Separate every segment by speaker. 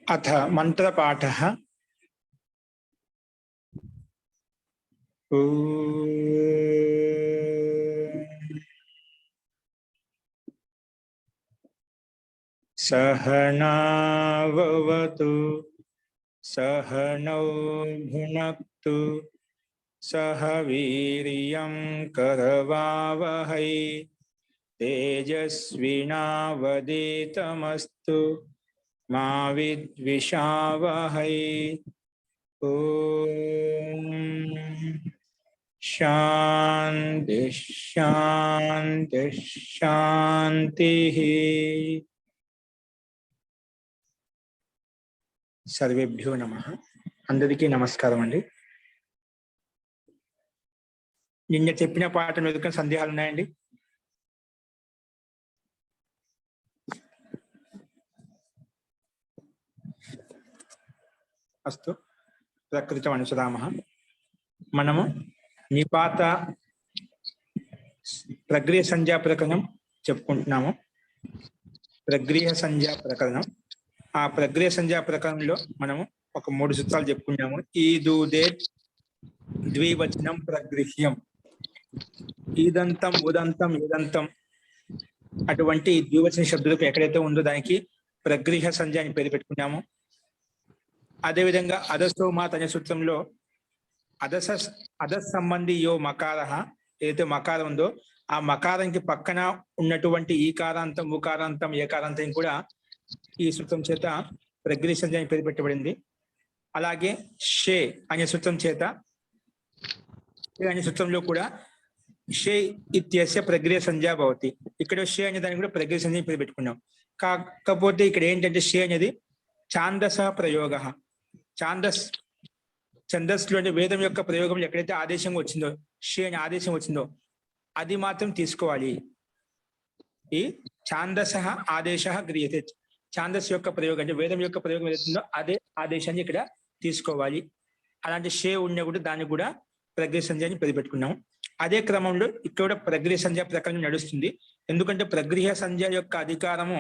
Speaker 1: अथ मंत्रपाठः। सहनाववतु सहनौ भुनक्तु सह वीर्यं करवावहै तेजस्विनावधीतमस्तु मा विद्विषावहै। ओम शांति शांति शांति। सर्वेभ्यो नमः। अंदरिकी नमस्कारम अंडी। నిన్న చెప్పిన పాఠం మీద సందేహాలు ఉన్నాయండి? అస్తు ప్రకృతం అనుసరామః. మనము నిపాత ప్రగ్రియ సంజ్ఞా ప్రకరణం చెప్పుకుంటున్నాము. ప్రగ్రియ సంజ్ఞా ప్రకరణం, ఆ ప్రగ్రియ సంజ్ఞా ప్రకరణంలో మనము ఒక 3 సూత్రాలు చెప్పుకున్నాము. ఈదూదే ద్వివచనం ప్రగృహ్యం, ఈదంతం ఉదంతం ఏదంతం అటువంటి ద్వివచన శబ్దాలకు ఎక్కడైతే ఉందో దానికి ప్రగృహ సంజ్ఞ అని పేరు పెట్టుకున్నాము. అదేవిధంగా అధస్తోమాత్ అనే సూత్రంలో అధస్ సంబంధి యో మకార, ఏదైతే మకారం ఉందో ఆ మకారానికి పక్కన ఉన్నటువంటి ఈకారాంతం ఉకారాంతం ఏకారాంతం కూడా ఈ సూత్రం చేత ప్రగృహ సంజ్ఞ అని పేరు పెట్టబడింది. అలాగే షే అనే సూత్రం చేత అనే సూత్రంలో కూడా షే ఇత్యస్య ప్రగృహ సంజ్ఞా భవతి. ఇక్కడ షే అనే దానికి కూడా ప్రగృహ సంజ్ఞ పేరు పెట్టుకున్నాం. కాకపోతే ఇక్కడ ఏంటంటే షే అనేది ఛాందస ప్రయోగ. ఛందస్సులో వేదం యొక్క ప్రయోగం ఎక్కడైతే ఆదేశం వచ్చిందో, షే అనే ఆదేశం వచ్చిందో అది మాత్రం తీసుకోవాలి. ఈ ఛాందస ఆదేశ గృహ్యతే. ఛాందస్ యొక్క ప్రయోగం అంటే వేదం యొక్క ప్రయోగం ఏదైతుందో అదే ఆదేశాన్ని ఇక్కడ తీసుకోవాలి. అలాంటి షే ఉన్న కూడా దాన్ని కూడా ప్రగృహ సంజ్ఞ అని పేరు పెట్టుకున్నాము. అదే క్రమంలో ఇక్కడ ప్రగృహ సంజ్ఞ ప్రకరణం నడుస్తుంది. ఎందుకంటే ప్రగృహ సంజ్ఞ యొక్క అధికారము,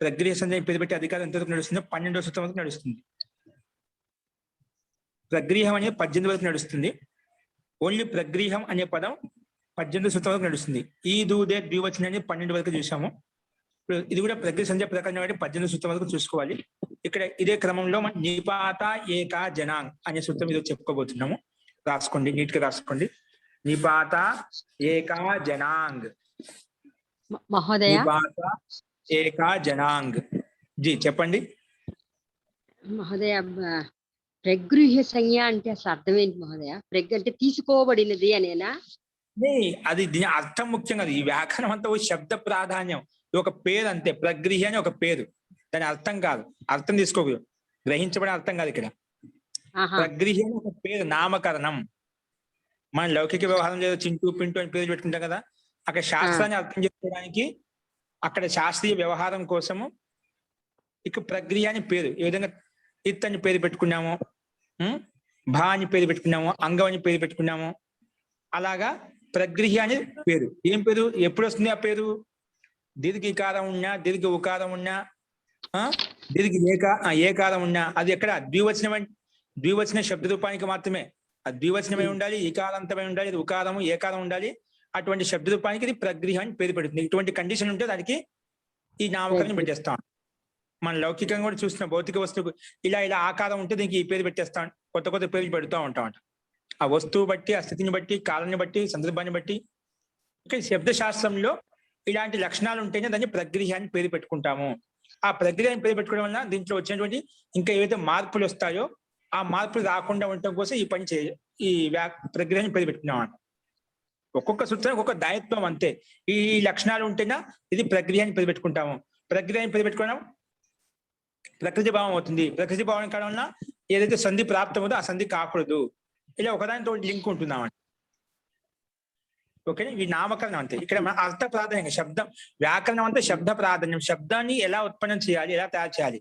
Speaker 1: ప్రగృహ సంజ్ఞ పేరు పెట్టే అధికారం ఎంతవరకు నడుస్తుందో 12వ సూత్రం వరకు నడుస్తుంది. ప్రగృహం అనేది 18 వరకు నడుస్తుంది. ఓన్లీ ప్రగృహం అనే పదం 18వ సూత్రం వరకు నడుస్తుంది. ఈ దూదే ద్వివచనం అనేది 12 వరకు చూసాము. ఇది కూడా ప్రగృహ సంజ్ఞ ప్రకరణం అంటే 18వ సూత్రం వరకు చూసుకోవాలి. ఇక్కడ ఇదే క్రమంలో మనం నిపాత ఏకా జనాంగ్ అనే సూత్రం మీద చెప్పుకోబోతున్నాము. రాసుకోండి, నీట్ గా రాసుకోండి. నిపాత ఏకా జనాంగ్.
Speaker 2: మహోదయ,
Speaker 1: నిపాత ఏకా జనాంగ్ జీ చెప్పండి.
Speaker 2: మహోదయ, ప్రగృహ్య సంజ్ఞ అంటే అసలు అర్థం ఏంటి మహోదయ? ప్రగ్ అంటే తీసుకోబడినది అనేనా?
Speaker 1: అది దీని అర్థం ముఖ్యంగా ఈ వ్యాకరణం అంతా శబ్ద ప్రాధాన్యం. ఇది ఒక పేరు అంతే. ప్రగృహ్య అని ఒక పేరు, దాని అర్థం కాదు. అర్థం తీసుకోకూడదు, గ్రహించబడే అర్థం కాదు. ఇక్కడ ప్రగృహ్య అని ఒక పేరు, నామకరణం. మన లౌకిక వ్యవహారం లేదా చింటూ పింటూ అని పేరు పెట్టుకుంటాం కదా, అక్కడ శాస్త్రాన్ని అర్థం చేసుకోవడానికి, అక్కడ శాస్త్రీయ వ్యవహారం కోసము ఇక ప్రగృహ్య అని పేరు. ఏ విధంగా ఇత్ అని పేరు పెట్టుకున్నాము, భా అని పేరు పెట్టుకున్నాము, అంగం అని పేరు పెట్టుకున్నాము, అలాగా ప్రగృహ్య అని పేరు. ఏం పేరు? ఎప్పుడు వస్తుంది ఆ పేరు? దీర్ఘ ఇకారం ఉన్నా, దీర్ఘ ఉకారం ఉన్నా, దీర్ఘ ఏకారం ఉన్నా అది ఎక్కడ ద్వివచన శబ్ద రూపానికి మాత్రమే. అది ద్వివచనమై ఉండాలి, ఈకారాంతమై ఉండాలి, ఉకారము ఏకారం ఉండాలి. అటువంటి శబ్ద రూపానికి ఇది ప్రగృహ అని పేరు పెడుతుంది. ఇటువంటి కండిషన్ ఉంటే దానికి ఈ నామకరణం పెట్టేస్తాం. మన లౌకికంగా కూడా చూసిన భౌతిక వస్తువుకు ఇలా ఆకారం ఉంటే దీనికి ఈ పేరు పెట్టేస్తాం. కొత్త కొత్త పేర్లు పెడుతూ ఉంటామంట. ఆ వస్తువు బట్టి, ఆ స్థితిని బట్టి, కాలాన్ని బట్టి, సందర్భాన్ని బట్టి. ఇక్కడ శబ్దశాస్త్రంలో ఇలాంటి లక్షణాలు ఉంటేనే దాన్ని ప్రగృహ అని పేరు పెట్టుకుంటాము. ఆ ప్రగృహ అని పేరు పెట్టుకోవడం వల్ల దీంట్లో వచ్చినటువంటి ఇంకా ఏవైతే మార్పులు వస్తాయో ఆ మార్పులు రాకుండా ఉండటం కోసం ఈ పని ఈ ప్రగృహ అని పేరు పెట్టుకున్నాం. ఒక్కొక్క సూత్రం ఒక్కొక్క దాయత్వం అంతే. ఈ లక్షణాలు ఉంటేనా ఇది ప్రగృహ అని పేరు పెట్టుకుంటాము. ప్రగృహ అని పేరు పెట్టుకోవడం ప్రకృతి భావం అవుతుంది. ప్రకృతి భావం కావడం వల్ల ఏదైతే సంధి ప్రాప్తం ఉందో ఆ సంధి కాకూడదు. ఇలా ఒకదానితో లింక్ ఉంటున్నామండి. ఓకే, ఈ నామకరణం అంతే. ఇక్కడ అర్థ ప్రాధాన్యం, శబ్దం వ్యాకరణం అంతా శబ్ద ప్రాధాన్యం. శబ్దాన్ని ఎలా ఉత్పన్నం చేయాలి, ఎలా తయారు చేయాలి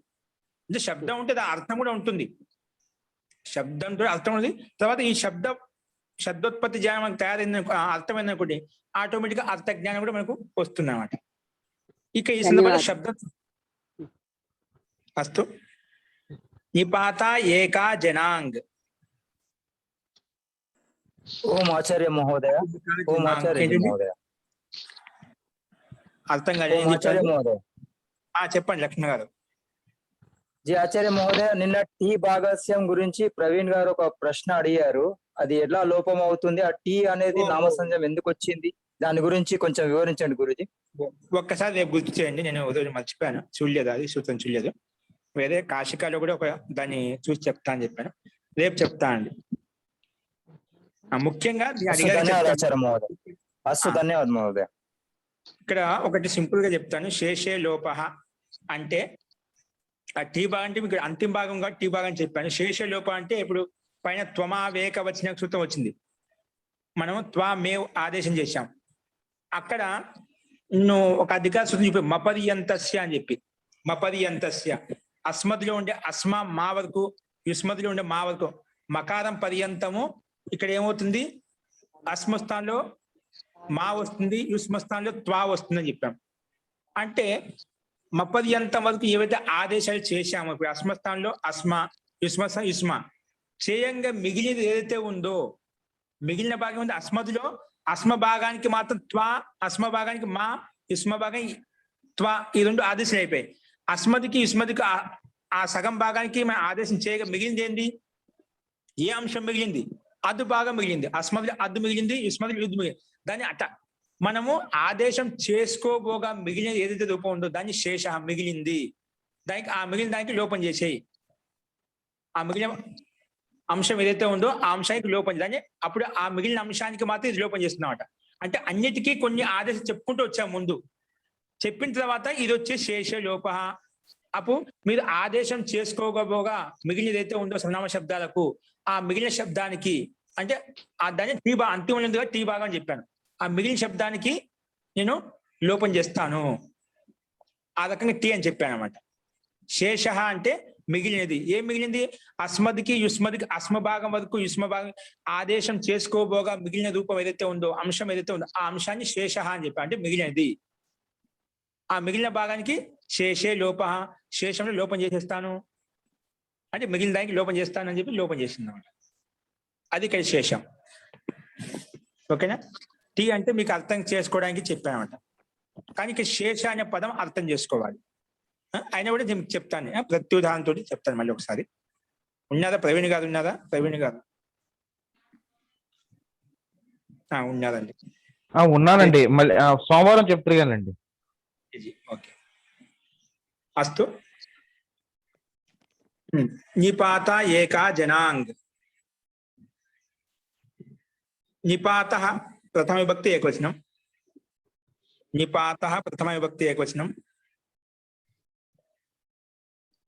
Speaker 1: అంటే శబ్దం ఉంటే అర్థం కూడా ఉంటుంది. శబ్దంతో అర్థం ఉంది. తర్వాత ఈ శబ్దోత్పత్తి జ్ఞానం మనకు తయారైంది, అర్థమైంది అనుకోండి, ఆటోమేటిక్ గా అర్థ జ్ఞానం కూడా మనకు వస్తుంది అన్నమాట. ఇక ఈ సందర్భంలో శబ్దం అస్తు నిపాత ఏకా జనాంగ్.
Speaker 3: ఓం ఆచార్య మహోదయ. ఓం ఆచార్య
Speaker 1: ఏంటండి?
Speaker 3: మహోదయ.
Speaker 1: అర్థం
Speaker 3: ఓం
Speaker 1: కాలేదు.
Speaker 3: ఆచార్య మహోదయ.
Speaker 1: చెప్పండి లక్ష్మణ గారు.
Speaker 3: జీ ఆచార్య మహోదయ, నిన్న టీ భాగస్యం గురించి ప్రవీణ్ గారు ఒక ప్రశ్న అడిగారు. అది ఎలా లోపం అవుతుంది, ఆ టీ అనేది నామసంజం ఎందుకు వచ్చింది, దాని గురించి కొంచెం వివరించండి గురుజీ.
Speaker 1: ఒక్కసారి రేపు గుర్తు చేయండి. నేను రోజు మర్చిపోయాను, చూడలేదు, అది సూత్రం చూడలేదు. వేరే కాశికాలో కూడా ఒక దాన్ని చూసి చెప్తా అని చెప్పాను, రేపు చెప్తా అండి. ముఖ్యంగా
Speaker 3: ధన్యవాదాలు ఆచార్య మహోదయ. అస్సు ధన్యవాదాలు మహోదయ.
Speaker 1: ఇక్కడ ఒకటి సింపుల్ గా చెప్తాను. శేషే లోపః అంటే ఆ టీ భాగం అంటే మీకు అంతిమ భాగంగా టీ భాగం చెప్పాను. శేష లోప అంటే ఇప్పుడు పైన త్వమావేక వచ్చిన సూత్రం వచ్చింది, మనం త్వమేవ్ ఆదేశం చేశాం. అక్కడ నువ్వు ఒక అధికార సూత్రం చెప్పి మపర్యంతస్య అని చెప్పి, మపర్యంతస్య అస్మదిలో ఉండే అస్మ మా వరకు, యుస్మదిలో ఉండే మా వరకు, మకారం పర్యంతము. ఇక్కడ ఏమవుతుంది, అస్మస్థానంలో మా వస్తుంది, యుస్మస్థానంలో త్వా వస్తుందని చెప్పాం. అంటే మపర్యంతం వరకు ఏవైతే ఆదేశాలు చేశామో, ఇప్పుడు అస్మస్థానంలో అస్మ, యుస్మస్థానం యుస్మ చేయంగా మిగిలినది ఏదైతే ఉందో, మిగిలిన భాగం ఉంది అస్మదిలో, అస్మ భాగానికి మాత్రం త్వా, అస్మ భాగానికి మా, యుస్మ భాగం త్వా, ఈ రెండు ఆదేశాలు అయిపోయాయి. అస్మదికి యుస్మదికి ఆ సగం భాగానికి మనం ఆదేశం చేయగా మిగిలింది ఏంటి, ఏ అంశం మిగిలింది, అద్దు భాగం మిగిలింది. అస్మదిలో అద్దు మిగిలింది, యుస్మదిలో యుద్ధ మిగిలింది. దాన్ని అట్ట మనము ఆదేశం చేసుకోబోగా మిగిలిన ఏదైతే రూపం ఉందో దాన్ని శేష మిగిలింది, దానికి ఆ మిగిలిన దానికి లోపం చేసేయి. ఆ మిగిలిన అంశం ఏదైతే ఉందో ఆ అంశానికి లోపం, దాన్ని అప్పుడు ఆ మిగిలిన అంశానికి మాత్రం ఇది లోపం చేస్తున్నామట. అంటే అన్నిటికీ కొన్ని ఆదేశం చెప్పుకుంటూ వచ్చాం ముందు, చెప్పిన తర్వాత ఇది వచ్చే శేష లోప. అప్పుడు మీరు ఆదేశం చేసుకోకపోగా మిగిలిన ఏదైతే ఉందో సర్వనామ శబ్దాలకు, ఆ మిగిలిన శబ్దానికి అంటే దాన్ని టీ భాగం అంతిమంగా టీ భాగం అని చెప్పాను, ఆ మిగిలిన శబ్దానికి నేను లోపం చేస్తాను. ఆ రకంగా టీ అని చెప్పాను అనమాట. శేష అంటే మిగిలినది. ఏం మిగిలింది, అస్మదికి యుస్మదికి అస్మ భాగం వరకు యుస్మ భాగం ఆదేశం చేసుకోబోగా మిగిలిన రూపం ఏదైతే ఉందో, అంశం ఏదైతే ఉందో ఆ అంశాన్ని శేష అని చెప్పాను, అంటే మిగిలినది. ఆ మిగిలిన భాగానికి శేషే లోప, శేషంలో లోపం చేసేస్తాను అంటే మిగిలిన దానికి లోపం చేస్తానని చెప్పి లోపం చేసింది అనమాట. అది ఇక్కడ శేషం. ఓకేనా. టీ అంటే మీకు అర్థం చేసుకోవడానికి చెప్పానమాట, కానీ ఇక్కడ శేష అనే పదం అర్థం చేసుకోవాలి. అయినా కూడా నేను చెప్తాను, ప్రత్యుదాహరణతో చెప్తాను మళ్ళీ ఒకసారి. ఉన్నారా ప్రవీణ్ గారు, ఉన్నారా ప్రవీణ్ గారు? ఉన్నారండి.
Speaker 4: ఉన్నానండి, మళ్ళీ సోమవారం చెప్తారు కానండి.
Speaker 1: ఓకే అస్తు. నిపాత ఏకా జనాంగ్. నిపాత ప్రథమ విభక్తి ఏకవచనం, నిపాత ప్రథమ విభక్తి ఏకవచనం.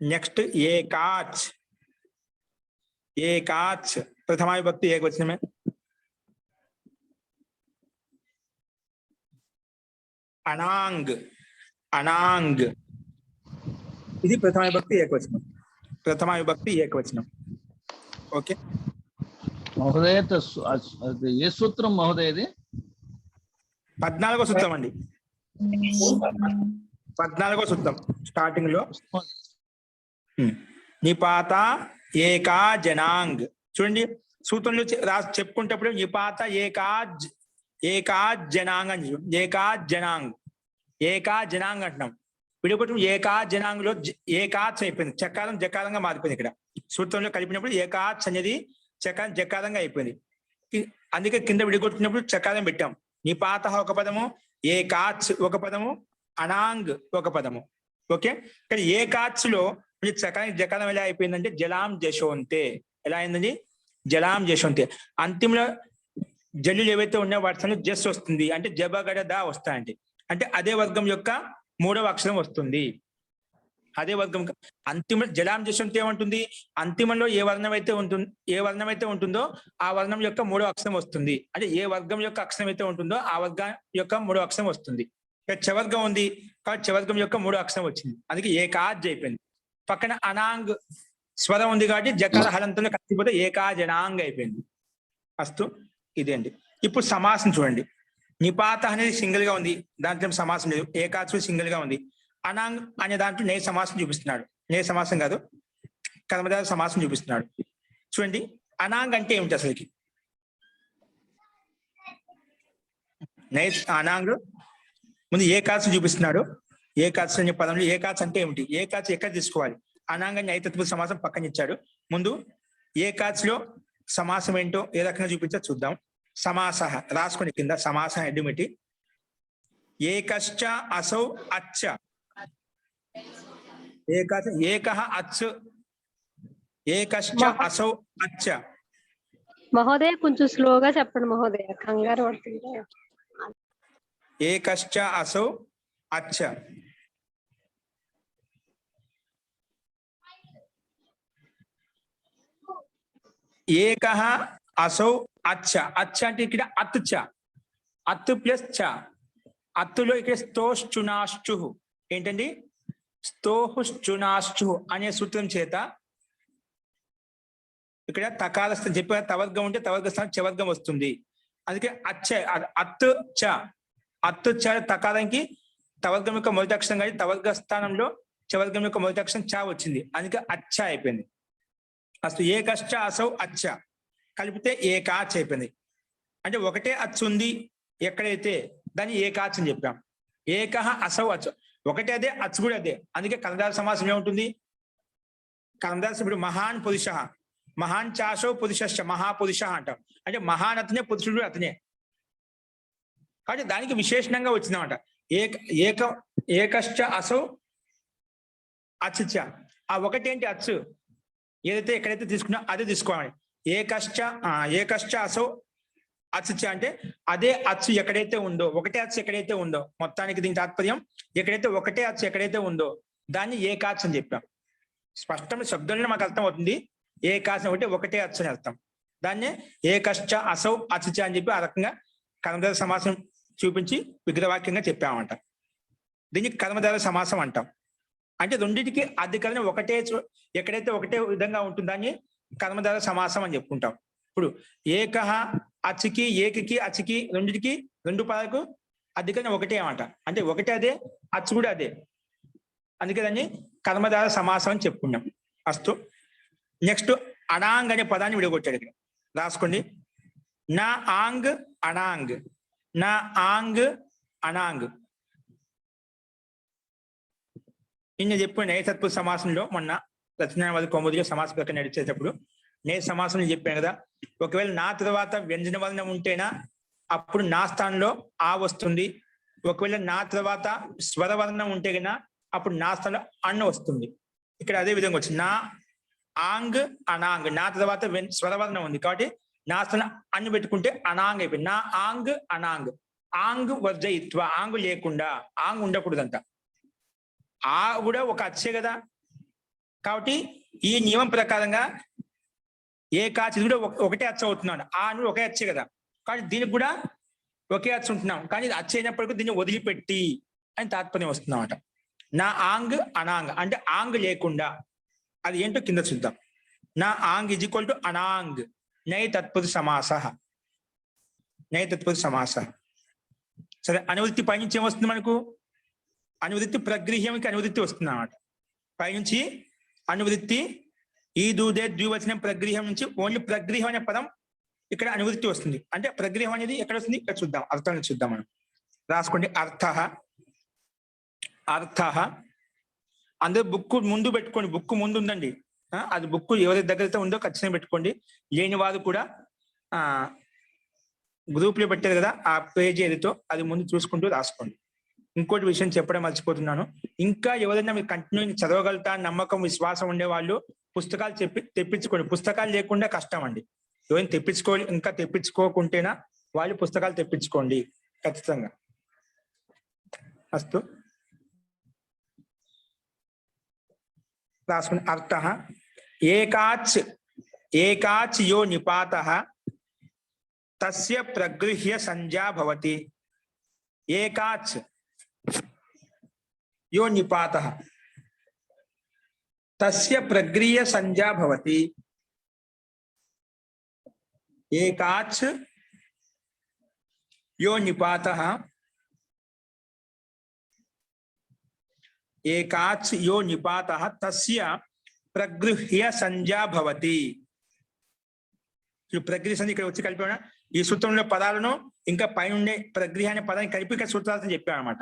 Speaker 1: నెక్స్ట్ ఏకాచ్, ఏకాచ్ ప్రథమ విభక్తి ఏకవచనమే. అనాంగ్, అనాంగ్ ఇది ప్రథమ విభక్తి ఏకవచనం, ప్రథమ విభక్తి ఏకవచనం. ఓకే
Speaker 5: మహోదయ, ఏ సూత్రం మహోదయ? ఇది
Speaker 1: 14వ సూత్రం అండి, 14వ సూత్రం స్టార్టింగ్ లో. నిపాత ఏకా జనాంగ్. చూడండి సూత్రంలో రాసి చెప్పుకుంటప్పుడు నిపాత ఏకా జనాంగ్ అని, ఏకా జనాంగ్, ఏకా జనాంగ్ అంటున్నాం. విడిపోవటం ఏకా జనాంగ్ లో ఏకాచ్ అయిపోయింది, చకారం జకారంగా మారిపోయింది. ఇక్కడ సూత్రంలో కలిపినప్పుడు ఏకాచ్ అనేది చకారం జకారంగా అయిపోయింది. అందుకే కింద విడిగొట్టినప్పుడు చకారం పెట్టాం. నిపాత ఒక పదము, ఏకాచ్ ఒక పదము, అనాంగ్ ఒక పదము. ఓకే. ఇక్కడ ఏకాచ్ లో చకారం జకారం ఎలా అయిపోయిందంటే జలాం జశోంతే. ఎలా అయిందండి, జలాం జశోంతే. అంతిమంలో జల్లులు ఏవైతే ఉన్నాయో వాటి జస్ వస్తుంది, అంటే జబగడ దా వస్తాయండి. అంటే అదే వర్గం యొక్క 3వ అక్షరం వస్తుంది. అదే వర్గం అంతిమ జలాం జశోంతే ఏమంటుంది, అంతిమంలో ఏ వర్ణం అయితే ఉంటుందో ఆ వర్ణం యొక్క 3వ అక్షరం వస్తుంది. అంటే ఏ వర్గం యొక్క అక్షరం అయితే ఉంటుందో ఆ వర్గం యొక్క 3వ అక్షరం వస్తుంది. ఇక్కడ చవర్గం ఉంది కాబట్టి చవర్గం యొక్క 3వ అక్షరం వచ్చింది, అందుకే ఏకాజ్ అయిపోయింది. పక్కన అనాంగ్ స్వరం ఉంది కాబట్టి జకార హలంతో కలిసిపోతే ఏకా జనాంగ్ అయిపోయింది. అస్తు, ఇదే అండి. ఇప్పుడు సమాసం చూడండి. నిపాత అనేది సింగిల్ గా ఉంది, దాంట్లో సమాసం లేదు. ఏకాచు సింగిల్ గా ఉంది. అనాంగ్ అనే దాంట్లో నే సమాసం చూపిస్తున్నాడు. నే సమాసం కాదు, కర్మధారయ సమాసం చూపిస్తున్నాడు. చూడండి, అనాంగ్ అంటే ఏమిటి అసలుకి? అనాంగ్ ముందు ఏకాచ చూపిస్తున్నాడు. ఏకాచ అనే పదంలో ఏకాచ అంటే ఏమిటి, ఏకాచ ఎక్కడ తీసుకోవాలి? అనాంగాన్ని నైతత్వ సమాసం పక్కన ఇచ్చాడు. ముందు ఏకాచ్లో సమాసం ఏంటో ఏ రకంగా చూపించా చూద్దాం. సమాస రాసుకొని కింద సమాస ఎడ్డుమిటి. ఏకశ్చ అసౌ అచ్చ. ఏకః అచ్చు. ఏకశ్చ అసౌ అచ్చ.
Speaker 6: మహోదయ కొంచెం స్లోగా చెప్పండి మహోదయ, కంగారు పడుతుంటే.
Speaker 1: ఏకశ్చ అసౌ అచ్చ. ఏకః అసౌ అచ్చ. అచ్చ అంటే ఇక్కడ అత్ చ, అత్తు ప్లస్ చ. అత్తులో ఇక్కడ స్తోశ్చునాశ్చు. ఏంటండి? స్తోహుశ్చునాశ్చు అనే సూత్రం చేత ఇక్కడ తకారస్థ చెప్పిన తవర్గం ఉంటే తవర్గ స్థానం చవర్గం వస్తుంది. అందుకే అచ్చ అత్తు చ. అత్తు చ తకారానికి తవర్గం యొక్క మొదటి అక్షరం కానీ తవర్గ స్థానంలో చవర్గం యొక్క మొదటి అక్షరం చ వచ్చింది. అందుకే అచ్చ అయిపోయింది. అసలు ఏకశ్చ అసౌ అచ్చ కలిపితే ఏకాచ్ అయిపోయింది. అంటే ఒకటే అచ్చు ఉంది ఎక్కడైతే దాన్ని ఏకాచ్ అని చెప్పాం. ఏకః అసౌ అచ్చు, ఒకటే అదే, అచ్చు కూడా అదే. అందుకే కర్మధారయ సమాసం ఏముంటుంది? కర్మధారయ ఇప్పుడు మహాన్ పురుష, మహాన్ చాసో పురుషశ్చ, మహాపురుష అంటాం. అంటే మహాన్ అతనే, పురుషుడు అతనే. కాబట్టి దానికి విశేషణంగా వచ్చిందన్నమాట. ఏకశ్చ అసౌ అచ్చుచ. ఆ ఒకటేంటి? అచ్చు. ఏదైతే ఎక్కడైతే తీసుకున్నా అదే తీసుకోవాలి. ఏకశ్చ అసౌ అచ్చు అంటే అదే అచ్చు ఎక్కడైతే ఉందో, ఒకటే అచ్చు ఎక్కడైతే ఉందో, మొత్తానికి దీని తాత్పర్యం ఎక్కడైతే ఒకటే అచ్చు ఎక్కడైతే ఉందో దాన్ని ఏకాచ్ అని చెప్పాం. స్పష్టమైన శబ్దంలో మాకు అర్థం అవుతుంది. ఏకాచ్ అంటే ఒకటే అచ్చు అని అర్థం. దాన్నే ఏకశ్చ అసౌ అచ్చు అని చెప్పి ఆ రకంగా కర్మధారయ సమాసం చూపించి విగ్రహవాక్యంగా చెప్పామంట. దీనికి కర్మధారయ సమాసం అంటాం. అంటే రెండింటికి అధికరణ ఒకటే ఎక్కడైతే ఒకటే విధంగా ఉంటుందని కర్మధారయ సమాసం అని చెప్పుకుంటాం. ఇప్పుడు ఏకః అచ్చుకి, ఏకకి అచ్చుకి రెండింటికి రెండు పదాలకు అధికరణ ఒకటే అన్నమాట. అంటే ఒకటే అదే, అచ్చు కూడా అదే. అందుకే దాన్ని కర్మధారయ సమాసం అని చెప్పుకున్నాం. అస్తు. నెక్స్ట్ అనాంగ్ అనే పదాన్ని విడగొట్టాడు. ఇక్కడ రాసుకోండి. నా ఆంగ్ అనాంగ్, నా ఆంగ్ అనాంగ్. నిన్న చెప్పిన నైతత్వ సమాసంలో మొన్న రచనావళి కౌముదిలో సమాస ప్రకటన నడిచేటప్పుడు నే సమాసం చెప్పాను కదా. ఒకవేళ నా తర్వాత వ్యంజన వర్ణం ఉంటేనా అప్పుడు నా స్థానంలో ఆ వస్తుంది. ఒకవేళ నా తర్వాత స్వరవర్ణం ఉంటే కన్నా అప్పుడు నా స్థానంలో అన్న వస్తుంది. ఇక్కడ అదే విధంగా వచ్చింది. నా ఆంగ్ అనాంగ్. నా తర్వాత స్వరవర్ణం ఉంది కాబట్టి నా స్థానం అన్ను పెట్టుకుంటే అనాంగ్ అయిపోయింది. నా ఆంగ్ అనాంగ్. ఆంగ్ వర్జయిత్వ, ఆంగు లేకుండా, ఆంగ్ ఉండకూడదంట. ఆ కూడా ఒక అచ్చే కదా. కాబట్టి ఈ నియమం ప్రకారంగా ఏకాచ్ కూడా ఒకటే అచ్చ అవుతున్నాడు. ఆ నువ్వు ఒకే అచ్చే కదా. కాబట్టి దీనికి కూడా ఒకే అచ్చ ఉంటున్నాం. కానీ ఇది అచ్చ అయినప్పటికీ దీన్ని వదిలిపెట్టి అని తాత్పర్యం వస్తుందన్నమాట. నా ఆంగ్ అనాంగ్ అంటే ఆంగ్ లేకుండా. అది ఏంటో కింద చూద్దాం. నా ఆంగ్ ఈజ్ ఈక్వల్ టు అనాంగ్. నై తత్పురుష సమాస. నై తత్పురుష సమాస. సరే, అనువృత్తి పైనుంచి ఏమొస్తుంది మనకు? అనువృత్తి ప్రగృహ్యంకి అనువృత్తి వస్తుంది అన్నమాట. పైనుంచి అనువృత్తి ఈ దూదే ద్వివచనం ప్రగృహం నుంచి ఓన్లీ ప్రగృహం అనే పదం ఇక్కడ అనువృత్తి వస్తుంది. అంటే ప్రగృహం అనేది ఎక్కడ వస్తుంది? ఇక్కడ చూద్దాం, అర్థాన్ని చూద్దాం మనం. రాసుకోండి. అర్థః. అర్థః అందరూ బుక్ ముందు పెట్టుకోండి. బుక్ ముందు ఉందండి. అది బుక్ ఎవరి దగ్గర ఉందో ఖచ్చితంగా పెట్టుకోండి. లేని వారు కూడా గ్రూప్ లో పెట్టారు కదా, ఆ పేజ్ ఏదితో అది ముందు చూసుకుంటూ రాసుకోండి. ఇంకోటి విషయం చెప్పడం మర్చిపోతున్నాను. ఇంకా ఎవరైనా మీరు కంటిన్యూ చదవగలుగుతా నమ్మకం, విశ్వాసం ఉండే వాళ్ళు పుస్తకాలు తెప్పించుకోండి. పుస్తకాలు లేకుండా కష్టం అండి. ఎవరైనా ఇంకా తెప్పించుకోకుంటేనా వాళ్ళు పుస్తకాలు తెప్పించుకోండి ఖచ్చితంగా. అస్తు. రాసుకుని. అర్థః ఏకాచ్. ఏకాచ్ యో నిపాతః తస్య ప్రగృహ్య సంజ్ఞా భవతి. ఏకాచ్ यो निपातः तस्य प्रगृह्य संज्ञा भवति. एकाच यो निपातः. एकाच यो निपातः तस्य ప్రగృహ్య సంజ్ఞా భవతి. ఇప్పుడు ప్రగృహ్య సంజ్ఞ ఇక్కడ వచ్చి కలిపి ఈ సూత్రంలో పదాలను ఇంకా పైన ఉండే ప్రగృహ్య అనే పదాన్ని కలిపి ఇక్కడ సూత్రార్థం చెప్పాం అనమాట.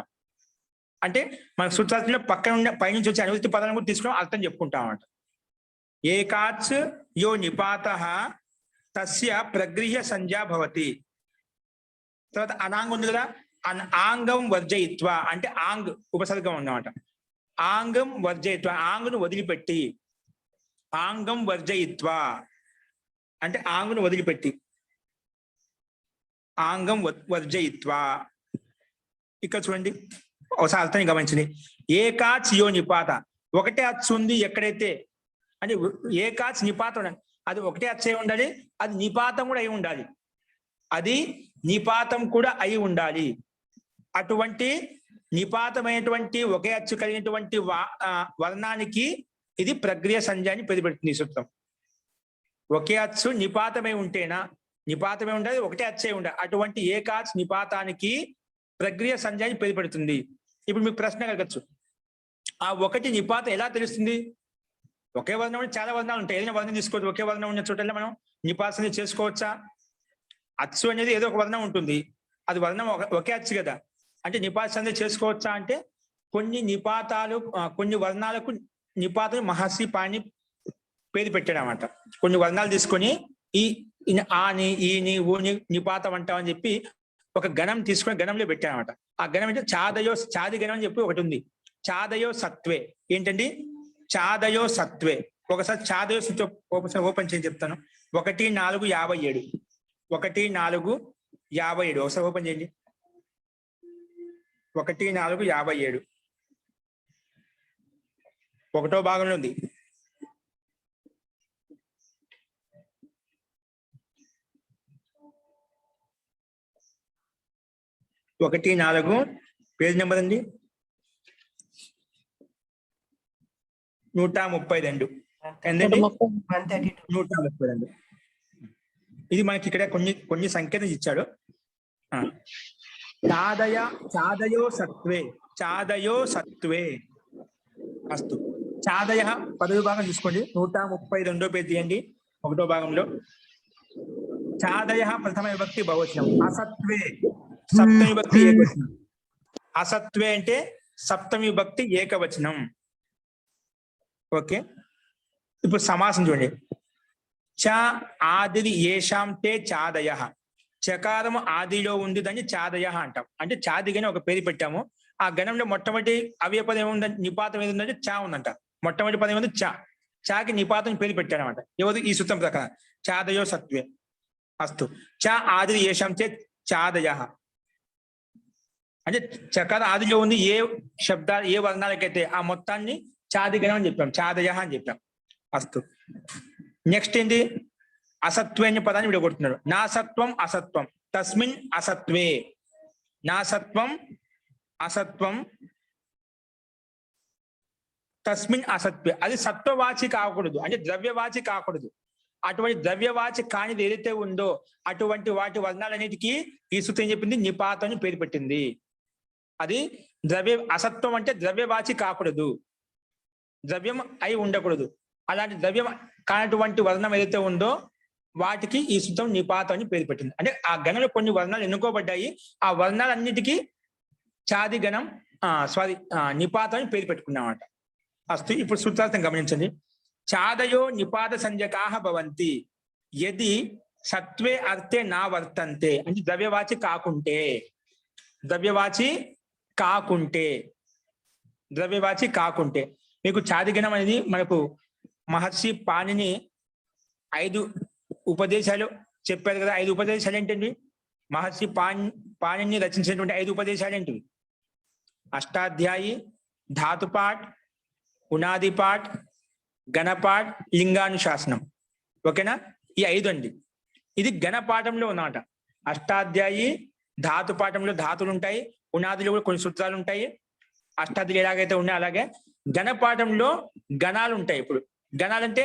Speaker 1: అంటే మన సూత్రార్థంలో పక్కన ఉండే పైనుంచి వచ్చే అనువృత్తి పదాలను కూడా తీసుకుని అర్థం చెప్పుకుంటాం అన్నమాట. ఏకాచ్ యో నిపాతః తస్య ప్రగృహ్య సంజ్ఞా భవతి. తర్వాత అనాంగం ఉంది కదా, ఆంగం వర్జయిత్వ అంటే ఆంగ్ ఉపసర్గం అన్నమాట. ఆంగం వర్జయిత్వ ఆంగును వదిలిపెట్టి, ఆంగం వర్జయిత్వ అంటే ఆంగును వదిలిపెట్టి, ఆంగం వర్జయిత్వ. ఇక్కడ చూడండి ఒకసారి అర్థాన్ని గమనించండి. ఏకాచ్ యో నిపాత, ఒకటే అచ్చు ఉంది ఎక్కడైతే, అంటే ఏకాచ్ నిపాత ఉండాలి, అది ఒకటే అచ్చే ఉండాలి, అది నిపాతం కూడా అయి ఉండాలి, అది నిపాతం కూడా అయి ఉండాలి. అటువంటి నిపాతమైనటువంటి ఒకే అచ్చు కలిగినటువంటి వర్ణానికి ఇది ప్రగృహ్య సంజ్ఞ అని పేరు పెడుతుంది ఈ సూత్రం. ఒకే అచ్చు నిపాతమై ఉంటేనా, నిపాతమై ఉండాలి, ఒకటే అచ్చే ఉండాలి, అటువంటి ఏకాచ్ నిపాతానికి ప్రగృహ్య సంజ్ఞ అని పేరు పెడుతుంది. ఇప్పుడు మీకు ప్రశ్న కలగచ్చు, ఆ ఒకటి నిపాతం ఎలా తెలుస్తుంది? ఒకే వర్ణం చాలా వర్ణాలు ఉంటాయి, ఏదైనా వర్ణం తీసుకోవచ్చు. ఒకే వర్ణం ఉన్న చోటల్లో మనం నిపాత సంజ్ఞ చేసుకోవచ్చా? అచ్చు అనేది ఏదో ఒక వర్ణం ఉంటుంది, అది వర్ణం ఒకే అచ్చు కదా, అంటే నిపాత సంజ్ఞ చేసుకోవచ్చా అంటే కొన్ని నిపాతాలు కొన్ని వర్ణాలకు నిపాతం మహర్షి పాణి పేరు పెట్టాడు అన్నమాట. కొన్ని వర్ణాలు తీసుకొని ఈ ఆని ఈని ఊని నిపాతం అంటామని చెప్పి ఒక గణం తీసుకొని గణంలో పెట్టాడనమాట. ఆ గణం అంటే చాది గణం అని చెప్పి ఒకటి ఉంది. చాదయో సత్వే ఏంటండి? చాదయో సత్వే. ఒకసారి చాదయో సత్వ ఓపెన్ చేసి చెప్తాను. 1-4-57 1-4-57 ఒకసారి ఓపెన్ చేయండి. 1-4-57 ఒకటో భాగంలో ఉంది. ఒకటి 4 పేజ్ నెంబర్ అండి 132. ఏంటండి 132. ఇది మనకి ఇక్కడ కొన్ని సంఖ్యలు ఇచ్చాడు. చాదయో సత్వే అస్తు. చాదయ పదవి భాగం చూసుకోండి, 132 పేజ్ తీయండి. ఒకటో భాగంలో చాదయ ప్రథమ విభక్తి బహువచనం, అసత్వే సప్తమి విభక్తి ఏకవచనం. అసత్వే అంటే సప్తమి విభక్తి ఏకవచనం. ఓకే, ఇప్పుడు సమాసం చూడండి. చ ఆదిరి ఏషాం తే చాదయ. చకారం ఆదిలో ఉంది, దాన్ని చాదయ అంటాం. అంటే చాది గణం ఒక పేరు పెట్టాము. ఆ గణంలో మొట్టమొదటి అవయ పదం ఏముందంటే నిపాతం ఏది ఉందంటే చా ఉందంట. మొట్టమొదటి పదం ఏముంది చా. చాకి నిపాతం పేరు పెట్టారనమాట. ఎవరు? ఈ సూత్రం ప్రకారం చాదయో సత్వే అస్తు. చ ఆదిరి ఏషాం తే చాదయ అంటే చకార ఆదిలో ఉంది ఏ శబ్దాలు ఏ వర్ణాలకైతే ఆ మొత్తాన్ని చాది గణం అని చెప్పాం, చాదయ అని చెప్పాం. అస్తు. నెక్స్ట్ ఏంటి? అసత్వే అనే పదాన్ని విడగొడుతున్నాడు. నా సత్వం అసత్వం తస్మిన్ అసత్వే. నా సత్వం అసత్వం తస్మిన్ అసత్వే. అది సత్వవాచి కాకూడదు, అంటే ద్రవ్యవాచి కాకూడదు. అటువంటి ద్రవ్యవాచి కానిది ఏదైతే ఉందో అటువంటి వాటి వర్ణాలన్నిటికీ ఈ సూత్రం ఏం చెప్పింది? నిపాతం అని పేరు పెట్టింది. అది అసత్వం అంటే ద్రవ్యవాచి కాకూడదు, ద్రవ్యం అయి ఉండకూడదు. అలాంటి ద్రవ్యం కానటువంటి వర్ణం ఏదైతే ఉందో వాటికి ఈ సూత్రం నిపాతం అని పేరు పెట్టింది. అంటే ఆ గణంలో కొన్ని వర్ణాలు ఎన్నుకోబడ్డాయి, ఆ వర్ణాలన్నిటికీ చాది గణం నిపాతం అని పేరు పెట్టుకున్నామట. అస్తు. ఇప్పుడు సూత్రార్థం గమనించండి. చాదయో నిపాత సంజ్ఞకాః భవంతి యది సత్వే అర్థే నా వర్తంతే. అంటే ద్రవ్యవాచి కాకుంటే, ద్రవ్యవాచి కాకుంటే మీకు చాదిగణం అనేది మనకు మహర్షి పాణిని 5 ఉపదేశాలు చెప్పారు కదా. 5 ఉపదేశాలు ఏంటండి? మహర్షి పాణిని రచించినటువంటి 5 ఉపదేశాలు ఏంటివి? అష్టాధ్యాయి, ధాతుపాఠ్, ఉనాదిపాఠ్, గణపాఠ్, లింగానుశాసనం. ఓకేనా? ఈ 5 అండి. ఇది గణపాఠంలో ఉన్నమాట. అష్టాధ్యాయి ధాతుపాఠంలో ధాతులు ఉంటాయి, ఉనాదిలో కూడా కొన్ని సూత్రాలు ఉంటాయి. అష్టాధ్యాయులు ఎలాగైతే ఉన్నాయో అలాగే గణపాఠంలో గణాలు ఉంటాయి. ఇప్పుడు గణాలంటే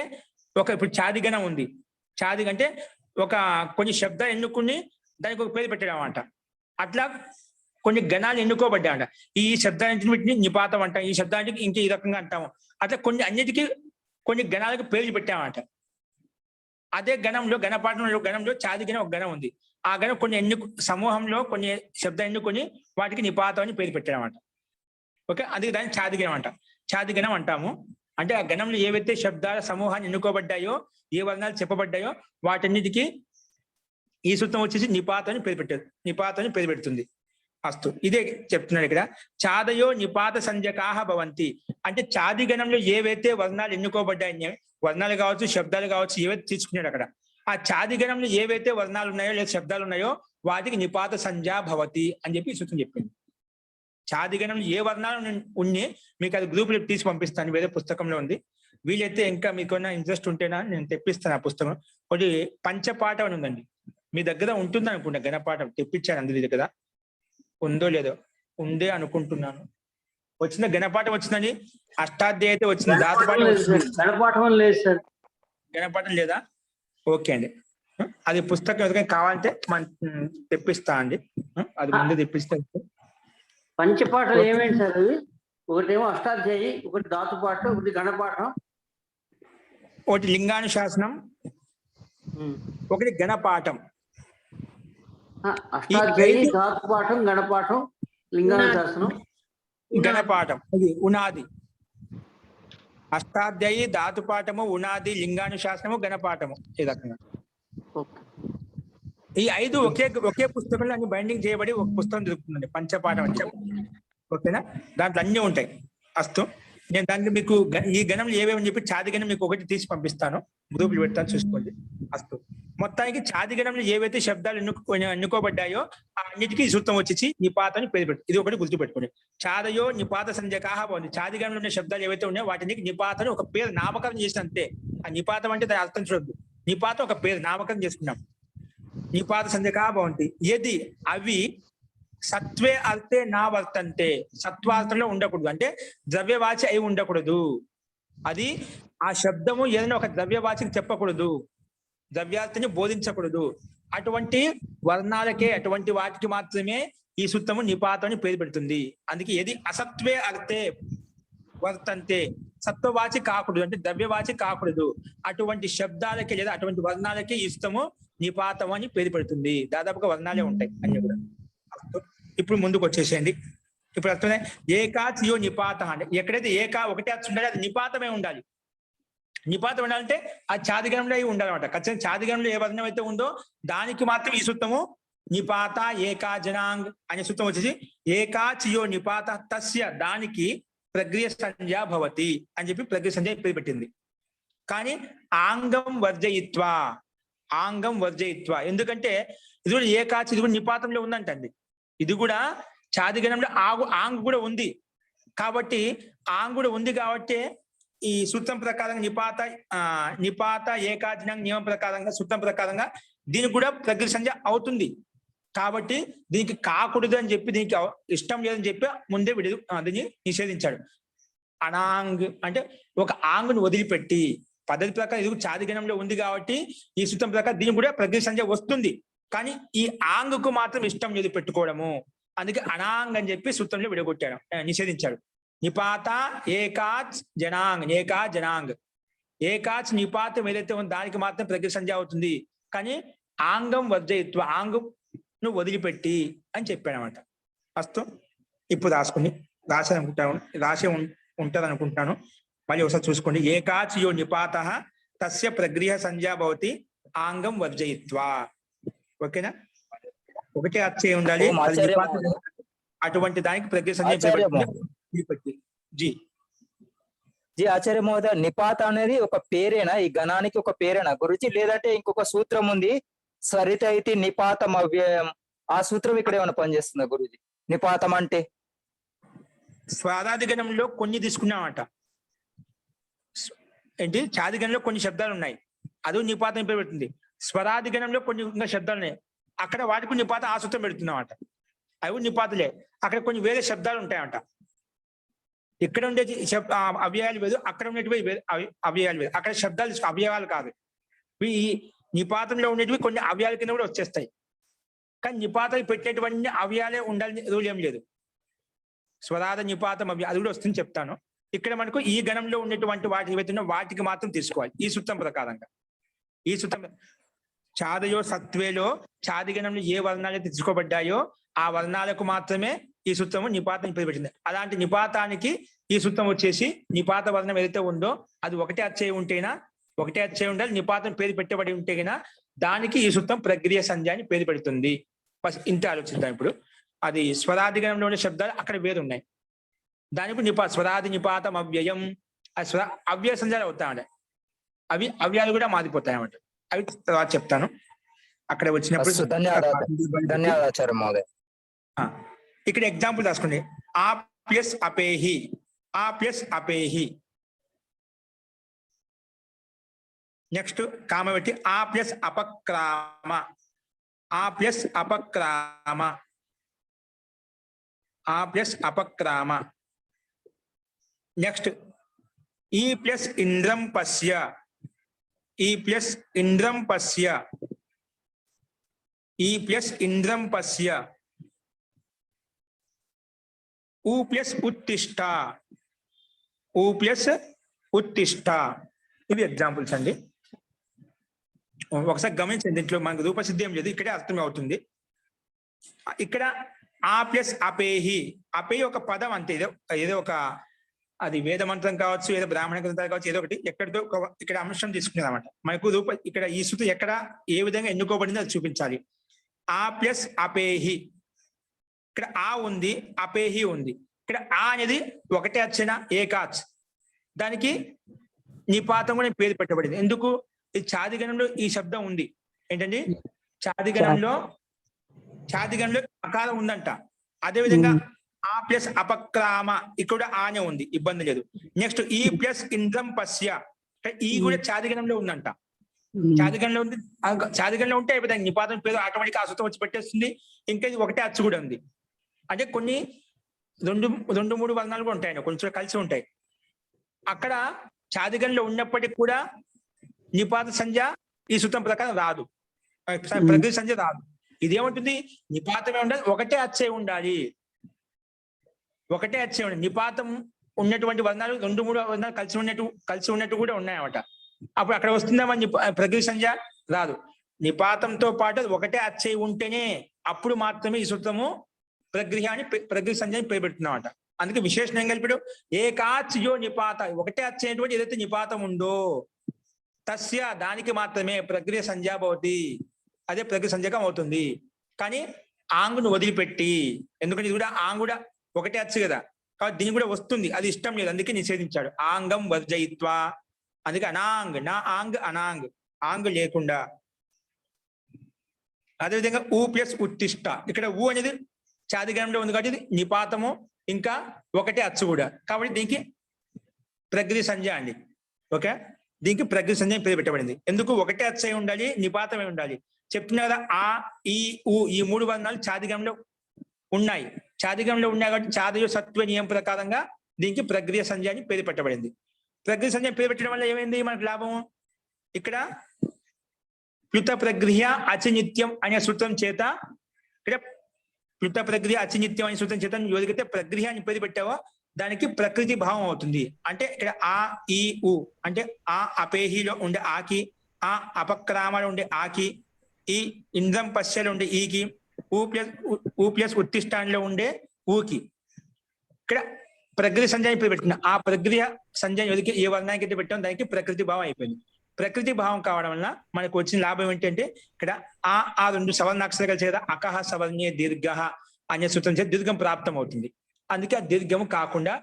Speaker 1: ఇప్పుడు చాది గణం ఉంది. చాది అంటే కొన్ని శబ్దాలు ఎన్నుకుని దానికి ఒక పేరు పెట్టడం అంట. అట్లా కొన్ని గణాలు ఎన్నుకోబడ్డాయంట. ఈ శబ్దానికి వీటిని నిపాతం అంటాం, ఈ శబ్దానికి ఇంక ఈ రకంగా అంటాము. అట్లా కొన్ని అన్నిటికీ కొన్ని గణాలకు పేర్లు పెట్టామట. అదే గణంలో చాది గణం ఒక గణం ఉంది. ఆ గణం కొన్ని సమూహంలో కొన్ని శబ్దాలు ఎన్నుకొని వాటికి నిపాతం అని పేరు పెట్టామట. ఓకే, అందుకే దాన్ని చాది గణం అంట. చాది గణం అంటాము. అంటే ఆ గణంలో ఏవైతే శబ్దాల సమూహాన్ని ఎన్నుకోబడ్డాయో, ఏ వర్ణాలు చెప్పబడ్డాయో వాటన్నిటికీ ఈ సూత్రం వచ్చేసి నిపాతం అని పేరు పెడుతుంది. అస్తు, ఇదే చెప్తున్నాడు ఇక్కడ. చాదయో నిపాత సంజకాహ భవంతి. అంటే చాది గణంలో ఏవైతే వర్ణాలు ఎన్నుకోబడ్డాయో, వర్ణాలు కావచ్చు, శబ్దాలు కావచ్చు, ఏవైతే తీసుకున్నాడు అక్కడ, ఆ చాది గణంలో ఏవైతే వర్ణాలు ఉన్నాయో లేదా శబ్దాలు ఉన్నాయో వాటికి నిపాత సంజ్ఞా భవతి అని చెప్పి ఈ సూత్రం చెప్పింది. చాది గణంలో ఏ వర్ణాలు ఉన్నాయి మీకు అది గ్రూపులో తీసి పంపిస్తాను, వేరే పుస్తకంలో ఉంది. వీలైతే ఇంకా మీకున్న ఇంట్రెస్ట్ ఉంటేనా నేను తెప్పిస్తాను ఆ పుస్తకం. ఒకటి పంచపాఠం అని ఉందండి, మీ దగ్గర ఉంటుంది అనుకుంటా. గణపాఠం తెప్పించాను అందరి దగ్గర, ఉందో లేదో, ఉందే అనుకుంటున్నాను. వచ్చిన గణపాఠం వచ్చిందండి, అష్టాధ్యాయ అయితే వచ్చింది, దాతపాఠం వచ్చింది. గణపాఠం లేదా? ఓకే అండి, అది పుస్తకం ఎవరికైనా కావాలంటే తెప్పిస్తా అండి. అది ముందు తెప్పిస్తే.
Speaker 7: పంచపాఠాలు ఏమేంటి సార్ అవి? ఒకటేమో అష్టాధ్యాయి, ఒకటి ధాతుపాఠం, ఒకటి గణపాఠం,
Speaker 1: ఒకటి లింగానుశాసనం, ఒకటి గణపాఠం.
Speaker 7: అష్టాధ్యాయి, ధాతుపాఠం, గణపాఠం, లింగానుశాసనం,
Speaker 1: గణపాఠం అది ఉనాది. అష్టాధ్యాయి, ధాతుపాఠము, ఉనాది, లింగానుశాసనము, గణపాఠము. ఈ రకంగా ఈ 5 ఒకే పుస్తకంలో అన్ని బైండింగ్ చేయబడి ఒక పుస్తకం దొరుకుతుందండి, పంచపాఠం అంటే. ఓకేనా, దాంట్లో అన్ని ఉంటాయి. అస్తు, నేను దాంట్లో మీకు ఈ గణంలో ఏవేమని చెప్పి చాది గణం మీకు ఒకటి తీసి పంపిస్తాను, గ్రూపులు పెడతాను, చూసుకోండి. అస్తు, మొత్తానికి చాది గణంలో ఏవైతే శబ్దాలు ఎన్నుకోబడ్డాయో ఆ అన్నిటికీ ఈ సూత్రం వచ్చేసి నిపాతం అని పేరు పెట్టు. ఇది ఒకటి గుర్తుపెట్టుకోండి. చాదయో నిపాత సంజకాహ బాగుంది. చాది గణంలో ఉన్న శబ్దాలు ఏవైతే ఉన్నాయో వాటికి నిపాతం ఒక పేరు నామకరణం చేసిన అంతే. ఆ నిపాతం అంటే దాని అర్థం చూడద్దు, నిపాతం ఒక పేరు నామకరణం చేసుకున్నాం. నిపాత సంజకా బాగుంది. ఏది అవి సత్వే అర్థే నా వర్తంతే, సత్వార్థంలో ఉండకూడదు, అంటే ద్రవ్యవాచి అయి ఉండకూడదు. అది ఆ శబ్దము ఏదైనా ఒక ద్రవ్యవాచికి చెప్పకూడదు, ద్రవ్యార్థని బోధించకూడదు. అటువంటి వర్ణాలకే, అటువంటి వాటికి మాత్రమే ఈ సూత్రము నిపాతం అని పేరు పెడుతుంది. అందుకే ఏది అసత్వే అర్థే వర్తంతే, సత్వవాచి కాకూడదు, అంటే ద్రవ్యవాచి కాకూడదు. అటువంటి శబ్దాలకే లేదా అటువంటి వర్ణాలకే ఈ సూత్రము నిపాతం అని పేరు పెడుతుంది. దాదాపుగా వర్ణాలే ఉంటాయి అన్ని కూడా. ఇప్పుడు ముందుకు వచ్చేసేయండి. ఇప్పుడు అర్థమే ఏకాచియో నిపాత అంటే ఎక్కడైతే ఒకటే అచ్చు ఉండాలి, అది నిపాతమే ఉండాలి. నిపాతం ఉండాలంటే ఆ చాదిగణంలో అయి ఉండాలన్నమాట. ఖచ్చితంగా చాదిగణంలో ఏ వర్ణం అయితే ఉందో దానికి మాత్రం ఈ సూత్రము నిపాత ఏకా జనాంగ్ అనే సూత్రం వచ్చేసి ఏకాచియో నిపాత తస్య, దానికి ప్రగ్రియ సంజ్ఞా భవతి అని చెప్పి ప్రగ్రియ సంజ్ఞ పేరు పెట్టింది. కానీ ఆంగం వర్జయిత్వ, ఎందుకంటే ఇది కూడా ఏకాచి, ఇది కూడా నిపాతంలో ఉందంటండి. ఇది కూడా చాదిగణంలో ఆంగ్ కూడా ఉంది కాబట్టి, ఈ సూత్రం ప్రకారంగా నిపాత ఏకాజనం నియమం ప్రకారంగా, సూత్రం ప్రకారంగా దీనికి కూడా ప్రగ్రియ సంజ్ఞ అవుతుంది. కాబట్టి దీనికి కాకూడదు అని చెప్పి, దీనికి ఇష్టం లేదని చెప్పి ముందే దీన్ని నిషేధించాడు. అనాంగ్ అంటే ఒక ఆంగ్ను వదిలిపెట్టి, పద్ధతి ప్రకారం ఇది చాదిగణంలో ఉంది కాబట్టి ఈ సూత్రం ప్రకారం దీనికి కూడా ప్రగ్రియ సంజ్ఞ వస్తుంది. కానీ ఈ ఆంగ్కు మాత్రం ఇష్టం లేదు పెట్టుకోవడము, అందుకే అనాంగ్ అని చెప్పి సూత్రంలో విడగొట్టాడు, నిషేధించాడు. నిపాత ఏకాచ్ జనాంగ్, ఏకాచ్ నిపాతం ఏదైతే ఉందో దానికి మాత్రం ప్రగ్రియ సంజ్ఞ అవుతుంది. కానీ ఆంగం వర్జయిత్వ, ఆంగం వదిలిపెట్టి అని చెప్పాడు అనమాట. అస్తు, ఇప్పుడు రాసే ఉంటది అనుకుంటున్నాను, మళ్ళీ ఒకసారి చూసుకోండి. ఏకాచియో నిపాత తస్య ప్రగ్రియ సంజ్ఞా భవతి ఆంగం వర్జయిత్వా. ఓకేనా, ఒకటే అచ్చే ఉండాలి, అటువంటి దానికి ప్రగ్రియ సంజ్ఞ జీ
Speaker 3: ఆచార్య మహోదయ, నిపాత అనేది ఒక పేరేనా, ఈ గణానికి ఒక పేరేనా గురుజీ, లేదంటే ఇంకొక సూత్రం ఉంది స్వరిత అయితే నిపాతం అవ్యయం, ఆ సూత్రం ఇక్కడ ఏమైనా పనిచేస్తుందా గురుజీ? నిపాతం అంటే
Speaker 1: స్వరాదిగణంలో కొన్ని తీసుకున్నామట. ఏంటి, చాదిగణంలో కొన్ని శబ్దాలు ఉన్నాయి, అది నిపాతం పేరు పెడుతుంది. స్వరాదిగణంలో కొన్ని ఇంకా శబ్దాలు ఉన్నాయి, అక్కడ వాటికి నిపాతం ఆ సూత్రం పెడుతున్నామట. అవి నిపాతులే. అక్కడ కొన్ని వేరే శబ్దాలు ఉంటాయంట. ఇక్కడ ఉండే అవ్యయాలు వేరు, అక్కడ ఉండేటివి అవ్యయాలు వేరు. అక్కడ శబ్దాలు అవ్యయాలు కాదు, ఈ నిపాతంలో ఉండేటివి కొన్ని అవ్యయాల కింద కూడా వచ్చేస్తాయి. కానీ నిపాతాలు పెట్టేటువంటి అవ్యయాలే ఉండాలని రూల్ ఏం లేదు. స్వరాద నిపాతం అది కూడా వస్తుంది చెప్తాను. ఇక్కడ మనకు ఈ గణంలో ఉన్నటువంటి వాటి ఏవైతే ఉన్నాయో వాటికి మాత్రం తీసుకోవాలి ఈ సూత్రం ప్రకారంగా. ఈ సూత్రం చాదయో సత్వేలో చాది గణంలో ఏ వర్ణాలు తీసుకోబడ్డాయో ఆ వర్ణాలకు మాత్రమే ఈ సూత్రము నిపాతం పేరు పెట్టింది. అలాంటి నిపాతానికి ఈ సూత్రం వచ్చేసి నిపాత వర్ణం ఏదైతే ఉందో అది ఒకటే అచ్చయి ఉంటేనా, ఒకటే అచ్చయి ఉండాలి. నిపాతం పేరు పెట్టబడి ఉంటే గినా దానికి ఈ సూత్రం ప్రక్రియ సంధ్య అని పేరు పెడుతుంది. ఇంత ఆలోచిద్దాం. ఇప్పుడు అది స్వరాది గణంలో ఉండే శబ్దాలు అక్కడ వేరున్నాయి. దానికి స్వరాది నిపాతం అవ్యయం, అవ్యయ సంధ్యాలు అవుతాయంట. అవి అవ్యాలు కూడా మారిపోతాయి అన్నమాట. అవి తర్వాత చెప్తాను అక్కడ వచ్చినప్పుడు.
Speaker 3: ధన్యవాదాలు ఆచార్య మహోదయ.
Speaker 1: ఇక్కడ ఎగ్జాంపుల్ రాసుకోండి. ఆ ప్లస్ అపేహి, ఆ ప్లస్ అపేహి. నెక్స్ట్ కామ పెట్టి ఆ ప్లస్ అపక్రామ, ఆ ప్లస్ అపక్రామ, ఆ ప్లస్ అపక్రామ. నెక్స్ట్ ఈ ప్లస్ ఇంద్రం పశ్య, ఈ ప్లస్ ఇంద్రం పశ్య, ఈ ప్లస్ ఇంద్రం పశ్య. ఊ ప్లస్ ఉత్తిష్ట, ఊ ప్లస్ ఉత్తిష్ట. ఇవి ఎగ్జాంపుల్స్ అండి. ఒకసారి గమనించండి, దీంట్లో మనకు రూపసిద్ధి ఏం లేదు, ఇక్కడే అర్థం అవుతుంది. ఇక్కడ ఆ ప్లస్ అపేహి, అపేహి ఒక పదం అంతే. ఏదో ఒక అది వేద మంత్రం కావచ్చు, ఏదో బ్రాహ్మణ గ్రంథాలు కావచ్చు, ఏదో ఒకటి ఎక్కడితో ఇక్కడ అంశం తీసుకునేది అనమాట. మనకు ఇక్కడ ఈ సూత్రం ఎక్కడ ఏ విధంగా ఎన్నుకోబడిందో అది చూపించాలి. ఆ ప్లస్ అపేహి, ఇక్కడ ఆ ఉంది, అపేహి ఉంది. ఇక్కడ ఆ అనేది ఒకటే అచ్చిన ఏకాచ్, దానికి నిపాతం కూడా పేరు పెట్టబడింది. ఎందుకు? ఈ చాదిగణంలో ఈ శబ్దం ఉంది. ఏంటండి? చాదిగణంలో అకారం ఉందంట. అదేవిధంగా ఆ ప్లస్ అపక్రామ ఇక్కడ ఆనే ఉంది, ఇబ్బంది లేదు. నెక్స్ట్ ఈ ప్లస్ ఇంద్రం పశ్య, ఈ కూడా చాదిగణంలో ఉందంట. చాదిగణంలో ఉంది, చాదిగణంలో ఉంటే విధంగా నిపాతం పేరు ఆటోమేటిక్ ఆ సూత్రం వచ్చి పెట్టేస్తుంది. ఇంకా ఇది ఒకటే అచ్చు కూడా ఉంది. అంటే కొన్ని రెండు మూడు వర్ణాలు కూడా ఉంటాయి, కొంచెం కలిసి ఉంటాయి. అక్కడ చాదిగణంలో ఉన్నప్పటికీ కూడా నిపాత సంధ్య ఈ సూత్రం ప్రకారం రాదు, ప్రకృతి సంధ్య రాదు. ఇదేమంటుంది? నిపాతమే ఉండాలి, ఒకటే అచ్చే ఉండాలి, ఒకటే అచ్చే ఉండాలి. నిపాతం ఉన్నటువంటి వర్ణాలు రెండు మూడు వర్ణాలు కలిసి ఉన్నట్టు కూడా ఉన్నాయన్నమాట. అప్పుడు అక్కడ వస్తుందా మన ప్రకృతి సంధ్య? రాదు. నిపాతంతో పాటు ఒకటే అచ్చే ఉంటేనే అప్పుడు మాత్రమే ఈ సూత్రము ప్రకృతి సంధ్య అని పేరు పెడుతున్నామట. అందుకే విశేషణం ఏం కలిపాడు? ఏకాచ్యో నిపాత, ఒకటే అచ్చేటువంటి ఏదైతే నిపాతం ఉందో తస్య దానికి మాత్రమే ప్రక్రియ సంధ్య భవతి, అదే ప్రక్రియ సంధ్యకం అవుతుంది. కానీ ఆంగును వదిలిపెట్టి, ఎందుకంటే ఇది కూడా ఆంగ్ కూడా ఒకటే అచ్చు కదా, కాబట్టి దీనికి కూడా వస్తుంది, అది ఇష్టం లేదు, అందుకే నిషేధించాడు. ఆంగం వర్జయిత్వా, అందుకే అనాంగ్, నా ఆంగ్ అనాంగ్, ఆంగ్ లేకుండా. అదేవిధంగా ఊ ప్లస్ ఉత్తిష్ట, ఇక్కడ ఊ అనేది చాదిగణంలో ఉంది కాబట్టి ఇది నిపాతము ఇంకా ఒకటే అచ్చు కూడా, కాబట్టి దీనికి ప్రకృతి సంధ్య అండి. ఓకే, దీనికి ప్రకృతి సంధ్య పేరు పెట్టబడింది. ఎందుకు? ఒకటే అచ్చై ఉండాలి, నిపాతమే ఉండాలి. చెప్తున్నా కదా, ఆ ఈ ఊ ఈ మూడు వర్ణాలు చాదిగంలో ఉన్నాయి. చాదిగంలో ఉన్నాయి కాబట్టి చాదయో సత్వ నియమం ప్రకారంగా దీనికి ప్రక్రియ సంధ్య అని పేరు పెట్టబడింది. ప్రక్రియ సంధ్య పేరు పెట్టడం వల్ల ఏమైంది మనకు లాభం? ఇక్కడ ప్లుత ప్రక్రియ అచినిత్యం అనే సూత్రం చేత, ఇక్కడ ప్లుత ప్రక్రియ అచినిత్యం అనే సూత్రం చేత ఏదైతే ప్రక్రియ అని పేరు పెట్టావో దానికి ప్రకృతి భావం అవుతుంది. అంటే ఇక్కడ ఆ ఈ ఊ అంటే ఆ అపేహిలో ఉండే ఆకి, ఆ అపక్రామలో ఉండే ఆకి, ఈ ఇంద్రం పశ్యలో ఉండే ఈకి, ఊ ప్లస్ ఉత్తిష్టాన్లో ఉండే ఊకి ఇక్కడ ప్రకృతి సంధ్యాన్ని పేరు పెట్టిన ఆ ప్రక్రియ సంధ్యాన్ని ఎదికి ఏ వర్ణానికి అయితే పెట్టాం దానికి ప్రకృతి భావం అయిపోయింది. ప్రకృతి భావం కావడం వల్ల మనకు వచ్చిన లాభం ఏంటంటే ఇక్కడ ఆ రెండు సవర్ణాక్షరాలు కలిసి కదా అకహ సవర్ణే దీర్ఘ అనే సూత్రం చేత దీర్ఘం ప్రాప్తం అవుతుంది. అందుకే ఆ దీర్ఘము కాకుండా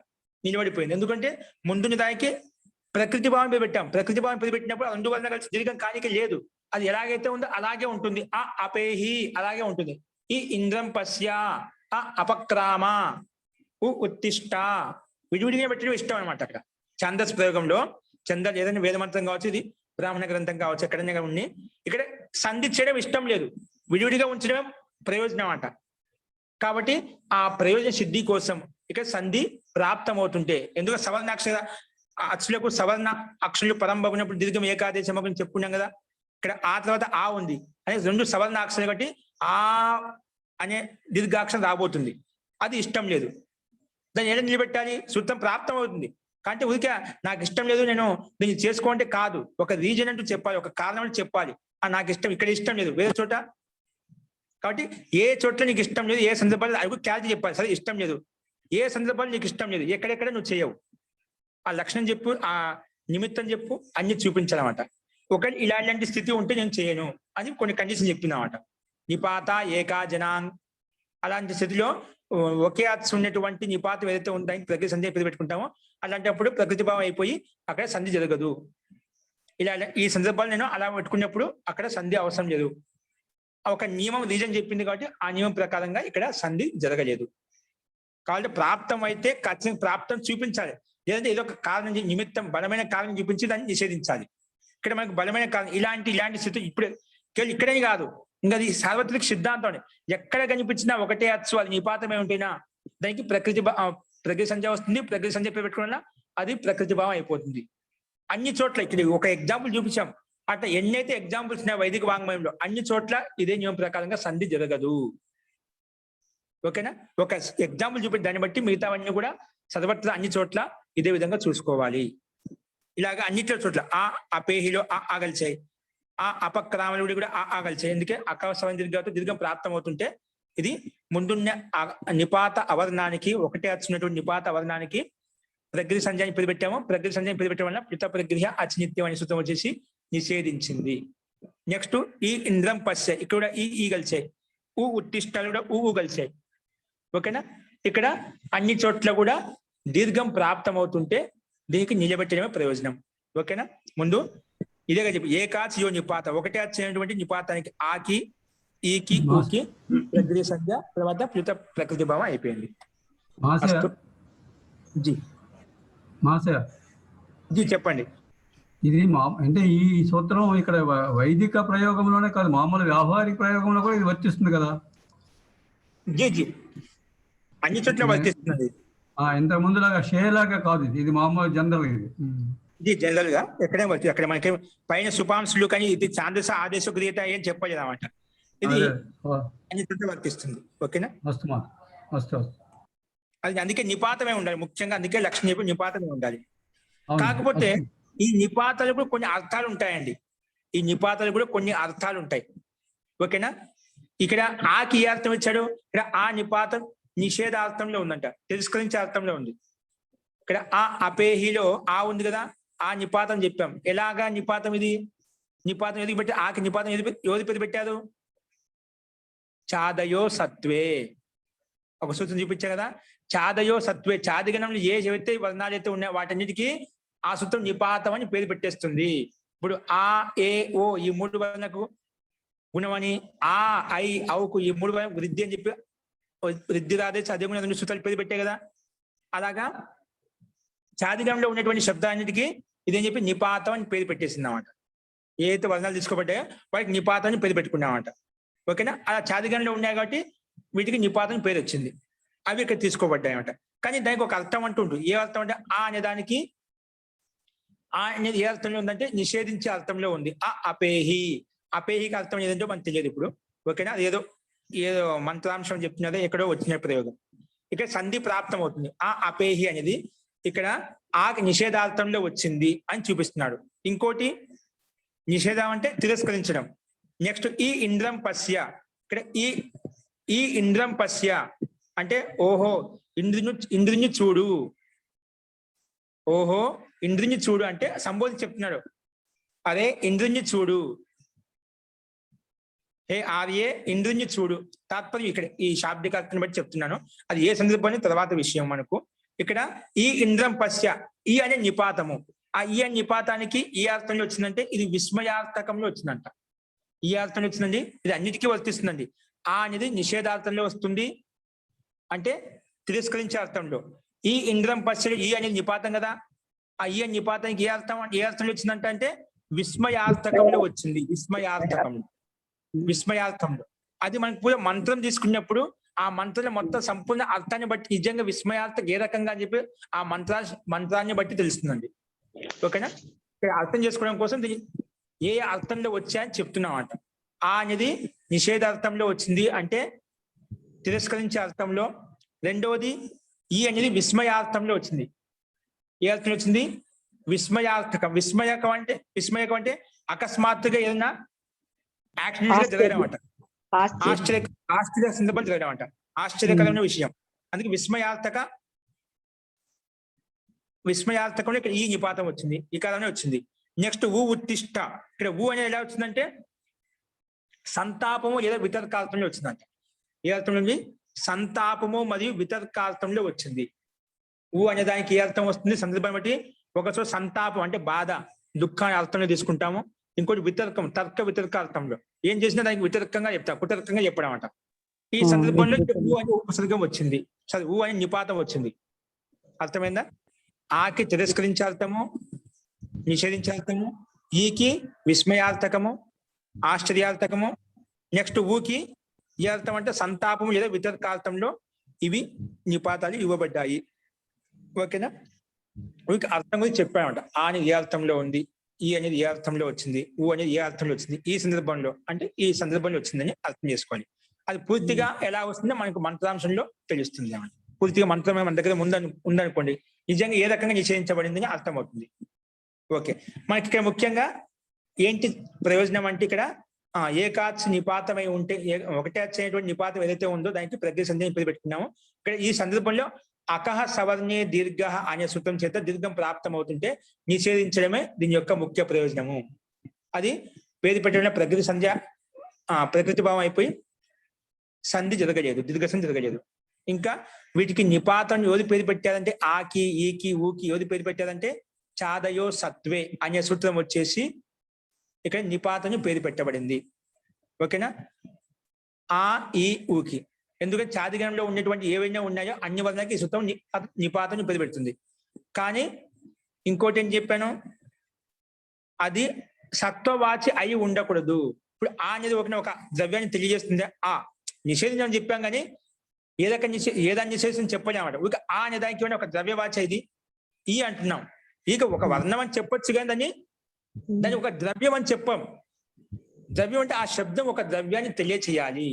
Speaker 1: నిలబడిపోయింది. ఎందుకంటే ముందున్న దానికి ప్రకృతి భావం పేరు పెట్టాం. ప్రకృతి భావం పేరు పెట్టినప్పుడు రెండు వర్ణ కలిసి దీర్ఘం కానిక లేదు, అది ఎలాగైతే ఉందో అలాగే ఉంటుంది. ఆ అపేహి అలాగే ఉంటుంది. ఈ ఇంద్రం పశ్య, ఆ అపక్రామ, ఉత్తిష్ట విడివిడిగా పెట్టడం ఇష్టం అనమాట. అక్కడ ఛందస్ ప్రయోగంలో ఏదైనా వేదమంత్రం కావచ్చు, ఇది బ్రాహ్మణ గ్రంథం కావచ్చు, ఎక్కడైనా ఉండి ఇక్కడ సంధి చేయడం ఇష్టం లేదు, విడివిడిగా ఉంచడం ప్రయోజనం అంట. కాబట్టి ఆ ప్రయోజన సిద్ధి కోసం ఇక్కడ సంధి ప్రాప్తం అవుతుంటే, ఎందుకంటే సవర్ణాక్షర అక్షులకు సవర్ణ అక్షరులు పరంభవినప్పుడు దీర్ఘం ఏకాదేశం అని చెప్పుకున్నాం కదా. ఇక్కడ ఆ తర్వాత ఆ ఉంది అనే రెండు సవర్ణాక్షరాలు కాబట్టి ఆ అనే దీర్ఘాక్షరం రాబోతుంది, అది ఇష్టం లేదు. దాన్ని ఏదో నిలబెట్టాలి, సూత్రం ప్రాప్తం అవుతుంది. కాబట్టి ఊరికే నాకు ఇష్టం లేదు నేను దీన్ని చేసుకోంటే కాదు, ఒక రీజన్ అంటూ చెప్పాలి, ఒక కారణం అంటూ చెప్పాలి. నాకు ఇష్టం, ఇక్కడ ఇష్టం లేదు, వేరే చోట. కాబట్టి ఏ చోట్ల నీకు ఇష్టం లేదు, ఏ సందర్భాలు అది క్లారిటీ చెప్పాలి. సరే ఇష్టం లేదు, ఏ సందర్భాలు నీకు ఇష్టం లేదు, ఎక్కడెక్కడ నువ్వు చేయవు, ఆ లక్షణం చెప్పు, ఆ నిమిత్తం చెప్పు, అన్ని చూపించాలన్నమాట. ఒకటి ఇలాంటి స్థితి ఉంటే నేను చేయను అని కొన్ని కండిషన్ చెప్తున్నమాట. నిపాత ఏకా జనాంగ్ అలాంటి స్థితిలో ఒకే అచ్చు ఉన్నటువంటి నిపాతం ఏదైతే ఉందని ప్రకృతి సంధి పేరు పెట్టుకుంటామో అలాంటప్పుడు ప్రకృతి భావం అయిపోయి అక్కడ సంధి జరగదు. ఇలా ఈ సందర్భాలు నేను అలా పెట్టుకున్నప్పుడు అక్కడ సంధి అవసరం లేదు. ఒక నియమం రీజన్ చెప్పింది కాబట్టి ఆ నియమం ప్రకారంగా ఇక్కడ సంధి జరగలేదు. కాబట్టి ప్రాప్తం అయితే ఖచ్చితంగా ప్రాప్తం చూపించాలి, లేదంటే ఏదో ఒక కారణం నిమిత్తం బలమైన కారణం చూపించి దాన్ని నిషేధించాలి. ఇక్కడ మనకు బలమైన కారణం ఇలాంటి స్థితి ఇప్పుడు ఇక్కడే కాదు, ఇంకా అది సార్వత్రిక సిద్ధాంతం. ఎక్కడ కనిపించినా ఒకటే అచ్చు, అది నిపాతమే ఉంటేనా దానికి ప్రకృతి సంధ్య వస్తుంది. ప్రకృతి సంధ్య పెట్టుకున్నా అది ప్రకృతి భావం అయిపోతుంది. అన్ని చోట్ల ఇక్కడ ఒక ఎగ్జాంపుల్ చూపించాం, అట్లా ఎన్నైతే ఎగ్జాంపుల్స్ ఉన్నాయి వైదిక వాంగ్మయంలో అన్ని చోట్ల ఇదే నియమం ప్రకారంగా సంధి జరగదు. ఓకేనా? ఒక ఎగ్జాంపుల్ చూపి దాన్ని బట్టి మిగతావన్నీ కూడా సర్వత్ర అన్ని చోట్ల ఇదే విధంగా చూసుకోవాలి. ఇలాగా అన్నిట్లో చోట్ల అపేహిలో ఆగలిచాయి, అపక్రామలుడి కూడా ఆగలిచాయి. ఎందుకే అకవసరం దీర్ఘం ప్రాప్తం అవుతుంటే ఇది ముందున్న నిపాత అవర్ణానికి ఒకటే వచ్చినటువంటి నిపాత అవర్ణానికి ప్రకృతి సంధ్యాన్ని పేరు పెట్టాము. ప్రకృతి సంధ్యాన్ని పేరు పెట్టడం వల్ల పిత ప్రగృహ అచినిత్యం అనే సూత్రం వచ్చేసి నిషేధించింది. నెక్స్ట్ ఈ ఇంద్రం పశ్చే, ఇక్కడ ఈ కలిసాయి, ఉత్తిష్టాలు కూడా కలిసాయి. ఓకేనా? ఇక్కడ అన్ని చోట్ల కూడా దీర్ఘం ప్రాప్తం అవుతుంటే దీనికి నిలబెట్టడమే ప్రయోజనం. ఓకేనా? ముందు ఇదేగా చెప్పి ఏకాచి యో నిపాత, ఒకటే వచ్చినటువంటి నిపాతానికి ఆకి ఈకి ఊకి ప్రకృతి సంధ్య తర్వాత ప్లుత ప్రకృతి భావం అయిపోయింది. జీ చెప్పండి.
Speaker 8: ఇది అంటే ఈ సూత్రం ఇక్కడ వైదిక ప్రయోగంలోనే కాదు, మామూలు వ్యావహారిక ప్రయోగంలో కూడా ఇది వర్తిస్తుంది కదా?
Speaker 1: జీ అన్ని చోట్ల వర్తిస్తుంది.
Speaker 8: ఇంతకు ముందులాగా షేలాగా కాదు, ఇది మామూలు జనరల్.
Speaker 1: ఇది జనరల్ గా ఎక్కడే వర్తి, అక్కడ మనకి పైన సుపాంశులు కానీ ఇది ఛాందస ఆదేశ క్రియత ఏం చెప్పలేదు అన్నమాట. ఇది అన్ని చోట్ల వర్తిస్తుంది. ఓకేనా? అది అందుకే నిపాతమే ఉండాలి ముఖ్యంగా, అందుకే లక్ష్యం చెప్పి నిపాతమే ఉండాలి. కాకపోతే ఈ నిపాతాలు కూడా కొన్ని అర్థాలు ఉంటాయండి, ఈ నిపాతాలు కూడా కొన్ని అర్థాలు ఉంటాయి. ఓకేనా? ఇక్కడ ఆకి ఏ అర్థం ఇచ్చాడు, ఇక్కడ ఆ నిపాతం నిషేధార్థంలో ఉందంట, తిరస్కరించే అర్థంలో ఉంది. ఇక్కడ అపేహిలో ఉంది కదా, ఆ నిపాతం చెప్పాం. ఎలాగా నిపాతం ఇది? నిపాతం ఎదుగు పెట్టి ఆకి నిపాతం ఎవరి పేరు పెట్టారు? చాదయో సత్వే. ఒక సూత్రం చూపించా కదా, చాదయో సత్వే, చాదిగణంలో ఏవైతే వర్ణాలు అయితే ఉన్నాయో వాటన్నిటికీ ఆ సూత్రం నిపాతం అని పేరు పెట్టేస్తుంది. ఇప్పుడు ఆ ఏ ఓ ఈ మూడు వర్ణకు గుణమని, ఆ ఐ ఔకు ఈ మూడు వర్ణ వృద్ధి అని చెప్పి వృద్ధి రాదే చదివి రెండు సూత్రాలు పేరు పెట్టాయి కదా. అలాగా చాదిగణంలో ఉన్నటువంటి శబ్దాన్నిటికీ ఇదేం చెప్పి నిపాతం అని పేరు పెట్టేసింది అన్నమాట. ఏదైతే వర్ణాలు తీసుకోబట్టాయో వాటికి నిపాతం అని పేరు పెట్టుకున్నామన్నమాట. ఓకేనా? అలా చాదిగణంలో ఉన్నాయి కాబట్టి వీటికి నిపాతం పేరు వచ్చింది, అవి ఇక్కడ తీసుకోబడ్డాయి అన్నమాట. కానీ దానికి ఒక అర్థం అంటూ ఉంటుంది. ఏ అర్థం అంటే ఆ అనేదానికి అనేది ఏ అర్థంలో ఉందంటే నిషేధించే అర్థంలో ఉంది. అపేహికి అర్థం ఏదంటే మనకు తెలియదు ఇప్పుడు. ఓకేనా? అది ఏదో మంత్రాంశం చెప్తున్నదో ఎక్కడో వచ్చిన ప్రయోగం. ఇక్కడ సంధి ప్రాప్తం అవుతుంది. అపేహి అనేది ఇక్కడ ఆ నిషేధార్థంలో వచ్చింది అని చూపిస్తున్నాడు. ఇంకోటి నిషేధం అంటే తిరస్కరించడం. నెక్స్ట్ ఈ ఇంద్రం పశ్య, ఇక్కడ ఈ ఇంద్రం పశ్య అంటే ఓహో ఇంద్రుని చూడు, ఓహో ఇంద్రుని చూడు అంటే సంబోధి చెప్తున్నాడు. అరే ఇంద్రుని చూడు, హే ఆర్యే ఇంద్రుని చూడు. తాత్పర్యం ఇక్కడ ఈ శాబ్దిక అర్థాన్ని బట్టి చెప్తున్నాను, అది ఏ సందర్భాన్ని తర్వాత విషయం మనకు. ఇక్కడ ఈ ఇంద్రం పశ్య, ఈ అనే నిపాతము, ఆ ఈ అనే నిపాతానికి ఈ అర్థంలో వచ్చిందంటే ఇది విస్మయార్థకంలో వచ్చిందంట. ఈ అర్థంలో వచ్చిందండి, ఇది అన్నిటికీ వర్తిస్తుందండి. ఆ అనేది నిషేధార్థంలో వస్తుంది అంటే తిరస్కరించే అర్థంలో. ఈ ఇంద్రం పశ్య ఈ అనేది నిపాతం కదా, ఆ ఈ అనే నిపాతానికి ఏ అర్థంలో వచ్చిందంట అంటే విస్మయార్థకంలో వచ్చింది. విస్మయార్థంలో అది మనకు పూర్వ మంత్రం తీసుకున్నప్పుడు ఆ మంత్రంలో మొత్తం సంపూర్ణ అర్థాన్ని బట్టి నిజంగా విస్మయార్థం ఏ రకంగా అని చెప్పి ఆ మంత్రాన్ని బట్టి తెలుస్తుందండి. ఓకేనా? ఇక్కడ అర్థం చేసుకోవడం కోసం ఏ అర్థంలో వచ్చాయని చెప్తున్నాం. ఆ అనేది నిషేధార్థంలో వచ్చింది అంటే తిరస్కరించే అర్థంలో. రెండవది ఈ అనేది విస్మయార్థంలో వచ్చింది. ఏ అర్థం వచ్చింది? విస్మయార్థకం. విస్మయకం అంటే అకస్మాత్తుగా ఏదైనా యాక్సిడెంట్ గా జరగడం అంట. ఆశ్చర్య సందర్భం జరగడం అంట. ఆశ్చర్యకరమైన విషయం. అందుకే విస్మయార్థకంలో ఇక్కడ ఈ నిపాతం వచ్చింది, ఈ కాలంలో వచ్చింది. నెక్స్ట్ ఉత్తిష్ట. ఇక్కడ అనేది ఎలా వచ్చిందంటే సంతాపము లేదా వితర్కార్థంలో వచ్చిందంట. ఏ అర్థంలో ఉంది? సంతాపము మరియు వితర్కార్థంలో వచ్చింది. అనే దానికి ఏ అర్థం వస్తుంది? సందర్భం బట్టి ఒకచోట సంతాపం అంటే బాధ, దుఃఖాన్ని అర్థంలో తీసుకుంటాము. ఇంకోటి వితర్కం, తర్క వితర్కార్థంలో ఏం చేసినా దానికి వితర్కంగా చెప్తాం, కుతర్కంగా చెప్పడం అంట. ఈ సందర్భంలో అనే ఉపసర్గం వచ్చింది, సరే అనే నిపాతం వచ్చింది. అర్థమైందా? ఆకి తిరస్కరించార్థము, నిషేధించార్థము, ఈకి విస్మయార్థకము, ఆశ్చర్యార్థకము, నెక్స్ట్ ఊకి ఏ అర్థం అంటే సంతాపము లేదా వితర్కార్థంలో ఇవి నిపాతాలు ఇవ్వబడ్డాయి. ఓకేనా? వీకి అర్థం గురించి చెప్పామంట. ఆ అనేది ఏ అర్థంలో ఉంది, ఈ అనేది ఏ అర్థంలో వచ్చింది, అనేది ఏ అర్థంలో వచ్చింది, ఈ సందర్భంలో అంటే ఈ సందర్భంలో వచ్చిందని అర్థం చేసుకోవాలి. అది పూర్తిగా ఎలా వస్తుందో మనకు మంత్రాంశంలో తెలుస్తుంది. పూర్తిగా మంత్రం మన దగ్గర ఉందనుకోండి, నిజంగా ఏ రకంగా నిషేధించబడిందని అర్థమవుతుంది. ఓకే, మనకి ఇక్కడ ముఖ్యంగా ఏంటి ప్రయోజనం అంటే ఇక్కడ ఏకాచ్ నిపాతమై ఉంటే, ఒకటే అనేటువంటి నిపాతం ఏదైతే ఉందో దానికి ప్రజ్ఞ సంధ్య పేరు పెట్టుకున్నాము. ఇక్కడ ఈ సందర్భంలో అకహ సవర్ణే దీర్ఘ అనే సూత్రం చేత దీర్ఘం ప్రాప్తం అవుతుంటే నిషేధించడమే దీని యొక్క ముఖ్య ప్రయోజనము. అది పేరు పెట్టడం ప్రకృతి సంధ్య ప్రకృతి భావం అయిపోయి సంధి జరగలేదు, దీర్ఘ సంధి జరగలేదు. ఇంకా వీటికి నిపాతం ఎవరు పేరు పెట్టారంటే ఆకి, ఈకి, ఊకి ఎవరు పేరు పెట్టారంటే చాదయో సత్వే అనే సూత్రం వచ్చేసి ఇక్కడ నిపాతం పేరు పెట్టబడింది. ఓకేనా? ఆ, ఈ, ఊకి. ఎందుకంటే చాదిగణంలో ఉన్నటువంటి ఏవైనా ఉన్నాయో అన్ని వర్ణాలకి ఈ సూత్రం నిపాతం పేరు పెడుతుంది. కానీ ఇంకోటి ఏం చెప్పాను, అది సత్వవాచి అయి ఉండకూడదు. ఇప్పుడు ఆ అనేది ఒక ద్రవ్యాన్ని తెలియజేస్తుంది. ఆ నిషేధించని చెప్పాం కానీ ఏదాన్ని నిషేధం చెప్పలేమాట. ఇక ఆ అనే దానికి ఒక ద్రవ్యవాచి ఇది ఈ అంటున్నాం. ఇక ఒక వర్ణం అని చెప్పొచ్చు కానీ దాన్ని ఒక ద్రవ్యం అని చెప్పాం. ద్రవ్యం అంటే ఆ శబ్దం ఒక ద్రవ్యాన్ని తెలియచేయాలి,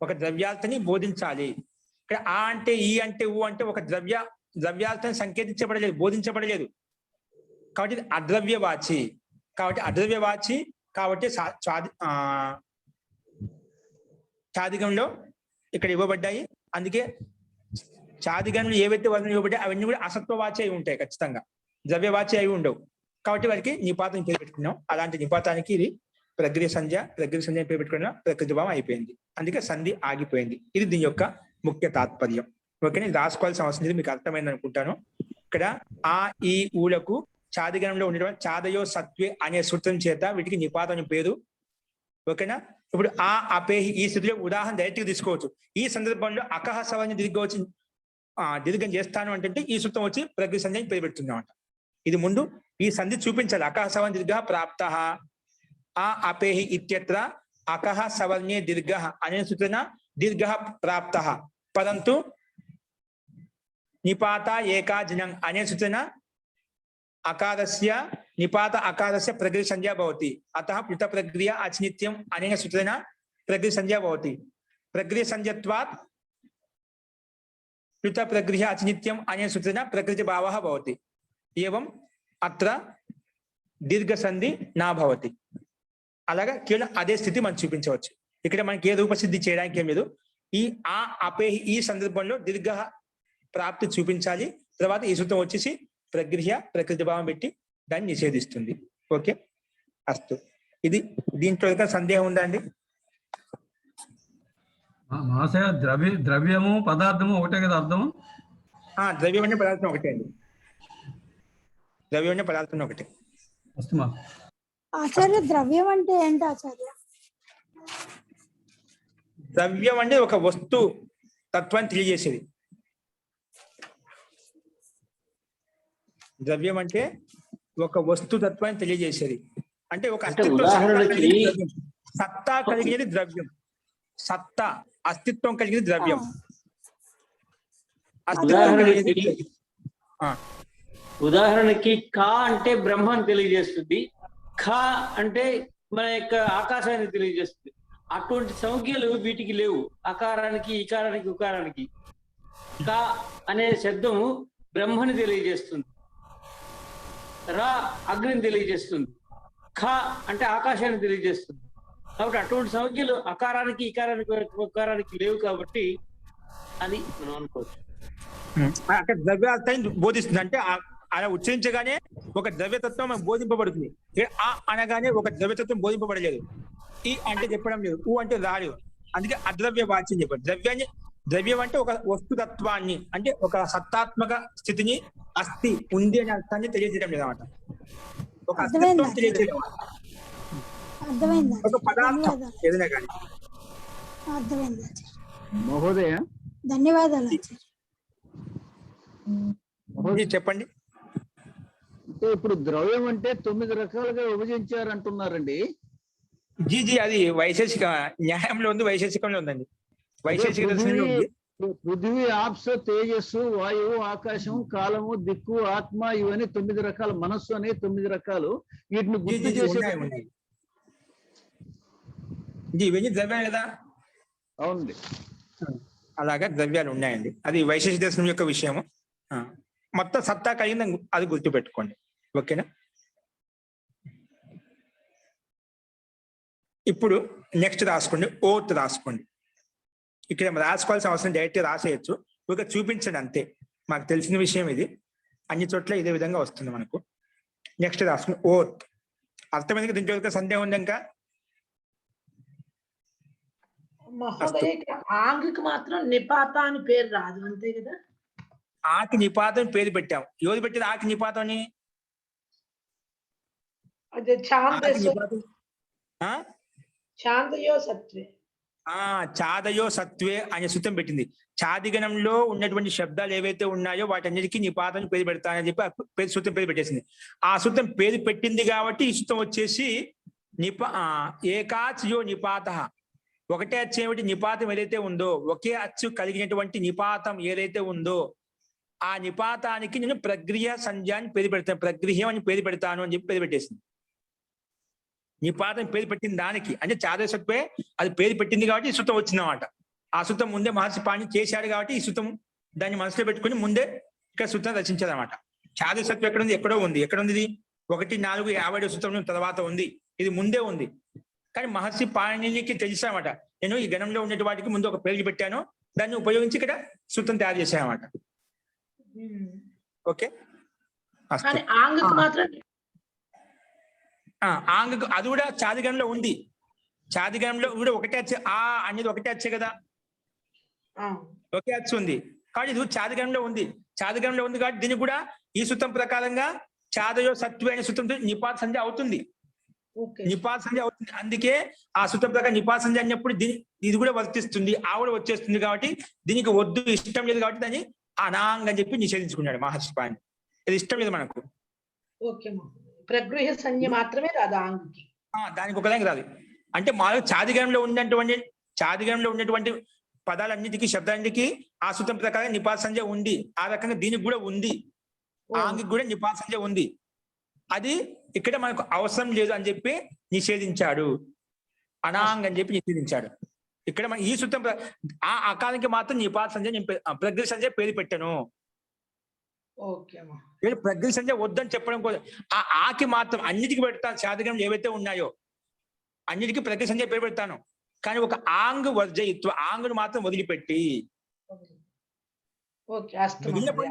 Speaker 1: ఒక ద్రవ్యార్థని బోధించాలి. ఇక్కడ ఆ అంటే, ఈ అంటే, ఊ అంటే ఒక ద్రవ్యార్థని సంకేతించబడలేదు, బోధించబడలేదు. కాబట్టి అద్రవ్యవాచి. కాబట్టి చాదిగంలో ఇక్కడ ఇవ్వబడ్డాయి. అందుకే చాదిగంలో ఏవైతే వర్ణం ఇవ్వబడ్డాయి అవన్నీ కూడా అసత్వవాచి అయి ఉంటాయి, ఖచ్చితంగా ద్రవ్యవాచి అయి ఉండవు. కాబట్టి వారికి నిపాతం పేరు పెట్టుకున్నాం. అలాంటి నిపాతానికి ఇది ప్రక్రియ సంధ్య పేరు పెట్టుకున్న ప్రకృతి భావం అయిపోయింది. అందుకే సంధి ఆగిపోయింది. ఇది దీని యొక్క ముఖ్య తాత్పర్యం. ఓకేనా? ఇది రాసుకోవాల్సిన అవసరం లేదు, మీకు అర్థమైంది అనుకుంటాను. ఇక్కడ ఆ, ఈ, ఊలకు చాదిగణంలో ఉండేటువంటి చాదయో సత్వే అనే సూత్రం చేత వీటికి నిపాతం పేరు. ఓకేనా? ఇప్పుడు ఆ, అపేహి ఈ స్థితిలో ఉదాహరణ డైరెక్ట్ గా తీసుకోవచ్చు. ఈ సందర్భంలో అకహ సవాన్ని దీర్ఘం చేస్తాను అంటే ఈ సూత్రం వచ్చి ప్రకృతి సంధ్య పేరు పెడుతున్నాం అంట. ఇది ముందు ఈ సంధి చూపించాలి. అకహ సవన్ దీర్ఘ ప్రాప్త ఆ అపేహి ఇత్యత్ర అకహ సవర్ణే దీర్ఘ అనే సూత్రేణ దీర్ఘ ప్రాప్త పరంతు నిపాత ఏకాజనం అనే సూత్రేణ అకారస్య నిపాత అకారస్య ప్రకృతి సంధ్యా భవతి. అతః ప్లుత ప్రక్రియ అచినిత్యం అనేన సూత్రేణ ప్రకృతి సంధ్యా భవతి. ప్రక్రియ సంధ్యత్వాత్ ప్లుత ప్రక్రియ అచినిత్యం అనే సూత్రేణ ప్రకృతి భావః భవతి. ఏవం అత్ర దీర్ఘ సంధి నా భవతి. అలాగా కేవలం అదే స్థితి మనం చూపించవచ్చు. ఇక్కడ మనకి ఏ రూపసిద్ధి చేయడానికి ఏం లేదు. ఈ ఆ, అపేహి ఈ సందర్భంలో దీర్ఘ ప్రాప్తి చూపించాలి. తర్వాత ఈ సూత్రం వచ్చేసి ప్రకృతి భావం పెట్టి దాన్ని నిషేధిస్తుంది. ఓకే, అస్తు. ఇది దీంట్లో సందేహం ఉందా అండి?
Speaker 8: మహాశయ ద్రవ్యము పదార్థము ఒకటే కదా అర్థము?
Speaker 1: ద్రవ్యం అంటే పదార్థం ఒకటే అండి. ద్రవ్యం అంటే పదార్థం ఒకటే.
Speaker 9: ఆచార్య, ద్రవ్యం అంటే ఏంటి ఆచార్య?
Speaker 1: ద్రవ్యం అంటే ఒక వస్తు తత్వాన్ని తెలియజేసేది. ద్రవ్యం అంటే ఒక వస్తు తత్వాన్ని తెలియజేసేది. అంటే ఒక సత్తా కలిగేది ద్రవ్యం. సత్తా అస్తిత్వం కలిగేది ద్రవ్యం.
Speaker 7: ఉదాహరణకి కా అంటే బ్రహ్మని తెలియజేస్తుంది, ఖ అంటే మన యొక్క ఆకాశాన్ని తెలియజేస్తుంది. అటువంటి సంఖ్యలు వీటికి లేవు. అకారానికి, ఇకారానికి, ఉకారానికి. క అనే శబ్దము బ్రహ్మని తెలియజేస్తుంది. రా అగ్నిని తెలియజేస్తుంది, ఖ అంటే ఆకాశాన్ని తెలియజేస్తుంది. కాబట్టి అటువంటి సంఖ్యలు అకారానికి ఇకారానికి ఉకారానికి లేవు కాబట్టి అని మనం అనుకోవచ్చు.
Speaker 1: అంటే ద్రవ్యార్థాన్ని బోధిస్తుంది. అంటే అలా ఉచ్చరించగానే ఒక ద్రవ్యతత్వం మనకు బోధింపబడుతుంది. ఆ అనగానే ఒక ద్రవ్యతత్వం బోధింపబడలేదు. ఈ అంటే చెప్పడం లేదు, ఊ అంటే రాలేదు. అందుకే అద్రవ్య వాచ్యం చెప్పారు. ద్రవ్యం అంటే ఒక వస్తుతత్వాన్ని, అంటే ఒక సత్తాత్మక స్థితిని, అస్థి ఉంది అనే అర్థాన్ని తెలియజేయడం లేదన్నమాట. ఒక అస్తిత్వం తెలియజేయడం, ఒక పదార్థం ఏదైనా కానీ.
Speaker 9: అర్థమైంది ఆచార్య.
Speaker 5: మహోదయ
Speaker 9: ధన్యవాదాలు ఆచార్య.
Speaker 1: చెప్పండి.
Speaker 5: అంటే ఇప్పుడు ద్రవ్యం అంటే 9 రకాలుగా విభజించారు అంటున్నారండి.
Speaker 1: జీజీ అది వైశేషిక న్యాయంలో ఉంది, వైశేషికంలో ఉందండి. వైశేషిక దర్శనంలో ఉంది.
Speaker 5: పృథివీ, ఆప్స, తేజస్సు, వాయువు, ఆకాశం, కాలము, దిక్కు, ఆత్మ, ఇవన్నీ 9 రకాలు. మనస్సు అనే 9 రకాలు. వీటిని గుర్తు చేసే
Speaker 1: ఇవన్నీ ద్రవ్యాలు కదా.
Speaker 5: అవునండి,
Speaker 1: అలాగా ద్రవ్యాలు ఉన్నాయండి. అది వైశేషిక దర్శనం యొక్క విషయము. మొత్తం సత్తా కలిగింది, అది గుర్తుపెట్టుకోండి. ఓకేనా? ఇప్పుడు నెక్స్ట్ రాసుకోండి, ఓత్ రాసుకోండి. ఇక్కడ రాసుకోవాల్సిన అవసరం డైరెక్ట్ రాసేయచ్చు, ఒక చూపించండి అంతే. మాకు తెలిసిన విషయం ఇది, అన్ని చోట్ల ఇదే విధంగా వస్తుంది మనకు. నెక్స్ట్ రాసుకోండి, ఓత్. అర్థమైంది? దీంట్లో సందేహం ఉంది ఇంకా?
Speaker 10: ఆంగికి మాత్రం నిపాత అని పేరు రాదు, అంతే కదా?
Speaker 1: ఆకి నిపాతం పేరు పెట్టాం. ఎవరు పెట్టారు ఆకి నిపాతం అని?
Speaker 10: అదే చాందయో సత్వే.
Speaker 1: చాదయో సత్వే అనే సూత్రం పెట్టింది. చాదిగణంలో ఉన్నటువంటి శబ్దాలు ఏవైతే ఉన్నాయో వాటన్నిటికీ నిపాతం పేరు పెడతానని చెప్పి సూత్రం పేరు పెట్టేసింది. ఆ సూత్రం పేరు పెట్టింది కాబట్టి ఈ సూత్రం వచ్చేసి ఏకాచ్యో నిపాత. ఒకటే అచ్చు ఏమిటి? నిపాతం ఏదైతే ఉందో, ఒకే అచ్చు కలిగినటువంటి నిపాతం ఏదైతే ఉందో ఆ నిపాతానికి నేను ప్రగ్రియ సంధ్య అని పేరు పెడతాను, ప్రగ్రిహ్యం అని పేరు పెడతాను అని చెప్పి పేరు పెట్టేసింది. నిపాతం పేరు పెట్టిన దానికి అంటే చాదసత్వే అది పేరు పెట్టింది కాబట్టి ఈ సూత్రం వచ్చిందన్నమాట. ఆ సూత్రం ముందే మహర్షి పాణి చేశాడు కాబట్టి ఈ సూత్రం దాన్ని మనసులో పెట్టుకుని ముందే ఇక్కడ సూత్రం రచించారనమాట. చాదసత్వం ఎక్కడ ఉంది? ఎక్కడో ఉంది. ఎక్కడ ఉంది ఇది? 1:4:50 సూత్రం తర్వాత ఉంది. ఇది ముందే ఉంది. కానీ మహర్షి పాణినికి తెలుసన్నమాట, నేను ఈ గణంలో ఉన్నటువంటి వాటికి ముందు ఒక పేరు పెట్టాను, దాన్ని ఉపయోగించి ఇక్కడ సూత్రం తయారు చేశానమాట. ఓకే, ఆంగకు అది కూడా చాదిగణంలో ఉంది. చాదిగణంలో కూడా ఒకటే అచ్చే, ఆ అనేది ఒకటే అచ్చే కదా, ఒకే అచ్చు ఉంది. కాబట్టి ఇది చాదిగణంలో ఉంది. చాదిగణంలో ఉంది కాబట్టి దీనికి కూడా ఈ సూత్రం ప్రకారంగా చాదయో సత్వే అనే సూత్రంతో నిపాత సంధ్య అవుతుంది. నిపాత సంధ్య అవుతుంది. అందుకే ఆ సూత్రం ప్రకారం నిపాత సంధ్య అన్నప్పుడు ఇది కూడా వర్తిస్తుంది, ఆ కూడా వచ్చేస్తుంది. కాబట్టి దీనికి వద్దు, ఇష్టం లేదు కాబట్టి దాన్ని అనాంగ్ అని చెప్పి నిషేధించుకున్నాడు మహర్షి పాణి. ఇది ఇష్టం లేదు మనకు.
Speaker 10: ప్రగృహ సంజ్ఞ మాత్రమే రాదు ఆంగికి,
Speaker 1: దానికి ఒకదానికి రాదు. అంటే మామూలుగా చాదిగణంలో ఉన్నటువంటి పదాలన్నిటికీ, శబ్దాలన్నిటికీ ఆ సూత్రం ప్రకారం నిపాత సంధ్య ఉంది. ఆ రకంగా దీనికి కూడా ఉంది, ఆంగికి కూడా నిపాత సంధ్య ఉంది. అది ఇక్కడ మనకు అవసరం లేదు అని చెప్పి నిషేధించాడు. అనాంగ్ అని చెప్పి నిషేధించాడు. ఇక్కడ మన ఈ సూత్రం ఆ అకారానికి మాత్రం నిపాత సంధ్య, ప్రగృహ సంధ్య పేరు పెట్టాను. ప్రగృహ సంధ్య వద్దని చెప్పడం కోసం ఆ ఆకి మాత్రం అన్నిటికీ పెడతాను. చాదిగణం ఏవైతే ఉన్నాయో అన్నిటికీ ప్రగృహ సంధ్య పేరు పెడతాను. కానీ ఒక ఆంగ్ వర్జయిత్వ, ఆంగును మాత్రం వదిలిపెట్టి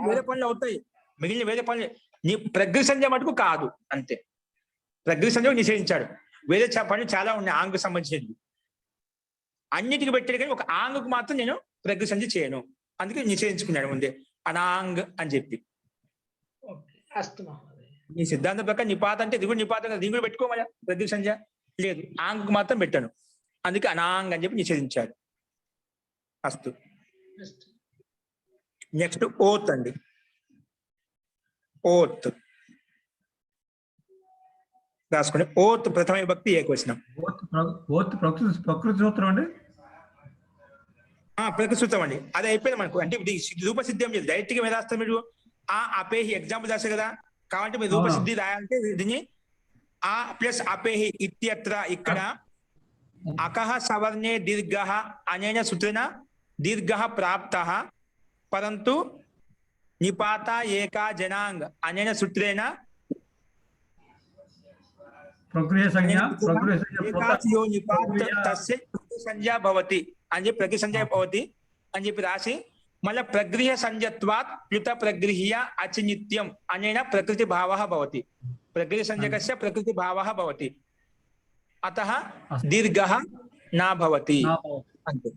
Speaker 1: వేరే పనులు అవుతాయి. మిగిలిన వేరే పనులు నీ ప్రగృహ సంధ్య మటుకు కాదు, అంతే. ప్రగృహ సంధ్య నిషేధించాడు. వేరే పనులు చాలా ఉన్నాయి ఆంగ్కు సంబంధించినవి, అన్నిటికీ పెట్టాడు. కానీ ఒక ఆంగ్కు మాత్రం నేను ప్రగృహ సంధ్య చేయను, అందుకే నిషేధించుకున్నాడు ముందే అనాంగ్ అని చెప్పి. నీ సిద్ధాంతం ప్రకారం నిపాత అంటే ఇది కూడా నిపాతం కదా, దీని కూడా పెట్టుకోమా ప్రగృహ సంధ్య లేదు, ఆంగ్కు మాత్రం పెట్టాను, అందుకే అనాంగ్ అని చెప్పి నిషేధించాడు. అస్తు. నెక్స్ట్ ఓత్ అండి. ఓత్ రాసుకోండి. ఓత్ ప్రథమ విభక్తి ఏకవచనం.
Speaker 8: ప్రకృతి సూత్రం అండి.
Speaker 1: ప్రకృతి సూత్రం అండి. అది అయిపోయింది మనకు. అంటే రూపసిద్ధి ఏం లేదు, డైరెక్ట్ గా మీద రాస్తారు మీరు. అపేహి ఎగ్జాంపుల్ రాస్తారు కదా, కాబట్టి మీరు రూపసిద్ధి రాయాలంటే దీన్ని ఆ ప్లస్ అపేహి ఇత్యత్ర. ఇక్కడ అకహ సవర్ణే దీర్ఘ అనేన సూత్రేణ దీర్ఘ ప్రాప్త పరంతు నిపాత ఏకా జనాంగ్ అనేన సూత్రేణ
Speaker 8: ప్రక్రియ సంజ్ఞ ప్రక్రియ సంజ్ఞ
Speaker 1: ఏకాచ్ యో నిపాత తస్య ప్రతిసంజ్ఞా భవతి అని చెప్పి ప్రతిసంజ్ఞా భవతి అని చెప్పి రాసి మళ్ళీ ప్రగృహ్య సంజ్ఞత్వాత్ ప్యుత ప్రగృహ్య అచినిత్యం అనేన ప్రకృతి భావः భవతి. ప్రగృహ్య సంజ్ఞకస్య ప్రకృతి భావः భవతి. అతః దీర్ఘః నా భవతి అంతే.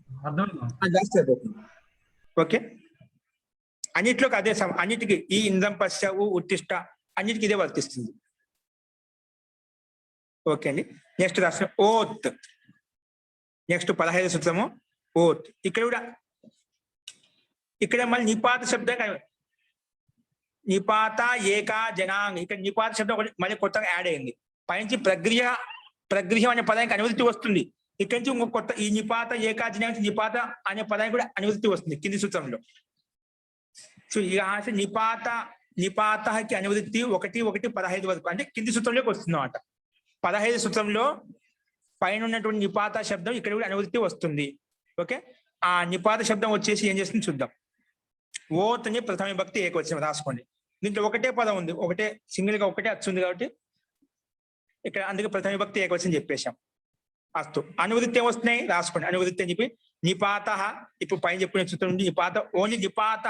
Speaker 1: ఓకే, అన్నిట్లోకి అదే అన్నిటికీ ఈ ఇంద్రం పశ్యవు ఉత్తిష్ట అన్నిటికీ ఇదే వర్తిస్తుంది. ఓకే అండి. నెక్స్ట్ రాష్ట్రం ఓత్. నెక్స్ట్ 15 సూత్రము ఓత్. ఇక్కడ మళ్ళీ నిపాత శబ్దం నిపాత ఏకా జనాంగ్. ఇక్కడ నిపాత శబ్దం ఒకటి మళ్ళీ కొత్తగా యాడ్ అయింది. పైనుంచి ప్రగృహ్యం అనే పదానికి అనువృత్తి వస్తుంది. ఇక్కడి నుంచి ఇంకొక కొత్త ఈ నిపాత ఏకా జనాంగ్ నిపాత అనే పదానికి కూడా అనువృత్తి వస్తుంది కింది సూత్రంలో. సో ఈ నిపాతకి అనువృత్తి 1:1:15 వరకు అంటే కింది సూత్రంలోకి వస్తుంది అన్నమాట. 15 సూత్రంలో పైన ఉన్నటువంటి నిపాత శబ్దం ఇక్కడ కూడా అనువృత్తి వస్తుంది. ఓకే, ఆ నిపాత శబ్దం వచ్చేసి ఏం చేస్తుంది చూద్దాం. ఓత్ అని ప్రథమ విభక్తి ఏకవచనం రాసుకోండి. దీంట్లో ఒకటే పదం ఉంది, ఒకటే సింగిల్ గా ఒకటే అచ్చు ఉంది కాబట్టి ఇక్కడ అందుకే ప్రథమ విభక్తి ఏకవచనం చెప్పేశాం. అస్తు అనువృత్తి ఏమొస్తున్నాయి రాసుకోండి. అనువృత్తి అని చెప్పి నిపాత, ఇప్పుడు పైన చెప్పిన సూత్రం నుండి నిపాత ఓన్లీ నిపాత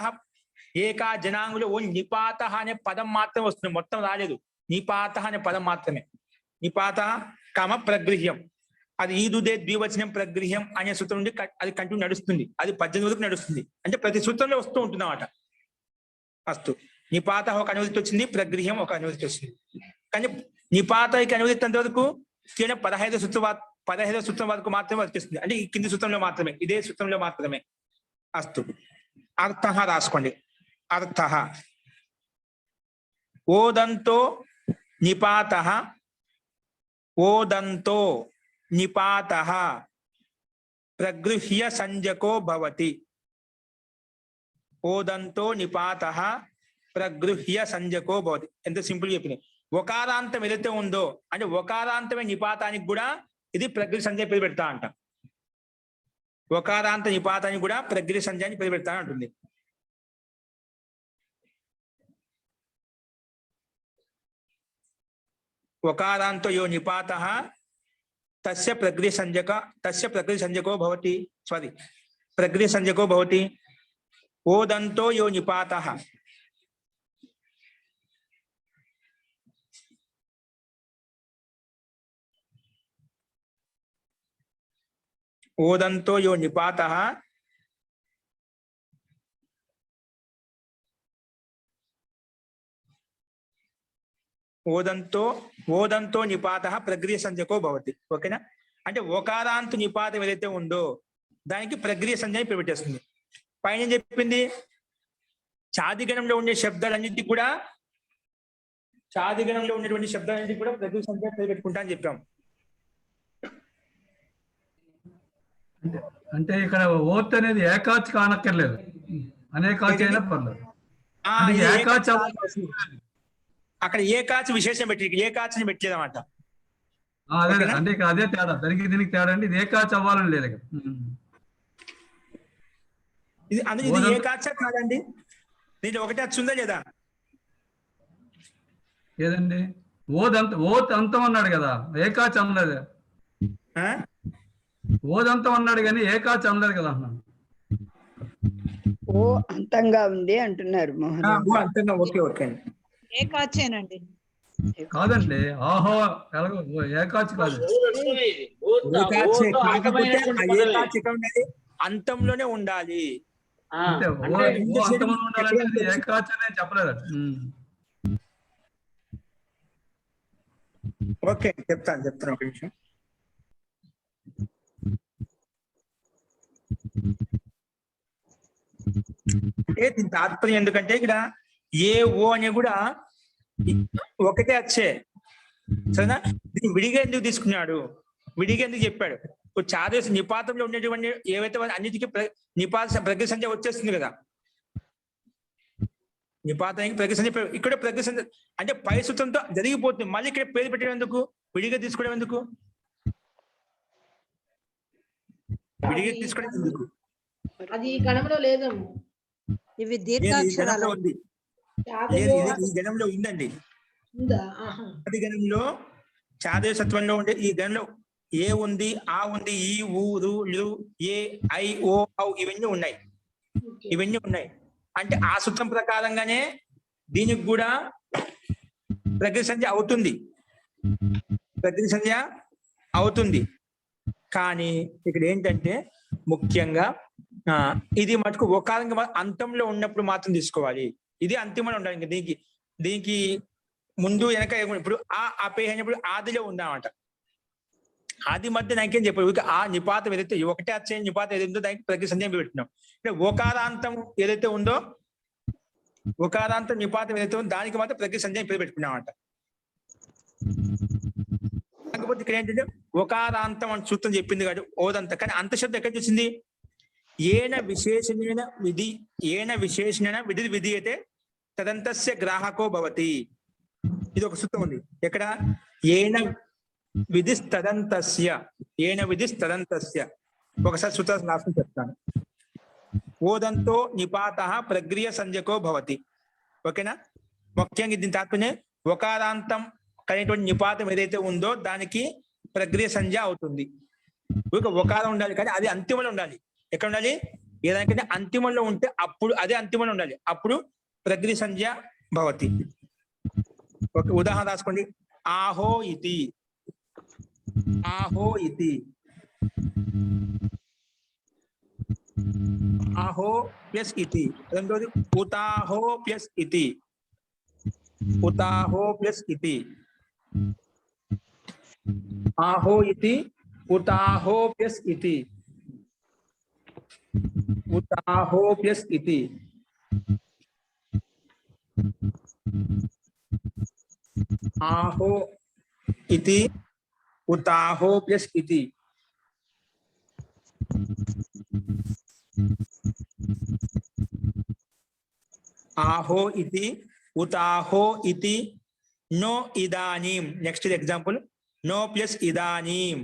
Speaker 1: ఏకా జనాంగులు ఓన్లీ నిపాత అనే పదం మాత్రమే వస్తుంది, మొత్తం రాలేదు. నిపాత అనే పదం మాత్రమే. నిపాత కామ ప్రగృహ్యం, అది ఈదుదే ద్వివచనం ప్రగృహ్యం అనే సూత్రం నుండి అది కంటిన్యూ నడుస్తుంది. అది 18 వరకు నడుస్తుంది. అంటే ప్రతి సూత్రంలో వస్తూ ఉంటుంది అన్నమాట. అస్తు నిపాత ఒక అనువృత్తి వచ్చింది, ప్రగృహ్యం ఒక అనువృత్తి వచ్చింది. కానీ నిపాతకి అనువృత్తి అంతవరకు కేవలం 15వ సూత్రం వరకు మాత్రమే వర్తిస్తుంది. అంటే ఈ కింది సూత్రంలో మాత్రమే, ఇదే సూత్రంలో మాత్రమే. అస్తు అర్థ రాసుకోండి. అర్థ ఓదంతో నిపాత ఓదంతో నిపాత ప్రగృహ్య సంజ్ఞకో భవతి. ఓదంతో నిపాత ప్రగృహ్య సంజ్ఞకో భవతి. ఎంత సింపుల్ చెప్పినాయి. ఒకారాంతం ఏదైతే ఉందో అంటే ఒకారాంతమే నిపాతానికి కూడా ఇది ప్రగృహ్య సంజ్ఞ పేరు పెడతా అంట. ఒకారాంత నిపాతానికి కూడా ప్రగృహ్య సంజ్ఞ పేరు పెడతా అంటుంది. ఒకారాంతో యో నిపాత తస్య ప్రగృహ్య సంజ్ఞకో భవతి. సారీ, ప్రగృహ్య సంజ్ఞకో భవతి. ఓదంతో యో నిపాత ఓదంతో యో నిపాత ఓదంతో నిపాత ప్రగృహ్య సంజ్ఞకో భవతి. ఓకేనా? అంటే ఒకారాంతు నిపాతం ఏదైతే ఉందో దానికి ప్రగృహ్య సంజ్ఞ పేరు పెట్టేస్తుంది. పైన చెప్పింది చాదిగణంలో ఉండే శబ్దాలన్నింటినీ కూడా ప్రగృహ్య సంజ్ఞ పేరు పెట్టుకుంటా అని చెప్పాం.
Speaker 8: అంటే ఇక్కడ ఓత్ అనేది ఏకాచ్ కానక్కర్లేదు, అనేకాచ్ అయినా పర్లేదు.
Speaker 1: అక్కడ ఏకాచ్ విశేషం పెట్టి ఏకాచ్ని పెట్టలేదు అన్నమాట.
Speaker 8: అదే అంటే ఇక్కడ అదే తేడా, దీనికి తేడా అంటే ఇది ఏకాచ్ అవ్వాలని లేదు.
Speaker 1: ఇది ఏకాచ కాదండి, దీంట్లో ఒకటే అచ్చు ఉందా లేదా?
Speaker 8: ఏదండి ఓత్ అంతం అన్నాడు కదా, ఏకాచ్ అనలేదు. ఓదంతం అన్నాడు కానీ ఏకాచ్ అనలేదు కదా అన్నాడు.
Speaker 11: ఓ అంతంగా ఉంది అంటున్నారు
Speaker 10: ఏకాచేనండి.
Speaker 8: కాదండి, ఆహో ఏకాచ్ కాదు,
Speaker 1: అంతంలోనే ఉండాలి.
Speaker 8: అంతంలో ఉండాలంటే ఏకాచ్ అనే చెప్పలేదు.
Speaker 1: ఓకే, చెప్తాను ఒక నిమిషం. అంటే దీని తాత్పర్యం ఎందుకంటే ఇక్కడ ఏ ఓ అనే కూడా ఒకటే వచ్చే, సరేనా? దీన్ని విడిగా ఎందుకు తీసుకున్నాడు, విడిగా ఎందుకు చెప్పాడు? ఇప్పుడు చాదేశ నిపాతంలో ఉండేటువంటి ఏవైతే అన్నిటికీ నిపాత ప్రగృహ్య సంజ్ఞ వచ్చేస్తుంది కదా. నిపాతానికి ప్రగృహ్య సంజ్ఞ, ఇక్కడ ప్రగృహ్య సంజ్ఞ అంటే పై సూత్రంతో జరిగిపోతుంది. మళ్ళీ ఇక్కడ పేరు పెట్టడం ఎందుకు, విడిగా తీసుకోవడం ఎందుకు, విడిగా తీసుకోవడం ఎందుకు?
Speaker 10: అది ఈ గణంలో లేదేమో.
Speaker 11: ఇవి
Speaker 1: ఈ గణంలో ఉంది, ఈ గణంలో ఉందండి.
Speaker 10: ఉందా?
Speaker 1: అది గణంలో చాదే సత్వంలో ఉండే ఈ గణంలో ఏ ఉంది, ఆ ఉంది, ఈ ఊరు, లు, ఏ, ఐ, ఓ, ఔ ఇవన్నీ ఉన్నాయి. అంటే ఆ సూత్రం ప్రకారంగానే దీనికి కూడా ప్రకృతి సంజ్ఞ అవుతుంది. కానీ ఇక్కడ ఏంటంటే ముఖ్యంగా ఇది మటుకు ఒకారంగా అంతంలో ఉన్నప్పుడు మాత్రం తీసుకోవాలి. ఇది అంతిమంలో ఉండాలి. ఇంకా దీనికి ముందు వెనక ఇప్పుడు ఆ పేరు అయినప్పుడు ఆదిలో ఉందన్నమాట. ఆది మధ్య నాకేం చెప్పాడు, ఆ నిపాతం ఏదైతే ఒకటే అచ్చే నిపాతం ఏదైతే దానికి ప్రకృతి సంజ్ఞ పెట్టినాం. అంటే ఓకారాంతం ఏదైతే ఉందో, ఓకారాంతం నిపాతం ఏదైతే ఉందో దానికి మాత్రం ప్రకృతి సంజ్ఞ పేరు పెట్టుకున్నామట. కాకపోతే ఇక్కడ ఏంటంటే ఒకారాంతం అని సూత్రం చెప్పింది కాదు ఓదంతా, కానీ అంత శబ్దం ఎక్కడ చూసింది? ఏన విశేషణ విధి విధీయతే తదంతస్య గ్రాహకో భవతి. ఇది ఒక సూత్రం ఉంది. ఎక్కడ? ఏన విధిస్తదంతస్య. ఒకసారి సూత్రం రాసుకుని చెప్తాను. ఓదంతో నిపాత ప్రగ్రియ సంజ్ఞకో భవతి. ఓకేనా? ముఖ్యంగా దీని తాత్పర్యం ఒకారాంతం కలిగినటువంటి నిపాతం ఏదైతే ఉందో దానికి ప్రగ్రియ సంజ్ఞ అవుతుంది. ఒకారం ఉండాలి, కానీ అది అంతిమంలో ఉండాలి. ఎక్కడ ఉండాలి? ఏదానికంటే అంతిమంలో ఉంటే అప్పుడు అదే అంతిమంలో ఉండాలి, అప్పుడు ప్రగ్రియ సంజ్ఞ భవతి. ఒక ఉదాహరణ రాసుకోండి. ఆహో ఇతి. ఆహో ప్లస్ ఇతి. రెండోది ఉతాహో ప్లస్ ఇతి. ఆహో ఇతి, ఉతాహో ప్లస్ ఇతి. ఆహో ఇతి, ఉతాహో ప్లస్ ఇతి. ఆహో ఇతి, ఉతాహో ఇతి, నో ఇదానీం. నెక్స్ట్ ఎగ్జాంపుల్, నో ప్లస్ ఇదానీం.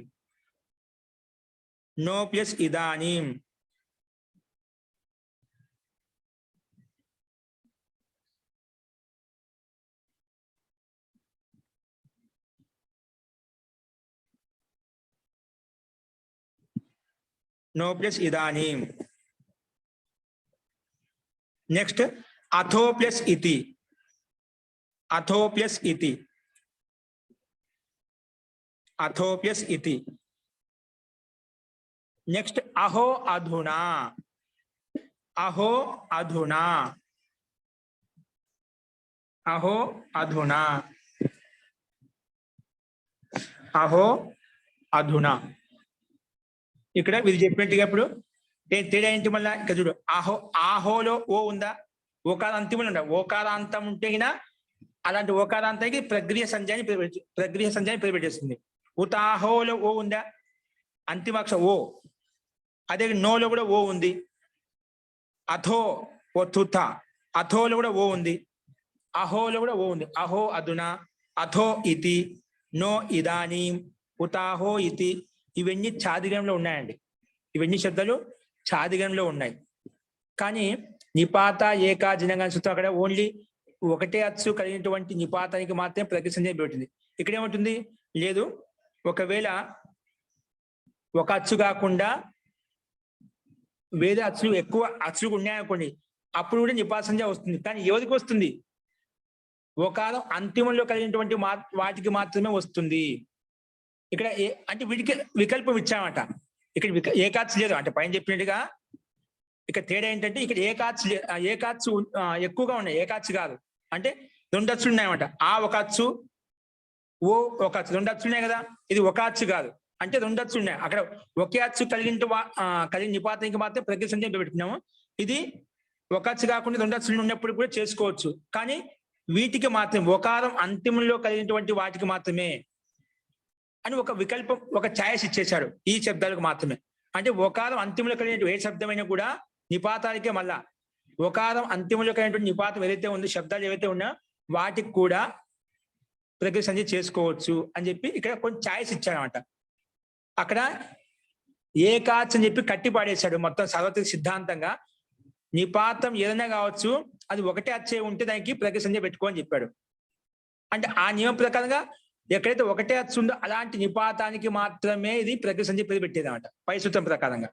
Speaker 1: నో ప్లస్ ఇదానీం. నెక్స్ట్ అథో ప్లస్ ఇతి. నెక్స్ట్ అహో అధునా. ఇక్కడ వీళ్ళు చెప్పినట్టుగా ఇప్పుడు తేడా ఏంటి? మళ్ళీ ఇక్కడ చూడు, ఆహోలో ఓ ఉందా? ఓకార అంతిమంలో ఉందా? ఓకారాంతం ఉంటే అలాంటి ఓకారాంతానికి ప్రగ్రియ సంజ్ఞాన్ని పేరు పెట్టేస్తుంది. ఉతాహోలో ఓ ఉందా? అంతిమాక్ష ఓ. అదే నోలో కూడా ఓ ఉంది. అథో ఓ తుథ. అథోలో కూడా ఓ ఉంది. అహోలో కూడా ఓ ఉంది. అహో అధునా, అథో ఇతి, నో ఇదానీం, ఉతాహో ఇతి. ఇవన్నీ ఛాదిగణంలో ఉన్నాయండి. ఇవన్నీ శబ్దాలు ఛాదిగణంలో ఉన్నాయి. కానీ నిపాత ఏకా జినంగా సూత్రం అక్కడ ఓన్లీ ఒకటే అచ్చు కలిగినటువంటి నిపాతానికి మాత్రమే ప్రకృతి సంజ్ఞ పెట్టింది. ఇక్కడ ఏముంటుంది? లేదు, ఒకవేళ ఒక అచ్చు కాకుండా వేరే అచ్చులు ఎక్కువ అచ్చులు ఉన్నాయనుకోండి, అప్పుడు కూడా నిపాత సంజ్ఞ వస్తుంది. కానీ ఎవరికి వస్తుంది? ఒకారం అంతిమంలో కలిగినటువంటి వాటికి మాత్రమే వస్తుంది. ఇక్కడ అంటే వీటికి వికల్పం ఇచ్చామట. ఇక్కడ ఏకాచ్చు లేదు. అంటే పైన చెప్పినట్టుగా ఇక్కడ తేడా ఏంటంటే ఇక్కడ ఏకాచ్చు ఎక్కువగా ఉన్నాయి, ఏకాచ్చు కాదు. అంటే రెండు అచ్చులు ఉన్నాయన్నమాట. ఆ ఒక అచ్చు, ఓ ఒక అచ్చు, రెండు అచ్చులు ఉన్నాయి కదా. ఇది ఒక అచ్చు కాదు, అంటే రెండు అచ్చులు ఉన్నాయి. అక్కడ ఒకే అచ్చు కలిగిన నిపాతానికి మాత్రం ప్రకృతి సంజ్ఞ పెట్టుకున్నాము. ఇది ఒక అచ్చు కాకుండా రెండు అచ్చులు ఉన్నప్పుడు కూడా చేసుకోవచ్చు. కానీ వీటికి మాత్రం ఒకారం అంతిమంలో కలిగినటువంటి వాటికి మాత్రమే అని ఒక వికల్పం, ఒక ఛాయిస్ ఇచ్చేశాడు ఈ శబ్దాలకు మాత్రమే. అంటే ఒకారం అంతిమంలో కలిగిన ఏ శబ్దమైనా కూడా నిపాతానికే మళ్ళా ఒకారం అంతిమంలో కలిగినటువంటి నిపాతం ఏదైతే ఉందో, శబ్దాలు ఏవైతే ఉన్నా వాటికి కూడా ప్రకృతి సంజ్ఞ చేసుకోవచ్చు అని చెప్పి ఇక్కడ కొంచెం ఛాయిస్ ఇచ్చాడనమాట. అక్కడ ఏకాచ్ అని చెప్పి కట్టి పాడేశాడు మొత్తం సార్వత్రిక సిద్ధాంతంగా. నిపాతం ఏదైనా కావచ్చు, అది ఒకటే అచ్చే ఉంటే దానికి ప్రకృతి సంజ్ఞ పెట్టుకో అని చెప్పాడు. అంటే ఆ నియమం ప్రకారంగా ఎక్కడైతే ఒకటే అచ్చు ఉందో అలాంటి నిపాతానికి మాత్రమే ఇది ప్రకృతి సంజ్ఞ పేరు పెట్టేది అనమాట పై సూత్రం ప్రకారంగా.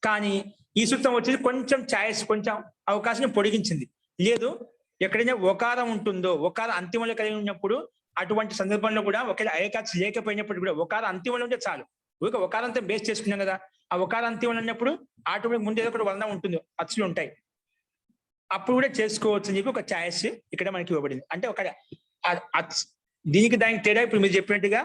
Speaker 1: కానీ ఈ సూత్రం వచ్చేసి కొంచెం ఛాయిస్, కొంచెం అవకాశం పొడిగించింది. లేదు, ఎక్కడైనా ఒకారం ఉంటుందో, ఒకారం అంతిమంలో కలిగి ఉన్నప్పుడు అటువంటి సందర్భంలో కూడా ఒకవేళ ఏకాచి లేకపోయినప్పుడు కూడా ఒకారం అంతిమంలో ఉంటే చాలు. ఒకారంతో బేస్ చేసుకున్నాం కదా, ఆ ఒకారం అంతిమంలో ఉన్నప్పుడు ఆటోమేటిక్ ముందు ఏదో ఒకటి వర్ణం ఉంటుంది, అచ్చులు ఉంటాయి, అప్పుడు కూడా చేసుకోవచ్చు అని చెప్పి ఒక ఛాయిస్ ఇక్కడ మనకి ఇవ్వబడింది. అంటే ఒక దీనికి దానికి తేడా ఇప్పుడు మీరు చెప్పినట్టుగా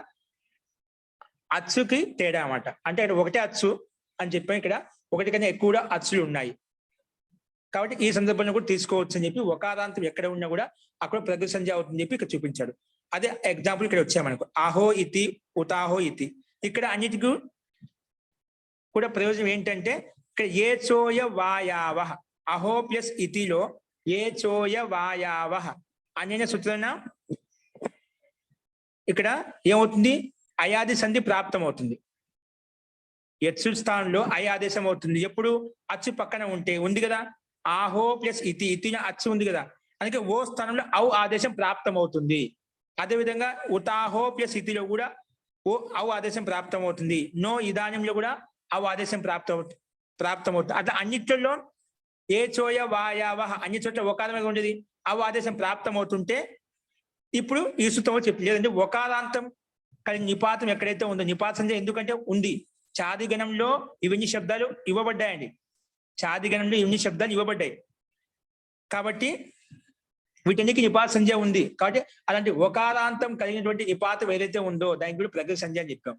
Speaker 1: అచ్చుకి తేడా అన్నమాట. అంటే ఇక్కడ ఒకటే అచ్చు అని చెప్పాను, ఇక్కడ ఒకటి కన్నా ఎక్కువ అచ్చులు ఉన్నాయి కాబట్టి ఈ సందర్భంలో కూడా తీసుకోవచ్చు అని చెప్పి ఒకారాంతం ఎక్కడ ఉన్నా కూడా అక్కడ ప్రకృతి సంజ్ఞ అవుతుందని చెప్పి ఇక్కడ చూపించాడు. అదే ఎగ్జాంపుల్ ఇక్కడ వచ్చామనుకో, ఆహో ఇతి, ఉతాహో ఇతి. ఇక్కడ అన్నిటికీ కూడా ప్రయోజనం ఏంటంటే ఇక్కడ ఏ చోయ వాయావ, అహో ప్లస్ ఇతిలో ఏ చోయ వాయావ అనే సూత్రన ఇక్కడ ఏమవుతుంది, అయాది సంధి ప్రాప్తం అవుతుంది. యత్సు స్థానంలో అయాదేశం అవుతుంది ఎప్పుడు అచ్చు పక్కన ఉంటే. ఉంది కదా, ఆహో ప్లస్ ఇతి, ఇతిన అచ్చు ఉంది కదా, అందుకే ఓ స్థానంలో ఔ ఆదేశం ప్రాప్తం అవుతుంది. అదేవిధంగా ఉతాహో ప్లస్ ఇతిలో కూడా ఔ ఆదేశం ప్రాప్తం అవుతుంది. నో ఇదానంలో కూడా ఔ ఆదేశం ప్రాప్తం అవుతుంది. అట్లా అన్నిట్లలో ఏ చోయ వాయావహ అన్ని చోట్ల ఒకారమే ఉండేది ఔ ఆదేశం ప్రాప్తం అవుతుంటే ఇప్పుడు ఈ సూత్రంలో చెప్పి లేదంటే ఒకారాంతం కలిగి నిపాతం ఎక్కడైతే ఉందో, నిపాత సంజ్ఞ ఎందుకంటే ఉంది, చాదిగణంలో ఇవన్నీ శబ్దాలు ఇవ్వబడ్డాయండి, చాదిగణంలో ఇవన్నీ శబ్దాలు ఇవ్వబడ్డాయి కాబట్టి వీటన్నికి నిపాత సంజ్ఞ ఉంది. కాబట్టి అలాంటి ఒకారాంతం కలిగినటువంటి నిపాతం ఏదైతే ఉందో దానికి కూడా ప్రకృతి సంజ్ఞ అని చెప్పాం.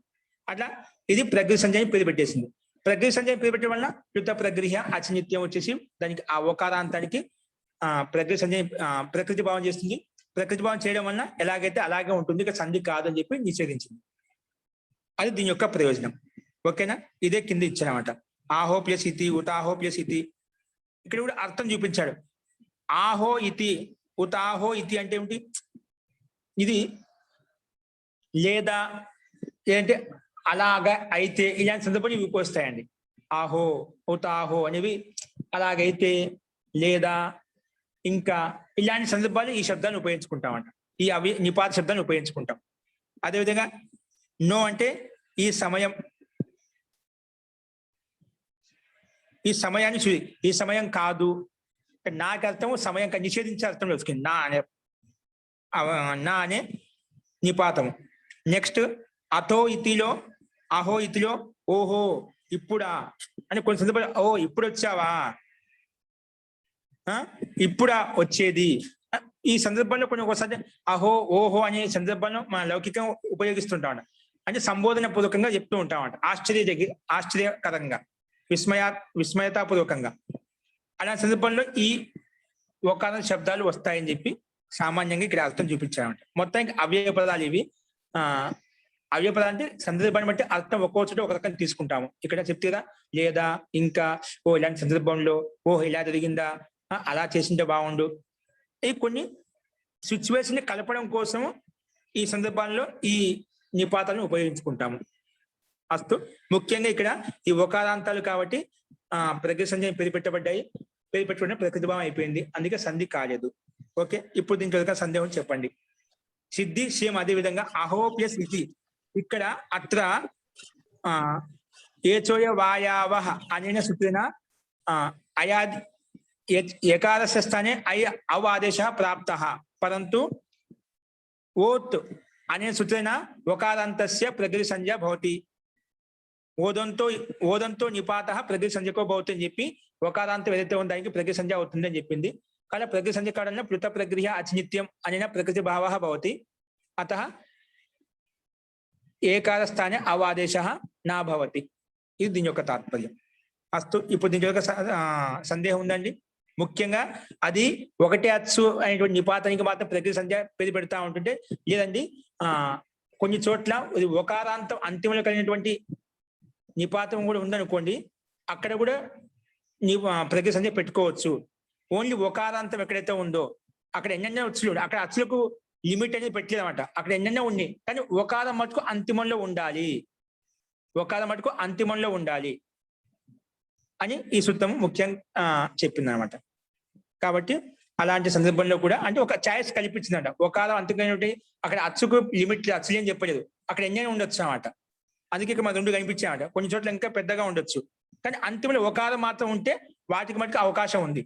Speaker 1: అట్లా ఇది ప్రకృతి సంజ్ఞ అని పేరు పెట్టేసింది. ప్రకృతి సంజ్ఞ పేరు పెట్టడం వల్ల యుద్ధ ప్రగృహ అచనిత్యం వచ్చేసి దానికి ఆ ఒకారాంతానికి ప్రకృతి సంజ్ఞ ప్రకృతి భావం చేస్తుంది. ప్రకృతి భావం చేయడం వల్ల ఎలాగైతే అలాగే ఉంటుంది, ఇక సంధి కాదని చెప్పి నిషేధించింది. అది దీని యొక్క ప్రయోజనం. ఓకేనా, ఇదే కింద ఇచ్చానమాట. ఆహో ప్లస్ ఇతి, ఉతాహో ప్లస్ ఇతి. ఇక్కడ కూడా అర్థం చూపించాడు. ఆహో ఇతి, ఉతాహో ఇతి అంటే ఏమిటి, ఇది లేదా ఏంటంటే అలాగా అయితే ఇలాంటి సందర్భాలు ఇవి వస్తాయండి. ఆహో ఉతాహో అనేవి అలాగైతే, లేదా, ఇంకా ఇలాంటి సందర్భాలు ఈ శబ్దాన్ని ఉపయోగించుకుంటామంట, ఈ నిపాత శబ్దాన్ని ఉపయోగించుకుంటాం. అదేవిధంగా నో అంటే ఈ సమయం, ఈ సమయాన్ని చూసి ఈ సమయం కాదు, నాకు అర్థం సమయం నిషేధించే అర్థం వస్తుంది నా అనే నిపాతము. నెక్స్ట్ అథో ఇతిలో, అహో ఇతిలో ఓహో ఇప్పుడా అని కొన్ని సందర్భాలు, ఓ ఇప్పుడు వచ్చావా, ఇప్పుడా వచ్చేది. ఈ సందర్భంలో కొన్ని ఒకసారి అహో ఓహో అనే సందర్భంలో మన లౌకికంగా ఉపయోగిస్తుంటామంట, అంటే సంబోధన పూర్వకంగా చెప్తూ ఉంటామంట, ఆశ్చర్యకరంగా, విస్మయతాపూర్వకంగా. అలాంటి సందర్భంలో ఈ ఒకార శబ్దాలు వస్తాయని చెప్పి సామాన్యంగా ఇక్కడ అర్థం చూపించామంట. మొత్తానికి అవ్యయ పదాలు ఇవి. అవ్యయ పదాలు అంటే సందర్భాన్ని బట్టి అర్థం ఒక్కో చోట ఒక రకంగా తీసుకుంటాము. ఇక్కడ చెప్తే కదా, లేదా, ఇంకా, ఓ ఇలాంటి సందర్భంలో, ఓ ఇలా జరిగిందా, అలా చేసింటే బాగుండు, ఈ కొన్ని సిచ్యువేషన్ ని కలపడం కోసం ఈ సందర్భాల్లో ఈ నిపాతాలను ఉపయోగించుకుంటాము. అస్తు ముఖ్యంగా ఇక్కడ ఈ ఒకారాంతాలు కాబట్టి ప్రకృతి సంజ్ఞ పేరు పెట్టబడ్డాయి, పేరు పెట్టుకుంటే ప్రకృతి భావం అయిపోయింది, అందుకే సంధి కాలేదు. ఓకే, ఇప్పుడు దీంట్లో సందేహం చెప్పండి. సిద్ధి సేమ్ అదే విధంగా అహో ప్లస్ ఇతి. ఇక్కడ అత్ర ఏచోయ వాయావహ అనేన సూత్రేణ అయాది ఏకాదశ స్థానే ఔ ఆదేశ ప్రాప్త పరంతు ఓత్ అనే సూత్రేణ ఒకారాంతస్య ప్రకృతి సంజ్ఞ భవతి. ఓదంతో నిపాత ప్రకృతి సంజ్ఞకో భవతి అని చెప్పి ఒకారాంతం ఏదైతే ఉందో దానికి ప్రకృతి సంజ్ఞ అవుతుంది అని చెప్పింది. కానీ ప్రకృతి సంజ్ఞ కారణంగా పృథ ప్రగృహ అచినిత్యం అనేన ప్రకృతి భావ భవతి. అతః ఏకాద స్థానే అవాదేశ నా భవతి. ఇది దీని యొక్క తాత్పర్యం. అస్తు ఇప్పుడు దీని యొక్క సందేహం ఉందండి. ముఖ్యంగా అది ఒకటే అచ్చు అనేటువంటి నిపాతానికి మాత్రం ప్రకృతి సంజ్ఞ పేరు పెడతా ఉంటుంటే, లేదండి కొన్ని చోట్ల ఒకారాంతం అంతిమంలో కలిగినటువంటి నిపాతం కూడా ఉందనుకోండి, అక్కడ కూడా ప్రకృతి సంజ్ఞ పెట్టుకోవచ్చు. ఓన్లీ ఒకారాంతం ఎక్కడైతే ఉందో అక్కడ ఎన్నెన్నో అచ్చులు, అక్కడ అచ్చులకు లిమిట్ అనేది పెట్టలేదన్నమాట, అక్కడ ఎన్నెన్నో ఉన్నాయి. కానీ ఒకారం మటుకు అంతిమంలో ఉండాలి, ఒకారం మటుకు అంతిమంలో ఉండాలి అని ఈ సూత్రం ముఖ్యంగా చెప్పింది అనమాట. కాబట్టి అలాంటి సందర్భంలో కూడా అంటే ఒక ఛాయిస్ కల్పించిందంట. ఒకారం అంతకైనటువంటి అక్కడ అచ్చుకు లిమిట్ అచ్చులు అని చెప్పలేదు, అక్కడ ఎన్నైనా ఉండొచ్చు అన్నమాట. అందుకే ఇక్కడ మన 2 కనిపించాయన్నమాట. కొన్ని చోట్ల ఇంకా పెద్దగా ఉండొచ్చు, కానీ అంతిమంలో ఒకారం మాత్రం ఉంటే వాటికి మటుకు అవకాశం ఉంది.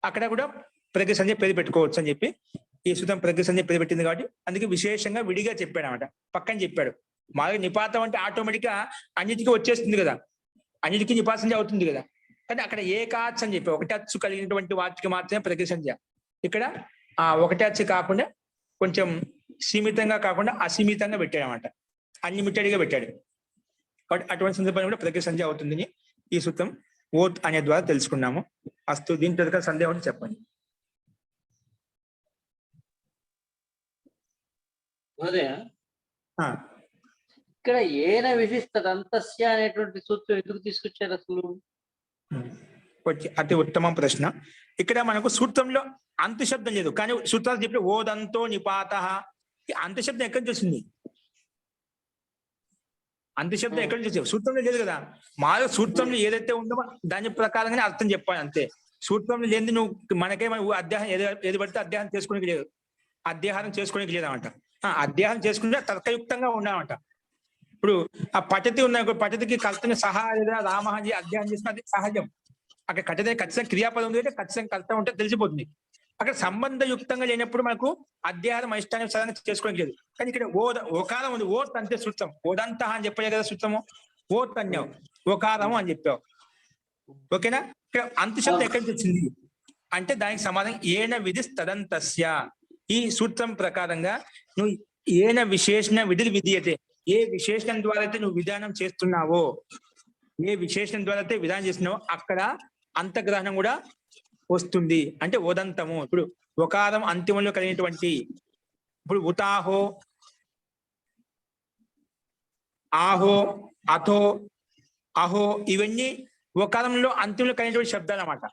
Speaker 1: అక్కడ కూడా ప్రజ్ఞ సంధ్య పేరు పెట్టుకోవచ్చు అని చెప్పి ఈ సూత్రం ప్రజ్ఞ సంధ్య పేరు పెట్టింది కాబట్టి అందుకే విశేషంగా విడిగా చెప్పాడు అన్నమాట. పక్కన చెప్పాడు. మామూలుగా నిపాతం అంటే ఆటోమేటిక్ గా అన్నిటికీ వచ్చేస్తుంది కదా, అన్నిటికీ నిపాత సంధ్య అవుతుంది కదా. కానీ అక్కడ ఏకాచ్ అని చెప్పి ఒకటి అచ్చు కలిగినటువంటి వాటికి మాత్రమే ప్రజ్ఞ సంధ్య. ఇక్కడ ఆ ఒకటి అచ్చు కాకుండా కొంచెం సీమితంగా కాకుండా అసీమితంగా పెట్టాడు అన్నమాట, అన్లిమిటెడ్ గా పెట్టాడు. కాబట్టి అటువంటి సందర్భంలో కూడా ప్రజ్ఞ సంధ్య అవుతుందని ఈ సూత్రం ఓత్ అనే ద్వారా తెలుసుకున్నాము. అస్తు, దీని ప్రకారం సందేహం ఉంటే చెప్పండి.
Speaker 7: మహోదయ,
Speaker 1: ఆ,
Speaker 7: ఇక్కడ ఏన విశిష్టదంతస్య అనేటువంటి సూత్రం ఎందుకు తీసుకొచ్చారు అసలు?
Speaker 1: అతి ఉత్తమ ప్రశ్న. ఇక్కడ మనకు సూత్రంలో అంతశబ్దం లేదు, కానీ సూత్రాలు చెప్పి ఓదంతో నిపాత, అంతశబ్దం ఎక్కడి నుంచి వచ్చింది? అంతశబ్దం ఎక్కడి నుంచి వచ్చావు? సూత్రంలో లేదు కదా. మాలో సూత్రంలో ఏదైతే ఉందో దాని ప్రకారంగానే అర్థం చెప్పాలి అంతే. సూత్రంలో లేని నువ్వు మనకేమో అధ్యాయం ఏది పడితే అధ్యాయం చేసుకోనికి లేదు, అధ్యాహారం చేసుకోనికి లేదన్నమాట. అధ్యాయం చేసుకుంటే తర్కయుక్తంగా ఉన్నామంట. ఇప్పుడు ఆ పద్ధతి ఉన్న పద్ధతికి కర్తని సహా లేదా రామహజీ అధ్యాయం చేసిన అది సహజం. అక్కడ ఖచ్చితంగా క్రియాపదం ఉంది అంటే ఖచ్చితంగా కర్త ఉంటే తెలిసిపోతుంది. అక్కడ సంబంధయుక్తంగా లేనప్పుడు మనకు అధ్యాయం ఇష్టాన్ని సరైన చేసుకోవడానికి లేదు. కానీ ఇక్కడ ఓకారం ఉంది, ఓత్ అంతే సూత్రం. ఓదంత అని చెప్పావు కదా సూత్రము, ఓత్ అన్నావు, ఓకారము అని చెప్పావు. ఓకేనా? ఇక్కడ అంతశబ్దం ఎక్కడి నుంచి వచ్చింది అంటే దానికి సమాధానం ఏన విధి తదంతస్య. ఈ సూత్రం ప్రకారంగా నువ్వు ఏన విశేషణ విధులు విధియతే, ఏ విశేషణం ద్వారా అయితే నువ్వు విధానం చేస్తున్నావో, ఏ విశేషణం ద్వారా అయితే విధానం చేస్తున్నావో అక్కడ అంతగ్రహణం కూడా వస్తుంది. అంటే ఉదంతము. ఇప్పుడు ఒకారం అంతిమంలో కలిగినటువంటి ఇప్పుడు ఉతాహో, ఆహో, అథో, అహో ఇవన్నీ ఒకారంలో అంతిమంలో కలిగినటువంటి శబ్దాలు అన్నమాట.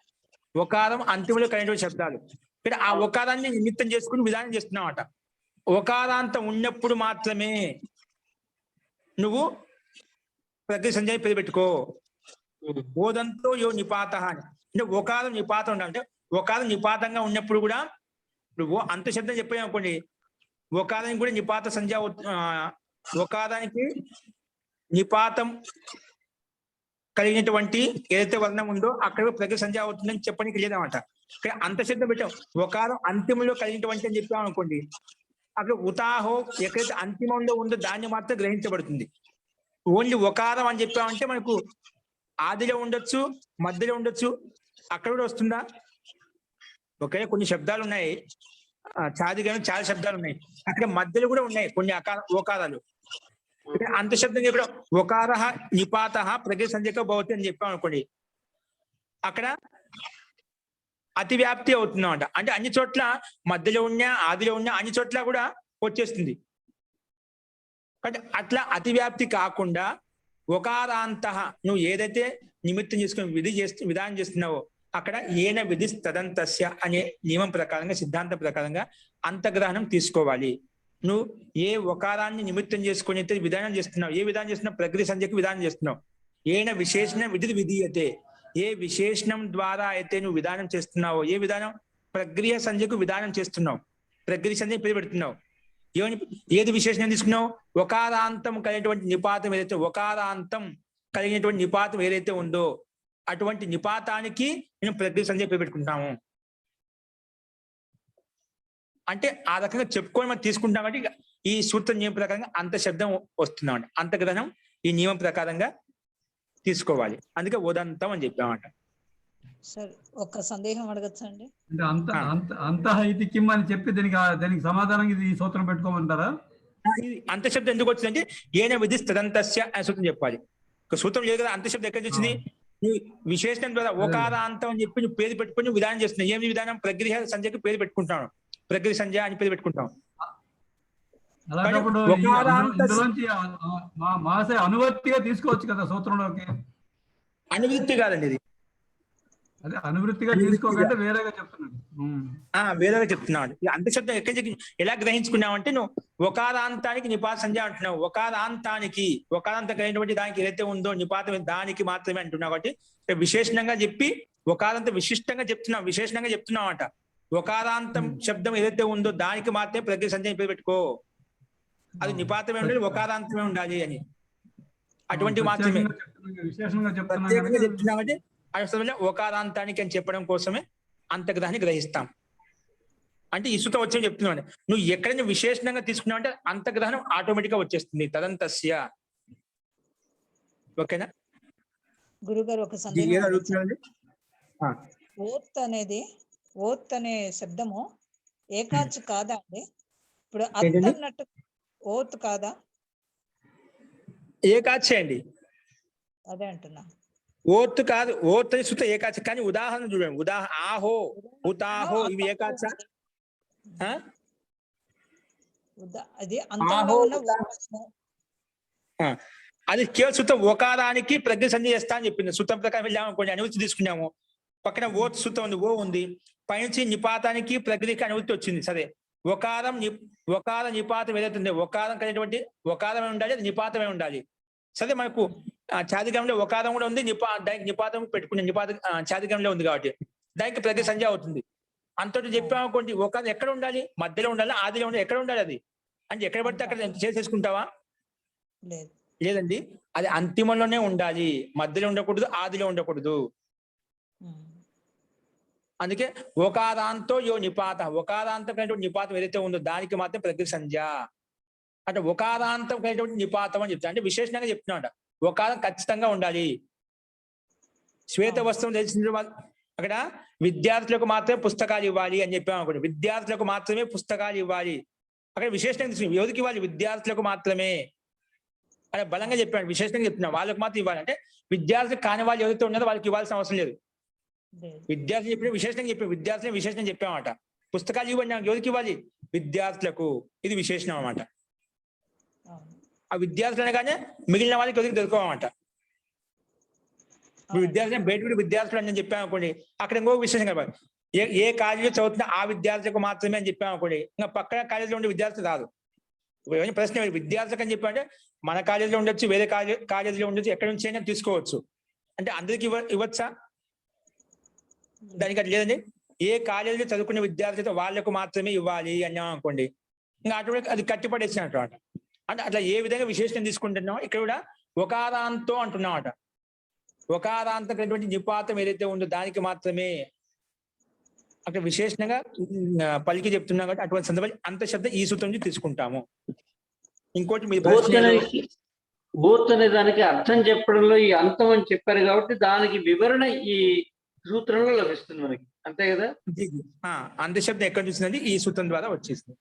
Speaker 1: ఒకారం అంతిమంలో కలిగినటువంటి శబ్దాలు. ఇక్కడ ఆ ఒకారాన్ని నిమిత్తం చేసుకుని విధానం చేస్తున్నావట. ఒకారాంతం ఉన్నప్పుడు మాత్రమే నువ్వు ప్రజ్ఞ సంధ్య పేరు పెట్టుకో. ఓదంతో యో నిపాత అని అంటే ఒకారం నిపాతం ఉండాలంటే ఒకారం నిపాతంగా ఉన్నప్పుడు కూడా నువ్వు అంత శబ్దం చెప్పావు అనుకోండి, ఒకారానికి కూడా నిపాత సంధ్య, ఒకారానికి నిపాతం కలిగినటువంటి ఏదైతే వర్ణం ఉందో అక్కడ ప్రజ్ఞ సంధ్య అవుతుందని చెప్పడానికి లేదన్నమాట. ఇక్కడ అంత శబ్దం పెట్టాం. ఒకారం అంతిమంలో కలిగినటువంటి అని చెప్పాం అనుకోండి, అక్కడ ఉతాహో ఎక్కడైతే అంతిమంలో ఉందో దాన్ని మాత్రం గ్రహించబడుతుంది. ఓన్లీ ఒకారం అని చెప్పామంటే మనకు ఆదిలో ఉండొచ్చు, మధ్యలో ఉండొచ్చు, అక్కడ కూడా వస్తుందా? ఒకే కొన్ని శబ్దాలు ఉన్నాయి, చాదిగా చాలా శబ్దాలు ఉన్నాయి, అక్కడ మధ్యలో కూడా ఉన్నాయి కొన్ని ఓకారాలు. అంత శబ్దం చెప్పడం ఒకార నిపాత ప్రజ్ఞ సంధ్యక భవతి అని చెప్పాం అనుకోండి, అక్కడ అతివ్యాప్తి అవుతుందన్నమాట. అంటే అన్ని చోట్ల మధ్యలో ఉన్నా ఆదిలో ఉన్నా అన్ని చోట్ల కూడా వచ్చేస్తుంది. అంటే అట్లా అతివ్యాప్తి కాకుండా ఒకారాంత నువ్వు ఏదైతే నిమిత్తం చేసుకుని విధానం చేస్తున్నావో అక్కడ ఏన విధి తదంతస్య అనే నియమం ప్రకారంగా, సిద్ధాంతం ప్రకారంగా అంతగ్రహణం తీసుకోవాలి. నువ్వు ఏ ఒకారాన్ని నిమిత్తం చేసుకుని అయితే విధానం చేస్తున్నావు, ఏ విధానం చేస్తున్నావు? ప్రజ్ఞ సంధ్యకు విధానం చేస్తున్నావు. ఏన విశేషణ విధి విధీయతే, ఏ విశేషణం ద్వారా అయితే నువ్వు విధానం చేస్తున్నావో, ఏ విధానం? ప్రక్రియ సంధ్యకు విధానం చేస్తున్నావు, ప్రక్రియ సంధ్య పేరు పెడుతున్నావు. ఏది విశేషణం తీసుకున్నావు? ఒకారాంతం కలిగినటువంటి నిపాతం ఏదైతే, ఒకారాంతం కలిగినటువంటి నిపాతం ఏదైతే ఉందో అటువంటి నిపాతానికి నేను ప్రక్రియ సంధ్య పేరు పెట్టుకుంటాము. అంటే ఆ రకంగా చెప్పుకొని మనం తీసుకుంటాం. కాబట్టి ఈ సూత్ర నియమం ప్రకారంగా అంత శబ్దం వస్తుందన్నమాట. అంతగ్రహణం ఈ నియమం ప్రకారంగా తీసుకోవాలి. అందుకే ఉదంతం అని చెప్పామంట.
Speaker 10: సరే, ఒక్క సందేహం అడగచ్చా అండి?
Speaker 8: అంటే అంతః ఇది కిమ్ అని చెప్పి దానికి సమాధానం ఇది ఈ సూత్రం పెట్టుకోమంటారా?
Speaker 1: అంత శబ్దం ఎందుకు వచ్చిందంటే ఏన విధి తదంతస్య అనే సూత్రం చెప్పాలి. ఒక సూత్రం లేదు కదా, అంత శబ్దం ఎక్కడి నుంచి వచ్చింది? నువ్వు విశేషణం ద్వారా ఓకారాంతం అని చెప్పి నువ్వు పేరు పెట్టుకుని నువ్వు విధానం చేస్తున్నావు. ఏమి విధానం? ప్రక్రియ సంధ్యకు పేరు పెట్టుకుంటాను, ప్రక్రియ సంధ్య అని పేరు పెట్టుకుంటాం.
Speaker 8: అలాంటప్పుడు ఇందులోంచి మాసే అనువృత్తిగా తీసుకోవచ్చు కదా సూత్రంలోకి.
Speaker 1: అనువృత్తి కాదండి ఇది,
Speaker 8: అదే అనువృత్తిగా తీసుకోకంటే వేరేగా చెప్తున్నాడు.
Speaker 1: వేరేగా చెప్తున్నాడు. అంత శబ్దం ఎక్కడి ఎలా గ్రహించుకున్నావు అంటే నువ్వు ఒకారాంతానికి నిపాత సంధ్య అంటున్నావు. ఒకారాంతానికి, ఒకారాంతం కలిగినటువంటి దానికి ఏదైతే ఉందో నిపాతం దానికి మాత్రమే అంటున్నావు. కాబట్టి విశేషణంగా చెప్పి ఒకారాంత విశిష్టంగా చెప్తున్నావు, విశేషణంగా చెప్తున్నావు అంట. ఒకారాంతం శబ్దం ఏదైతే ఉందో దానికి మాత్రమే ప్రజ్ఞ సంజయ్ పేరు పెట్టుకో. అది నిపాతమే ఉండాలి, ఒకారాంతమే ఉండాలి అని. అటువంటి మాత్రమే
Speaker 8: విశేషంగా
Speaker 1: ప్రత్యేకంగా
Speaker 8: చెప్తున్నా
Speaker 1: చెప్తున్నామంటే అసలు ఒకారాంతానికి అని చెప్పడం కోసమే అంతర్గ్రహాన్ని గ్రహిస్తాం. అంటే ఈ సూత్రం వచ్చి చెప్తున్నాను, నువ్వు ఎక్కడైనా విశేషణంగా తీసుకున్నావు అంటే అంతర్గ్రహణం ఆటోమేటిక్ గా వచ్చేస్తుంది. తదంతస్య. ఓకేనా?
Speaker 10: గురుగారు ఒక
Speaker 1: ఏం
Speaker 10: సందేహం
Speaker 1: అడుగుతున్నారండి?
Speaker 10: ఓత్ అనేది ఓత్ అనే శబ్దము ఏకాచ్ కాదా అండి? ఇప్పుడు అత్
Speaker 1: ఏంటండి?
Speaker 10: అన్నట్టు ఓత్ కాదా?
Speaker 1: ఏకాచే అండి.
Speaker 10: అదే అంటున్నా.
Speaker 1: ఓత్ కాదు, ఓత్ అని సూత్రం ఏకాచ. కానీ ఉదాహరణ చూడండి, ఆహో, హుతాహో ఇవి ఏకాచ.
Speaker 10: అది అంతంగా ఉన్న ఓత్ము.
Speaker 1: అది కేవలం సూత్రం ఒకారానికి ప్రజ్ఞ సంజయ్ చేస్తా అని చెప్పింది. సూత్రం ప్రకారం వెళ్ళాము అనుకోండి, అనువృత్తి తీసుకున్నాము. పక్కన ఓత్ సూత్రం ఉంది, ఓ ఉంది. పైనుంచి నిపాతానికి ప్రజ్ఞకి అనువృత్తి వచ్చింది. సరే, ఒకార నిపాతం ఏదైతే ఉందో ఒకారం కలిగినటువంటి ఒకారమే ఉండాలి, అది నిపాతమే ఉండాలి. సరే, మనకు చాదిగంలో ఒకారం కూడా ఉంది, దానికి నిపాతం పెట్టుకునే చాదిగంలో ఉంది కాబట్టి దానికి ప్రజ్ఞ సంజయ్ అవుతుంది. అంతటి చెప్పాము అనుకోండి, ఒకారం ఎక్కడ ఉండాలి? మధ్యలో ఉండాలి, ఆదిలో ఉండాలి. ఎక్కడ ఉండాలి అది? అంటే ఎక్కడ పడితే అక్కడ చేసేసుకుంటావా? లేదండి, అది అంతిమంలోనే ఉండాలి. మధ్యలో ఉండకూడదు, ఆదిలో ఉండకూడదు. అందుకే ఒకారాంతో యో నిపాత, ఒకారాంతం కలిగినటువంటి నిపాతం ఏదైతే ఉందో దానికి మాత్రం ప్రజ్ఞ సంజ్ఞ. అంటే ఒకారాంతం కలిగినటువంటి నిపాతం అని చెప్తా. అంటే విశేషంగా చెప్తున్నాడు, ఒకారం ఖచ్చితంగా ఉండాలి. శ్వేత వస్త్రం తెలిసిన అక్కడ విద్యార్థులకు మాత్రమే పుస్తకాలు ఇవ్వాలి అని చెప్పాము అనుకోండి. విద్యార్థులకు మాత్రమే పుస్తకాలు ఇవ్వాలి. అక్కడ విశేషంగా తీసుకుని ఎవరికి ఇవ్వాలి? విద్యార్థులకు మాత్రమే అక్కడ బలంగా చెప్పాడు. విశేషంగా చెప్తున్నాడు, వాళ్ళకి మాత్రం ఇవ్వాలి. అంటే విద్యార్థులు కాని వాళ్ళు ఎవరైతే ఉన్నారో వాళ్ళకి ఇవ్వాల్సిన అవసరం లేదు. విద్యార్థులు చెప్పిన విశేషంగా విద్యార్థులు విశేషంగా చెప్పామన్నమాట. పుస్తకాలు ఇవ్వండి, ఎవరికి ఇవ్వాలి? విద్యార్థులకు. ఇది విశేషణం అన్నమాట. ఆ విద్యార్థులు అనగానే మిగిలిన వాళ్ళకి ఎవరికి దొరకవన్నమాట. ఇప్పుడు విద్యార్థులు బయట కూడా విద్యార్థులు అని చెప్పాము అనుకోండి, అక్కడ ఇంకో విశేషం కలపాలి. ఏ కాలేజీలో చదువుతున్నా ఆ విద్యార్థులకు మాత్రమే అని చెప్పాము అనుకోండి, ఇంకా పక్కన కాలేజీలో ఉండే విద్యార్థులు రాదు. ప్రశ్న విద్యార్థులకు అని చెప్పంటే మన కాలేజీలో ఉండొచ్చు, వేరే కాలేజీలో ఉండొచ్చు, ఎక్కడి నుంచి అయినా తీసుకోవచ్చు. అంటే అందరికి ఇవ్వచ్చా? దానికి అది లేదండి. ఏ కాలేజీలో చదువుకునే విద్యార్థులతో వాళ్లకు మాత్రమే ఇవ్వాలి అన్నాం అనుకోండి, ఇంకా అటువంటి అది కట్టిపడేసినట్టు అనమాట. అంటే అట్లా ఏ విధంగా విశేషణం తీసుకుంటున్నామో ఇక్కడ కూడా ఒకారాంతో అంటున్నామట. ఒకారాంతం కలిగినటువంటి నిపాతం ఏదైతే ఉందో దానికి మాత్రమే అక్కడ విశేషంగా పలికి చెప్తున్నాం కాబట్టి అటువంటి సందర్భాలు అంతశబ్దం ఈ సూత్రం నుంచి తీసుకుంటాము. ఇంకోటి మీ
Speaker 7: ఓత్ అనే దానికి అర్థం చెప్పడంలో ఈ అంతం అని చెప్పారు కాబట్టి దానికి వివరణ ఈ సూత్రంలో లభిస్తుంది మనకి, అంతే కదా?
Speaker 1: అంతశబ్దం ఎక్కడ చూసిందండి? ఈ సూత్రం ద్వారా వచ్చేసింది.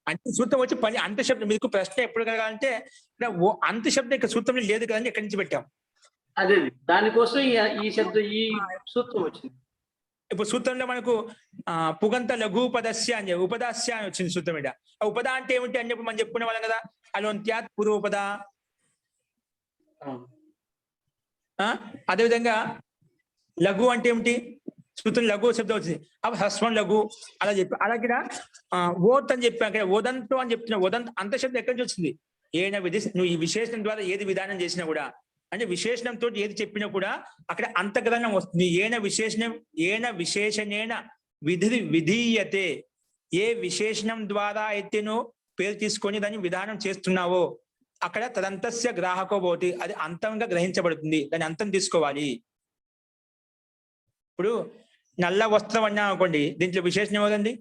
Speaker 1: అంటే సూత్రం వచ్చి పని అంతశబ్దం. మీకు ప్రశ్న ఎప్పుడు కలగాలంటే అంతశబ్దం ఇక్కడ సూత్రంలో లేదు కదండి, ఎక్కడి నుంచి పెట్టాం?
Speaker 7: అదే దానికోసం ఈ శబ్దం ఈ సూత్రం వచ్చింది.
Speaker 1: ఇప్పుడు సూత్రంలో మనకు పుగంత లఘుపదస్య అని ఉపదాస్య అని వచ్చింది సూత్రం మీద. ఆ ఉపద అంటే ఏమిటి అని చెప్పి మనం చెప్పుకునే వాళ్ళం కదా, అలోంత్యాత్ పూర్వోపద. అదేవిధంగా లఘు అంటే ఏమిటి? సూత్రం లఘు శబ్దం వచ్చింది, అవి హ్రస్వం లఘు అలా చెప్పి. అలాగే ఓత్ అని చెప్పాను, అక్కడ ఓదంతో అని చెప్తున్నా. ఓదంత అంత శబ్దం ఎక్కడి నుంచి వచ్చింది? ఏన విధి. నువ్వు ఈ విశేషణం ద్వారా ఏది విధానం చేసినా కూడా, అంటే విశేషణంతో ఏది చెప్పినా కూడా అక్కడ అంతగ్రహణం వస్తుంది. ఏన విశేషణేన విధీయతే. ఏ విశేషణం ద్వారా అయితే నువ్వు పేరు తీసుకొని దాన్ని విధానం చేస్తున్నావో అక్కడ తదంతస్య గ్రాహకో భవతి, అది అంతంగా గ్రహించబడుతుంది. దాని అంతం తీసుకోవాలి. ఇప్పుడు నల్ల వస్త్రం అన్నా అనుకోండి, దీంట్లో విశేషణం ఏమవుతుంది?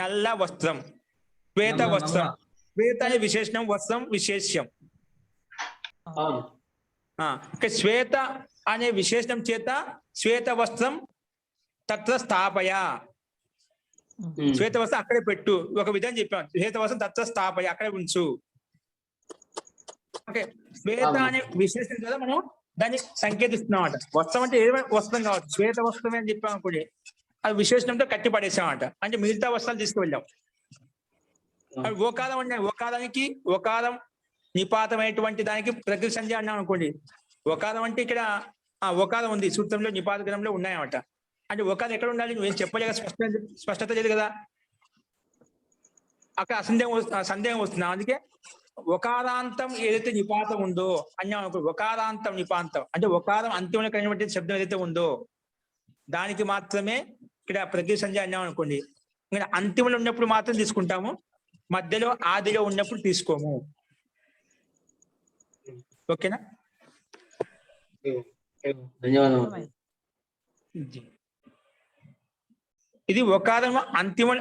Speaker 1: నల్ల వస్త్రం, శ్వేత వస్త్రం. శ్వేత అనే విశేషణం, వస్త్రం విశేష్యం. శ్వేత అనే విశేషణం చేత శ్వేత వస్త్రం తత్ర స్థాపయ. శ్వేత వస్త్రం అక్కడే పెట్టు. ఒక విధంగా చెప్పాం, శ్వేత వస్త్రం తత్ర స్థాపయ, అక్కడే ఉంచు. ఓకే, శ్వేత అనే విశేషణం కదా మనం దాన్ని సంకేతిస్తున్నాం అంట. వస్త్రం అంటే ఏ వస్త్రం కావచ్చు, శ్వేత వస్త్రమే అని చెప్పాం అనుకోండి, అది విశేషణంతో కట్టి పడేసామంట. అంటే మిగతా వస్త్రాలు తీసుకువెళ్ళాం. ఓకారం అన్నా, ఓకారానికి ఓకారం నిపాతమైనటువంటి దానికి ప్రజ్ఞ సంజ్ఞ అన్నాం అనుకోండి. ఓకారం అంటే ఇక్కడ ఓకారం ఉంది సూత్రంలో, నిపాత గ్రంథంలో ఉన్నాయన్నమాట. అంటే ఓకారం ఎక్కడ ఉండాలి? నువ్వేం చెప్పలేక స్పష్టత లేదు కదా, అక్కడ సందేహం వస్తుంది. అందుకే ఒకారాంతం ఏదైతే నిపాతం ఉందో అన్నాం అనుకో, ఒకారాంతం నిపాంతం అంటే ఒకారం అంత్యంలో కలిగినటువంటి శబ్దం ఏదైతే ఉందో దానికి మాత్రమే ఇక్కడ ప్రజ్ఞ సంధ్య అన్నాం అనుకోండి. ఇక్కడ అంతిమంలో ఉన్నప్పుడు మాత్రం తీసుకుంటాము, మధ్యలో ఆదిలో ఉన్నప్పుడు తీసుకోము. ఓకేనా?
Speaker 7: ధన్యవాదాలు.
Speaker 1: ఇది ఒకారం అంతిమ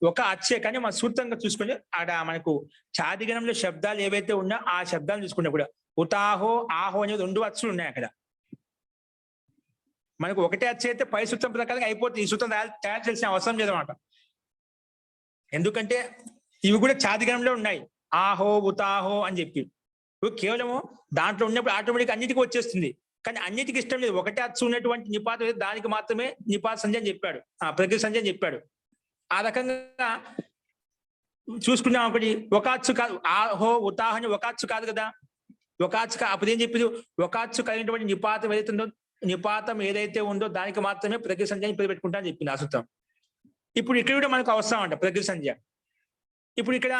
Speaker 1: ఒక అచ్చే, కానీ మన సూత్రంగా చూసుకుని అక్కడ మనకు చాదిగణంలో శబ్దాలు ఏవైతే ఉన్నాయో ఆ శబ్దాలు చూసుకున్నప్పుడు ఉతాహో ఆహో అనేది 2 అచ్చులు ఉన్నాయి అక్కడ. మనకు ఒకటే అచ్చ అయితే పై సూత్రం ప్రకారంగా అయిపోతుంది. ఈ సూత్రం తయారు చేసిన అవసరం లేదన్నమాట. ఎందుకంటే ఇవి కూడా చాదిగణంలో ఉన్నాయి, ఆహో ఉతాహో అని చెప్పి. కేవలము దాంట్లో ఉన్నప్పుడు ఆటోమేటిక్ అన్నిటికీ వచ్చేస్తుంది, కానీ అన్నిటికీ ఇష్టం లేదు. ఒకటే అచ్చు ఉన్నటువంటి నిపాతం దానికి మాత్రమే నిపాత సంధ్య అని చెప్పాడు, ప్రజ్ఞ సంధ్య అని చెప్పాడు. ఆ రకంగా చూసుకున్నాం. ఒకటి ఒక అచ్చు కాదు, ఆహో ఉతాహో అని ఒక అచ్చు కాదు కదా, ఒక అచ్చు అప్పుడు ఏం చెప్పింది, ఒక అచ్చు కలిగినటువంటి నిపాతం ఏదైతే ఉందో నిపాతం ఏదైతే ఉందో దానికి మాత్రమే ప్రజ్ఞ సంధ్య అని పెట్టుకుంటా అని చెప్పింది ఆ సూత్రం. ఇప్పుడు ఇక్కడ కూడా మనకు అవసరం అంట ప్రజ్ఞ సంధ్య. ఇప్పుడు ఇక్కడ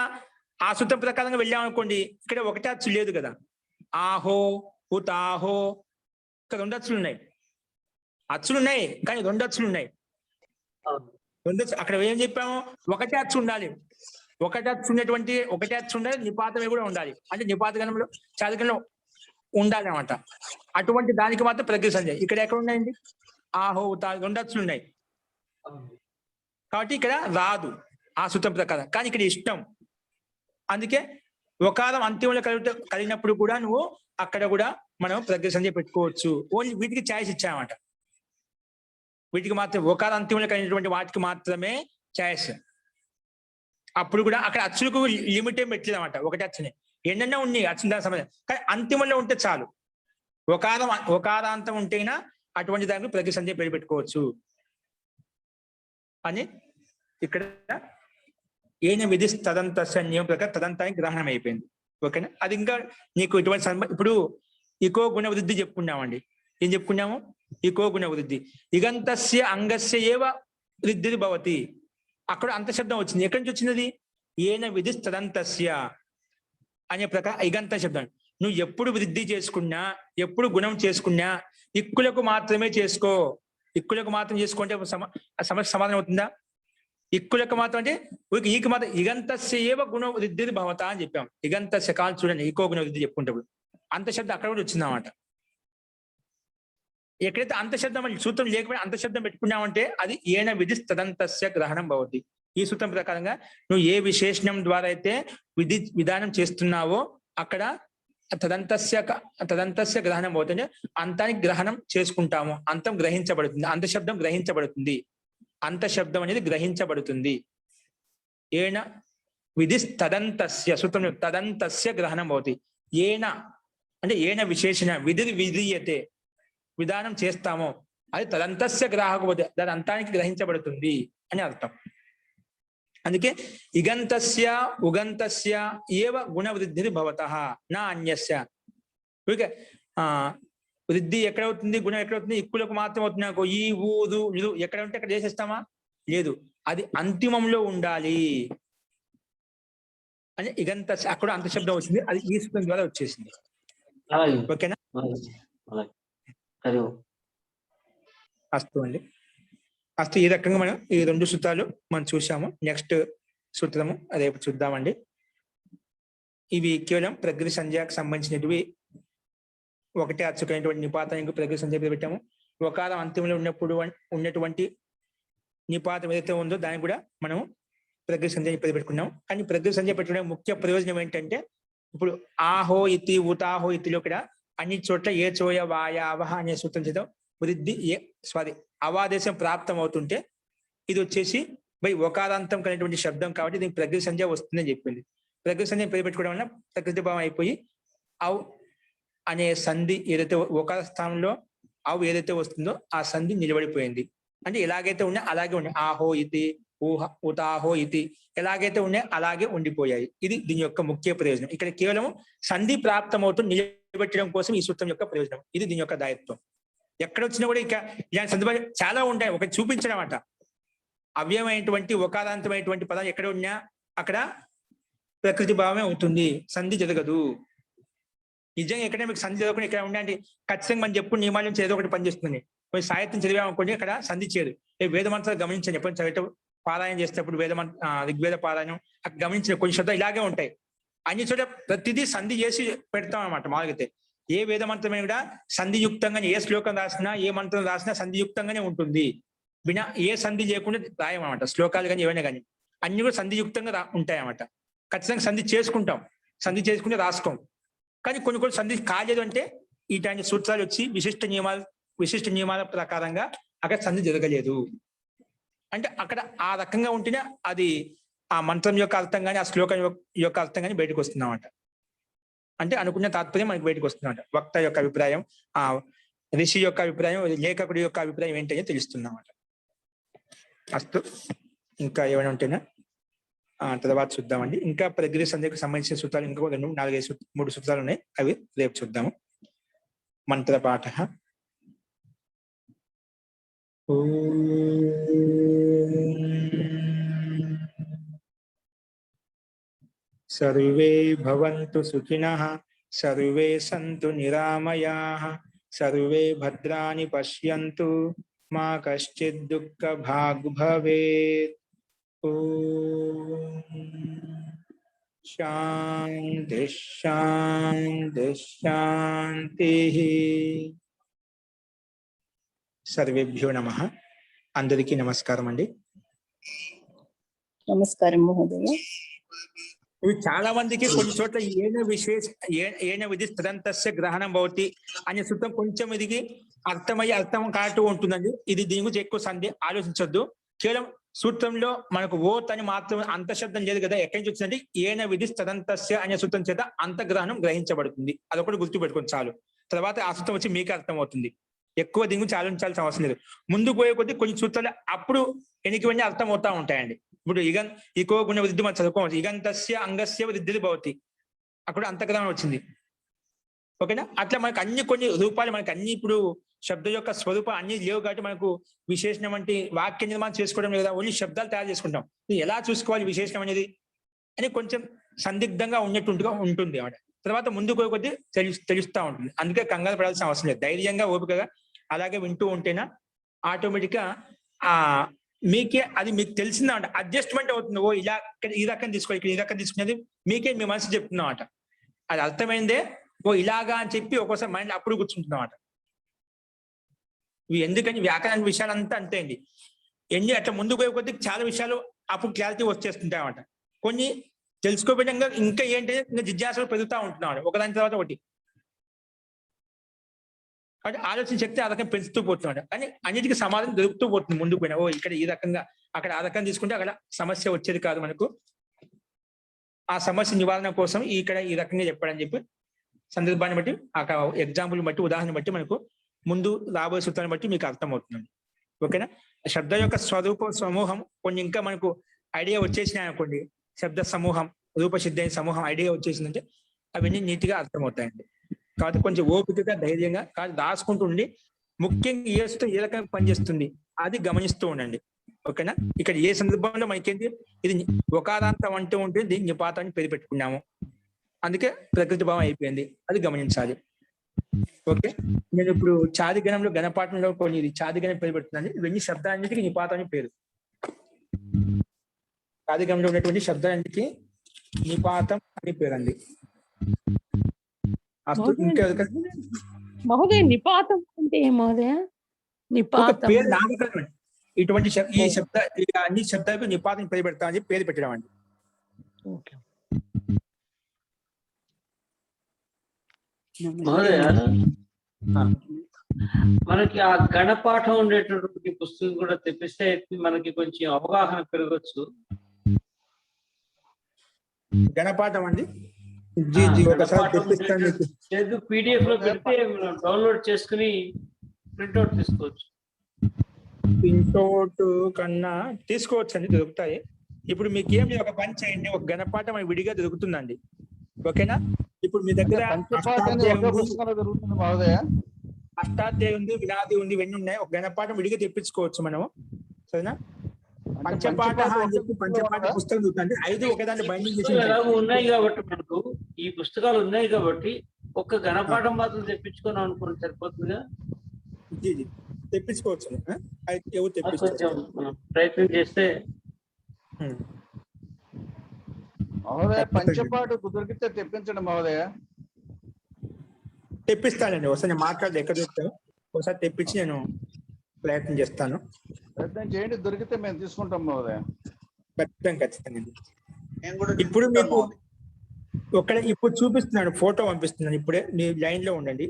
Speaker 1: ఆ సూత్రం ప్రకారంగా వెళ్ళామనుకోండి, ఇక్కడ ఒకటే అచ్చు లేదు కదా, ఆహో ఉతాహో ఇక్కడ 2 అచ్చులు ఉన్నాయి. అచ్చులు ఉన్నాయి కానీ 2 అచ్చులు ఉన్నాయి. 2 అక్కడ ఏం చెప్పాము, ఒకటే అచ్చు ఉండాలి. ఒకటే అచ్చు ఉన్నటువంటి ఒకటే అచ్చు ఉండాలి, నిపాతమే కూడా ఉండాలి. అంటే నిపాత గణంలో చాదిగణంలో ఉండాలి అన్నమాట. అటువంటి దానికి మాత్రం ప్రజ్ఞ సంధ్య. ఇక్కడ ఎక్కడ ఉన్నాయండి, ఆహో ఉతా 2 అచ్చులు ఉన్నాయి కాబట్టి ఇక్కడ రాదు ఆ సూత్రం ప్రకారం. కానీ ఇక్కడ ఇష్టం, అందుకే ఒకారం అంత్యంలో కలిగినప్పుడు కూడా నువ్వు అక్కడ కూడా మనం ప్రజ్ఞ సంధ్య పెట్టుకోవచ్చు. ఓన్లీ వీటికి ఛాయిస్ ఇచ్చామన్నమాట. వీటికి మాత్రం ఒకారం అంత్యంలో కలిగినటువంటి వాటికి మాత్రమే ఛాయిస్. అప్పుడు కూడా అక్కడ అచ్చులకు లిమిట్ ఏం పెట్టలేదు అన్నమాట. ఒకటే అచ్చునే ఎన్నెన్నో ఉన్నాయి అచ్చులు దాని సంబంధం, కానీ అంతిమంలో ఉంటే చాలు. ఒకారాంతం ఉంటేనా అటువంటి దానికి ప్రజ్ఞ సంధ్య పేరు పెట్టుకోవచ్చు అని ఇక్కడ ఏన విధి తదంతస్య నియమం ప్రకారం తదంతానికి గ్రహణం అయిపోయింది. ఓకేనా? అది ఇంకా నీకు ఇటువంటి ఇప్పుడు ఇకో గుణ వృద్ధి చెప్పుకున్నామండి. ఏం చెప్పుకున్నాము, ఇకో గుణ వృద్ధి ఇగంతస్య అంగస్య ఏవ వృద్ధి భవతి. అక్కడ అంతశబ్దం వచ్చింది. ఎక్కడి నుంచి వచ్చింది? ఏన విధి తదంతస్య అనే ప్రకారం ఇగంత శబ్దం. నువ్వు ఎప్పుడు వృద్ధి చేసుకున్నా, ఎప్పుడు గుణం చేసుకున్నా ఇక్కులకు మాత్రమే చేసుకో. ఇక్కులకు మాత్రం చేసుకుంటే సమస్య సమాధానం అవుతుందా? ఇక్కులకు మాత్రం అంటే ఈకి మాత్రం ఇగంతస్య ఏవ గుణ వృద్ధి భవత అని చెప్పాం. ఇగంతస్య కాలు చూడండి, ఇకో గుణ వృద్ధి చెప్పుకుంటప్పుడు అంతశబ్దం అక్కడ కూడా వచ్చిందన్నమాట. ఎక్కడైతే అంతశబ్దం సూత్రం లేకపోయినా అంతశబ్దం పెట్టుకున్నామంటే అది ఏన విధి తదంతస్య గ్రహణం భవతి. ఈ సూత్రం ప్రకారంగా నువ్వు ఏ విశేషణం ద్వారా అయితే విధానం చేస్తున్నావో అక్కడ తదంతస్య గ్రహణం అవుతుంది. అంతానికి గ్రహణం చేసుకుంటాము, అంతం గ్రహించబడుతుంది, అంతశబ్దం గ్రహించబడుతుంది. అంతశబ్దం అనేది గ్రహించబడుతుంది. ఏన విధి తదంతస్య సూత్రం తదంతస్య గ్రహణం అవుతుంది. ఏన అంటే ఏన విశేషణ విధి విధీయతే విధానం చేస్తామో అది తదంతస్య గ్రాహకపోతే దాని అంతానికి గ్రహించబడుతుంది అని అర్థం. అందుకే ఇగంతస్య ఉగంతస్య ఏవ గుణ వృద్ధి భవతః నా అన్యస్య. ఓకే, వృద్ధి ఎక్కడవుతుంది, గుణం ఎక్కడవుతుంది? ఇక్కులకు మాత్రం అవుతుంది. నాకు ఈ ఊదు ఇది ఎక్కడ ఉంటే అక్కడ చేసేస్తామా? లేదు, అది అంతిమంలో ఉండాలి అని ఇగంతస్య అక్కడ అంతశబ్దం వచ్చింది. అది ఈ సూత్రం ద్వారా వచ్చేసింది. ఓకేనా? అస్తు అండి. అస్తు. ఈ రకంగా మనం ఈ 2 సూత్రాలు మనం చూసాము. నెక్స్ట్ సూత్రము రేపు చూద్దామండి. ఇవి కేవలం ప్రజ్ఞ సంధ్యకు సంబంధించినవి. ఒకటే అచ్చుకైనటువంటి నిపాతానికి ప్రజ్ఞ సంధ్య పెట్టాము. ఒకారం అంతిమంలో ఉన్నటువంటి నిపాతం ఏదైతే ఉందో దానికి కూడా మనం ప్రజ్ఞ సంధ్య పెట్టుకున్నాం. కానీ ప్రజ్ఞ సంధ్య పెట్టడం ముఖ్య ప్రయోజనం ఏంటంటే ఇప్పుడు ఆహో ఇతి ఉతాహో ఇతిలో కూడా అన్ని చోట్ల ఏ చోయ వాయావహ అనే సూత్రం చేద్దాం. వృద్ధి అవాదేశం ప్రాప్తం అవుతుంటే ఇది వచ్చేసి ఒకారాంతం కలిగినటువంటి శబ్దం కాబట్టి దీనికి ప్రజ్ఞ సంధ్య వస్తుందని చెప్పింది. ప్రజ్ఞ సంధ్య పేరు పెట్టుకోవడం వల్ల ప్రకృతి భావం అయిపోయి అవ్ అనే సంధి ఏదైతే ఒక స్థానంలో అవు ఏదైతే వస్తుందో ఆ సంధి నిలబడిపోయింది. అంటే ఎలాగైతే ఉన్నాయి అలాగే ఉన్నాయి. ఆహో ఇతి ఉతాహో ఇతి ఎలాగైతే ఉన్నాయి అలాగే ఉండిపోయాయి. ఇది దీని యొక్క ముఖ్య ప్రయోజనం. ఇక్కడ కేవలం సంధి ప్రాప్తం అవుతూ నిలబెట్టడం కోసం ఈ సూత్రం యొక్క ప్రయోజనం. ఇది దీని యొక్క దాయత్వం. ఎక్కడ వచ్చినా కూడా ఇక ఇలాంటి సందర్భాలు చాలా ఉంటాయి. ఒక చూపించడం అట అవ్యయమైనటువంటి ఒకారాంతమైనటువంటి పదాలు ఎక్కడ ఉన్నా అక్కడ ప్రకృతి భావమే అవుతుంది, సంధి జరగదు. నిజంగా ఎక్కడైనా మీకు సంధి జరగకుండా ఇక్కడ ఉండండి, ఖచ్చితంగా మనం చెప్పు నియమాల నుంచి ఏదో ఒకటి పనిచేస్తుంది. కొన్ని సాహిత్యం చదివామనుకోండి, అక్కడ సంధి చేయదు. వేద మంత్రాలు గమనించండి, ఎప్పుడు చదివేట పారాయణ చేసేటప్పుడు ఋగ్వేద పారాయణం అక్కడ గమనించిన కొన్ని శబ్దాలు ఇలాగే ఉంటాయి. అన్ని చోట ప్రతిదీ సంధి చేసి పెడతాం అనమాట. మామూలుగా ఏ వేద మంత్రమైనా కూడా సంధియుక్తంగానే, ఏ శ్లోకం రాసినా ఏ మంత్రం రాసినా సంధియుక్తంగానే ఉంటుంది. వినా ఏ సంధి చేయకుండా రాయమన్నమాట. శ్లోకాలు కానీ ఏవైనా కానీ అన్ని కూడా సంధియుక్తంగా ఉంటాయి అన్నమాట. ఖచ్చితంగా సంధి చేసుకుంటాం, సంధి చేసుకుంటే రాసుకోం. కానీ కొన్ని కొన్ని సంధి కాలేదు అంటే ఇట్లాంటి సూత్రాలు వచ్చి విశిష్ట నియమాల ప్రకారంగా అక్కడ సంధి జరగలేదు అంటే అక్కడ ఆ రకంగా ఉంటేనే అది ఆ మంత్రం యొక్క అర్థం కానీ ఆ శ్లోకం యొక్క అర్థం కానీ బయటకు వస్తుందన్నమాట. అంటే అనుకున్న తాత్పర్యం మనకి బయటకు వస్తుందన్నమాట. వక్త యొక్క అభిప్రాయం, ఆ ఋషి యొక్క అభిప్రాయం, లేఖకుడి యొక్క అభిప్రాయం ఏంటనే తెలుస్తుందన్నమాట. అస్తు, ఇంకా ఏమైనా ఉంటేనా తర్వాత చూద్దామండి. ఇంకా ప్రగ్రహ సంధ్యకు సంబంధించిన సూత్రాలు ఇంకో 2, 4, 5, 3 సూత్రాలు ఉన్నాయి, అవి రేపు చూద్దాము. మంత్రపాఠ. సర్వే భవంతు సుఖినః, సర్వే సంతు నిరామయాః, సర్వే భద్రాణి పశ్యంతు, మా కశ్చిద్ దుఃఖ భాగ్ భవేత్. శాంతి శాంతి శాంతి. సర్వేభ్యో నమః. అందరికీ నమస్కారం అండి.
Speaker 11: నమస్కారం మహోదయ.
Speaker 1: ఇవి చాలా మందికి కొన్ని చోట్ల ఏన విధి తదంతస్య గ్రహణం భవతి అనే సూత్రం కొంచెం ఇది అర్థం కాటు ఉంటుందండి. ఇది దీని గురించి ఎక్కువ సంధి ఆలోచించొద్దు. కేవలం సూత్రంలో మనకు ఓత్ అని మాత్రం అంతశబ్దం లేదు కదా, ఎక్కడి నుంచి వచ్చిందంటే ఏన విధి తదంతస్య అనే సూత్రం చేత అంతగ్రహణం గ్రహించబడుతుంది. అదొకటి గుర్తుపెట్టుకోండి చాలు. తర్వాత ఆ సూత్రం వచ్చి మీకు అర్థం అవుతుంది. ఎక్కువ దీని గురించి ఆలోచించాల్సిన అవసరం లేదు. ముందుకు పోయే కొద్దీ కొన్ని సూత్రాలు అప్పుడు వెనక్కి అర్థం అవుతా ఉంటాయండి. ఇప్పుడు ఇకో గుణ వృద్ధి మనం చదువుకోవచ్చు. ఇగంతస్య అంగస్య వృద్ధి భవతి, అక్కడ అంతగ్రహణం వచ్చింది. ఓకేనా? అట్లా మనకు కొన్ని రూపాలు మనకి అన్ని ఇప్పుడు శబ్దం యొక్క స్వరూపం అన్ని లేవు కాబట్టి మనకు విశేషణం అంటే వాక్య నిర్మాణం చేసుకోవడం లేదా, ఓన్లీ శబ్దాలు తయారు చేసుకుంటాం. ఎలా చూసుకోవాలి విశేషణం అనేది అని కొంచెం సందిగ్ధంగా ఉన్నట్టుగా ఉంటుంది అన్నమాట. తర్వాత ముందుకు పోయే కొద్దీ తెలుస్తూ ఉంటుంది. అందుకే కంగారు పడాల్సిన అవసరం లేదు. ధైర్యంగా ఓపికగా అలాగే వింటూ ఉంటేనా ఆటోమేటిక్ గా మీకే అది మీకు తెలిసిందంట, అడ్జస్ట్మెంట్ అవుతుంది. ఓ ఇలా ఈ రకం తీసుకోవాలి, ఇక్కడ ఈ రకం తీసుకునేది మీకే మీ మనసు చెప్తున్నాం అంట. అది అర్థమైందే ఓ ఇలాగా అని చెప్పి ఒక్కోసారి మైండ్ అప్పుడు కూర్చుంటున్నాం అంట. ఇవి ఎందుకని వ్యాకరణ విషయాలంతా అంతే అండి. అట్లా ముందుకు పోయే కొద్ది చాలా విషయాలు అప్పుడు క్లారిటీ వచ్చేస్తుంటాయన్నమాట. కొన్ని తెలుసుకోబోయేంగా ఇంకా ఏంటంటే ఇంకా జిజ్ఞాసలు పెరుగుతూ ఉంటున్నాడు ఒకదాని తర్వాత ఒకటి. అంటే ఆలోచన శక్తి ఆ రకంగా పెంచుతూ పోతున్నాడు. కానీ అన్నిటికీ సమాధానం దొరుకుతూ పోతుంది ముందుకు పోయినా. ఓ ఇక్కడ ఈ రకంగా అక్కడ ఆ రకంగా తీసుకుంటే అక్కడ సమస్య వచ్చేది కాదు మనకు. ఆ సమస్య నివారణ కోసం ఇక్కడ ఈ రకంగా చెప్పాడని చెప్పి సందర్భాన్ని బట్టి ఆ ఎగ్జాంపుల్ బట్టి ఉదాహరణ బట్టి మనకు ముందు రాబోయే సూత్రాన్ని బట్టి మీకు అర్థమవుతుందండి. ఓకేనా? శబ్ద యొక్క స్వరూపం సమూహం కొన్ని ఇంకా మనకు ఐడియా వచ్చేసినాయి అనుకోండి, శబ్ద సమూహం రూపసిద్ధ సమూహం ఐడియా వచ్చేసిందంటే అవన్నీ నీట్గా అర్థమవుతాయండి. కాబట్టి కొంచెం ఓపికగా ధైర్యంగా కాదు రాసుకుంటూ ఉండి ముఖ్యంగా ఏ సూత్రం ఏ రకంగా పనిచేస్తుంది అది గమనిస్తూ ఉండండి. ఓకేనా? ఇక్కడ ఏ సందర్భంలో మనకేంటి ఇది ఒకారాంతం అంటూ ఉంటే దీన్ని నిపాతాన్ని పేరు పెట్టుకున్నాము, అందుకే ప్రకృతి భావం అయిపోయింది, అది గమనించాలి. ఓకే, నేను ఇప్పుడు చాదిగణంలో గణపాఠంలో కొన్ని ఇది చాదిగణం పేరు పెడుతున్నాను. ఇవన్నీ శబ్దానికి నిపాతాన్ని పేరు. చాదిగణంలో ఉన్నటువంటి శబ్దానికి నిపాతం అని పేరు అండి.
Speaker 6: మహోదయ నిపాతం అంటే ఏం మహోదయ? నిపాతం
Speaker 1: పేరు నామకరణం. ఇటువంటి ఈ అన్ని శబ్దాలకు నిపాతం పేరు పెడతా అని పేరు పెట్టడం అండి.
Speaker 7: మహోదయ, మనకి ఆ గణపాఠం ఉండేటటువంటి పుస్తకం కూడా తెప్పిస్తే మనకి కొంచెం అవగాహన పెరగచ్చు.
Speaker 1: గణపాఠం అండి
Speaker 7: PDF లో పెడితే మనం డౌన్లోడ్ చేసుకుని ప్రింట్అవుట్ తీసుకోవచ్చు.
Speaker 1: ప్రింట్అవుట్ కన్నా తీసుకోవచ్చు అండి, దొరుకుతాయి. ఇప్పుడు మీకు ఏం ఒక పని చేయండి, ఒక గణపాఠం విడిగా దొరుకుతుందండి. ఓకేనా? ఇప్పుడు మీ దగ్గర అష్టాధ్యాయ ఉంది, వినాది ఉంది, ఇవన్నీ ఉన్నాయి. ఒక గణపాఠం విడిగా తెప్పించుకోవచ్చు మనము. సరేనా? పంచపాఠ అని చెప్పి పంచపాఠ పుస్తకం చూస్తుంటే 5 ఒకదాన్ని బైండింగ్ చేసి
Speaker 7: పుస్తకాలు ఎలాగో ఉన్నాయి కాబట్టి మనకు ఈ పుస్తకాలు ఉన్నాయి కాబట్టి ఒక్క ఘనపాఠం మాత్రం తెప్పించుకున్నాం అనుకోండి సరిపోతుందిగా.
Speaker 1: తెప్పించుకోవచ్చు. ఎవరు
Speaker 7: కొంచెం
Speaker 1: తెప్పించుకోవచ్చు.
Speaker 7: మనం ప్రయత్నం చేస్తే
Speaker 5: మహోదయ పంచపాటు దొరికితే తెప్పించండి మహోదయ.
Speaker 1: తెప్పిస్తానండి. ఒకసారి నేను మాట్లాడదు ఎక్కడ చెప్తాను, ఒకసారి తెప్పించి నేను ప్రయత్నం చేస్తాను.
Speaker 5: ప్రయత్నం చేయండి, దొరికితే మేము తీసుకుంటాం మహోదయ.
Speaker 1: ఖచ్చితంగా. ఇప్పుడు మీకు ఇప్పుడు చూపిస్తున్నాను, ఫోటో పంపిస్తున్నాను. ఇప్పుడే మీ లైన్ లో ఉండండి.